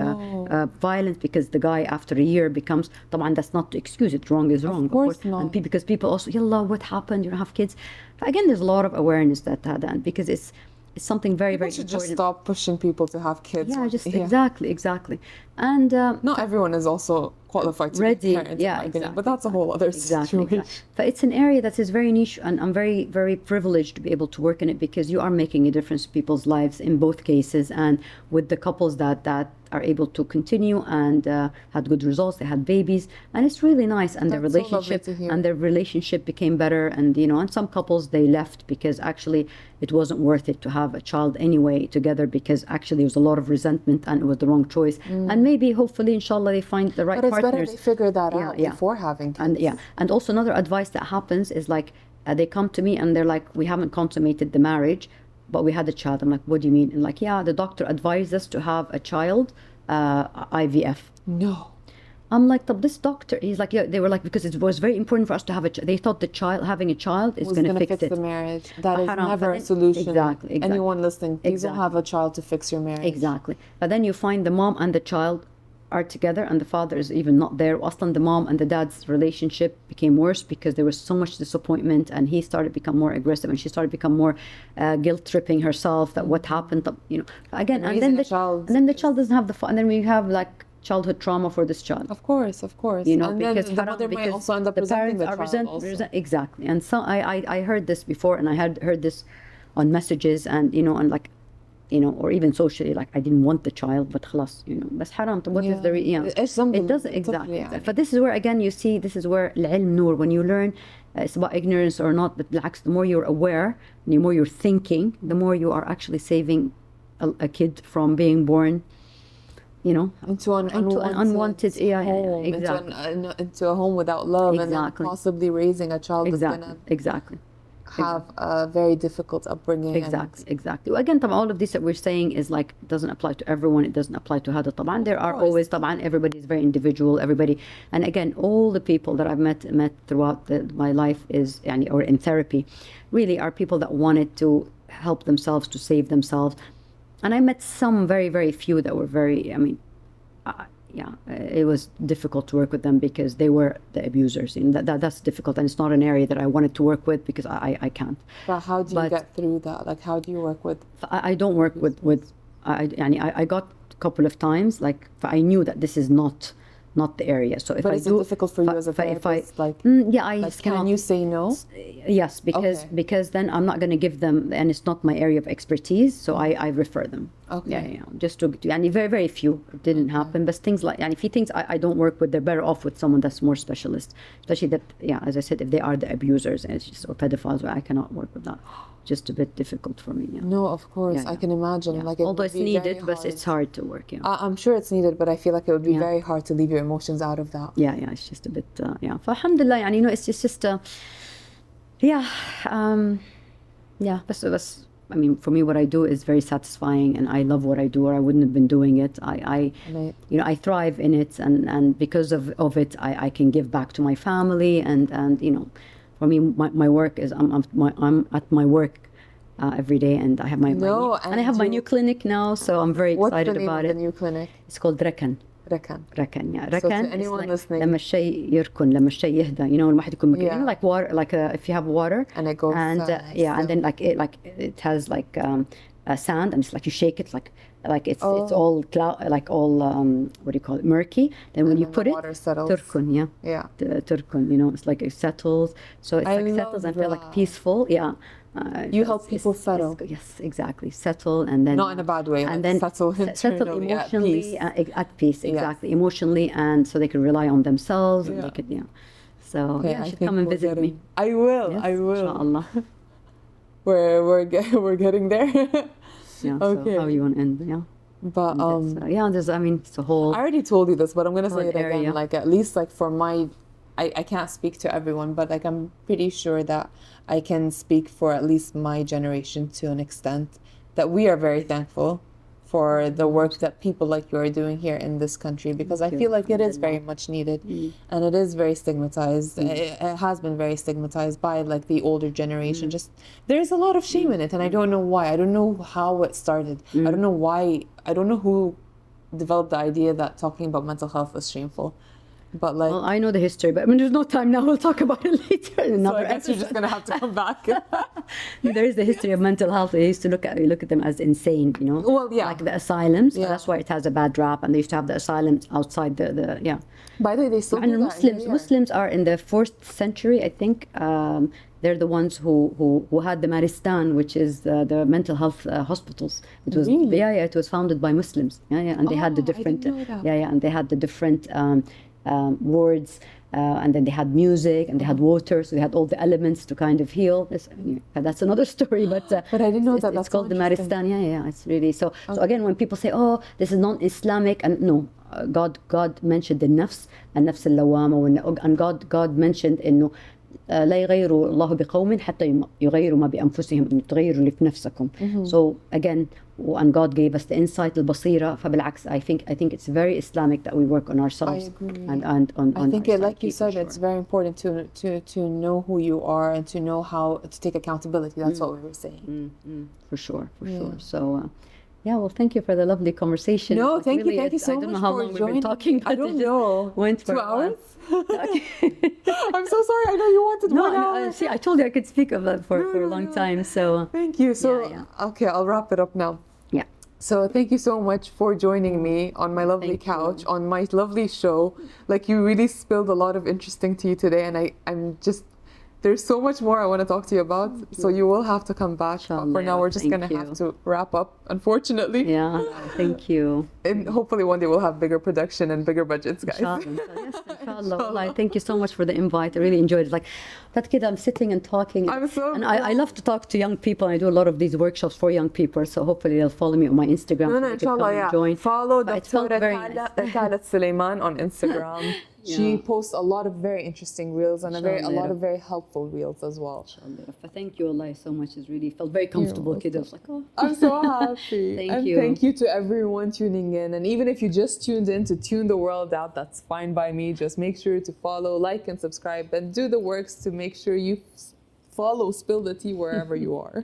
Speaker 2: violence, because the guy after a year becomes, that's not to excuse it, wrong is wrong,
Speaker 1: of course not.
Speaker 2: And because people also, yallah, what happened, you don't have kids. Again, there's a lot of awareness that because it's something very, very
Speaker 1: should
Speaker 2: important.
Speaker 1: Just stop pushing people to have kids.
Speaker 2: Exactly. And
Speaker 1: not everyone is also qualified to
Speaker 2: ready.
Speaker 1: be parents, in my opinion, but that's a whole other situation.
Speaker 2: But it's an area that is very niche, and I'm very, very privileged to be able to work in it, because you are making a difference in people's lives in both cases, and with the couples that are able to continue and had good results, they had babies, and it's really nice, and their relationship became better, and and some couples, they left because actually it wasn't worth it to have a child anyway together, because actually there was a lot of resentment and it was the wrong choice. And maybe, hopefully, inshallah, they find the right partners.
Speaker 1: Better they figure that out before having kids.
Speaker 2: And also another advice that happens is like, they come to me and they're like, we haven't consummated the marriage, but we had a child. I'm like, what do you mean? And like, the doctor advised us to have a child, IVF.
Speaker 1: No.
Speaker 2: I'm like, this doctor, he's like, yeah, they were like, because it was very important for us to have they thought having a child is going to fix it.
Speaker 1: The marriage. That is
Speaker 2: Haram.
Speaker 1: never a solution.
Speaker 2: Exactly.
Speaker 1: Anyone listening, please don't have a child to fix your marriage.
Speaker 2: Exactly. But then you find the mom and the child are together and the father is even not there. Aslan, the mom and the dad's relationship became worse because there was so much disappointment, and he started to become more aggressive, and she started to become more guilt-tripping herself that what happened, you know, again, and then the child doesn't have and then we have like childhood trauma for this child.
Speaker 1: Of course.
Speaker 2: You know,
Speaker 1: and
Speaker 2: because
Speaker 1: then the mother might also end up resenting the child also.
Speaker 2: Exactly. And so I heard this before, and I had heard this on messages, and you know, and like, you know, or even socially, like I didn't want the child, but khalas, you know, bas haram. What is the it doesn't exactly. But this is where again you see, this is where al-ilm nur, when you learn, it's about ignorance or not, but the more you're aware, the more you're thinking, the more you are actually saving a kid from being born, you know,
Speaker 1: into an unwanted home, into a home without love, and then possibly raising a child that's gonna have a very difficult upbringing.
Speaker 2: Exactly. Again, all of this that we're saying is like, it doesn't apply to everyone. It doesn't apply to hada. طبعا there are always everybody is very individual. Everybody, and again, all the people that I've met throughout my life is or in therapy, really are people that wanted to help themselves, to save themselves. And I met some very, very few that were very, it was difficult to work with them because they were the abusers, and that's difficult, and it's not an area that I wanted to work with because I can't.
Speaker 1: But how do you get through that? Like, how do you work with?
Speaker 2: I don't work with I got a couple of times, like, I knew that this is not the area. So if
Speaker 1: is it difficult for you as a therapist? Can you say no?
Speaker 2: Yes, because then I'm not going to give them, and it's not my area of expertise, so I refer them.
Speaker 1: Okay.
Speaker 2: Just to and very, very few. It didn't happen, but things like, and if he thinks I don't work with, they're better off with someone that's more specialist, especially that, as I said, if they are the abusers and it's just, or pedophiles, I cannot work with that. Just a bit difficult for me.
Speaker 1: No, of course, I can imagine. Like,
Speaker 2: although it's needed, but it's hard to work.
Speaker 1: I'm sure it's needed, but I feel like it would be very hard to leave your emotions out of that.
Speaker 2: It's just a bit. Alhamdulillah, you know, it's just but I mean, for me, what I do is very satisfying, and I love what I do, or I wouldn't have been doing it. I thrive in it, and because of it, I can give back to my family, and you know, for me, my work is I'm at my work every day, and I have my new clinic now, so I'm very excited about it.
Speaker 1: What's the name of the new clinic?
Speaker 2: It's called Rakan.
Speaker 1: Rakan.
Speaker 2: Rakan.
Speaker 1: So to anyone listening,
Speaker 2: لما الشيء يركن, لما الشيء يهدى, you know, الواحد يكون you know, like water, like if you have water,
Speaker 1: and it goes,
Speaker 2: and and then it has like sand, and it's like you shake it, like it's all cloud, like all what do you call it, murky. Then when you put it, turkun, turkun, you know, it's like it settles. So it's like settles and feel like peaceful.
Speaker 1: You help people settle.
Speaker 2: Yes, exactly. Settle, and then
Speaker 1: not in a bad way.
Speaker 2: And
Speaker 1: then
Speaker 2: settle emotionally at peace. Exactly, emotionally, and so they can rely on themselves. And they could, So you should come and visit me.
Speaker 1: I will.
Speaker 2: Yes,
Speaker 1: I will.
Speaker 2: Inshallah.
Speaker 1: We're getting there.
Speaker 2: Okay. So how you want to end?
Speaker 1: But
Speaker 2: there's, I mean, it's a whole.
Speaker 1: I already told you this, but I'm gonna say it again. Like, at least like for my, I can't speak to everyone, but like I'm pretty sure that I can speak for at least my generation to an extent, that we are very thankful for the work that people like you are doing here in this country, because I feel like it is very much needed, and it is very stigmatized. It has been very stigmatized by like the older generation. Just there's a lot of shame in it, and I don't know why. I don't know how it started. I don't know why. I don't know who developed the idea that talking about mental health was shameful. But like,
Speaker 2: well, I know the history, but I mean, there's no time now. We'll talk about it later.
Speaker 1: So I guess you're just gonna have to come back.
Speaker 2: There is the history of mental health. They used to look at them as insane, you know.
Speaker 1: Well,
Speaker 2: like the asylums. That's why it has a bad rap, and they used to have the asylums outside the.
Speaker 1: By the way, they still do that.
Speaker 2: Muslims are in the 4th century, I think. They're the ones who had the Maristan, which is the mental health hospitals. It was it was founded by Muslims. And they had the different. And they had the different. Words, and then they had music, and they had water, so they had all the elements to kind of heal. That's another story, but
Speaker 1: I didn't know that.
Speaker 2: It's called the Maristan. It's really so. So again, when people say, "Oh, this is non-Islamic," and no, God mentioned the nafs, النفس اللوامة, and God mentioned إنه لا يغيروا الله بقوم حتى يغيروا ما بأنفسهم, إنه تغيروا اللي في نفسكم. So again, and God gave us the insight, البصيرة. فبالعكس, I think it's very Islamic that we work on ourselves.
Speaker 1: I agree.
Speaker 2: And on
Speaker 1: I think
Speaker 2: our
Speaker 1: it, like you
Speaker 2: psyche,
Speaker 1: said, it's very important to know who you are and to know how to take accountability. That's what we were saying.
Speaker 2: for sure. So yeah, well, thank you for the lovely conversation.
Speaker 1: No,
Speaker 2: Like,
Speaker 1: thank
Speaker 2: really,
Speaker 1: you so
Speaker 2: I don't
Speaker 1: much
Speaker 2: know how
Speaker 1: for
Speaker 2: long we've
Speaker 1: joining.
Speaker 2: been talking, but
Speaker 1: I don't
Speaker 2: it just
Speaker 1: know.
Speaker 2: went for
Speaker 1: 2
Speaker 2: a while.
Speaker 1: hours? I'm so sorry. I know you wanted
Speaker 2: No,
Speaker 1: 1 hour.
Speaker 2: see, I told you I could speak of it for a long time. So
Speaker 1: Thank you. So, okay, I'll wrap it up now.
Speaker 2: yeah.
Speaker 1: So thank you so much for joining me on my lovely couch, on my lovely show. Like, you really spilled a lot of interesting tea today, and I'm just, there's so much more I want to talk to you about. So you will have to come back. But for now, we're just going to have to wrap up, unfortunately.
Speaker 2: Yeah, thank you.
Speaker 1: And hopefully one day we'll have bigger production and bigger budgets, guys.
Speaker 2: Inshallah. Wallahi, thank you so much for the invite. I really enjoyed it. Like, but kid, I'm sitting and talking. And I love to talk to young people. I do a lot of these workshops for young people. So hopefully they'll follow me on my Instagram.
Speaker 1: No, inshallah, yeah. Join. Follow Dr. Tala AlSulaiman on Instagram. She posts a lot of very interesting reels and a lot of very helpful reels as well.
Speaker 2: Thank you, Allah, so much. It really felt very comfortable, kid. I was like, oh.
Speaker 1: I'm so happy.
Speaker 2: Thank you.
Speaker 1: Thank you to everyone tuning in. And even if you just tuned in to tune the world out, that's fine by me. Just make sure to follow, like, and subscribe, and do the works to make sure you follow Spill the Tea wherever you are.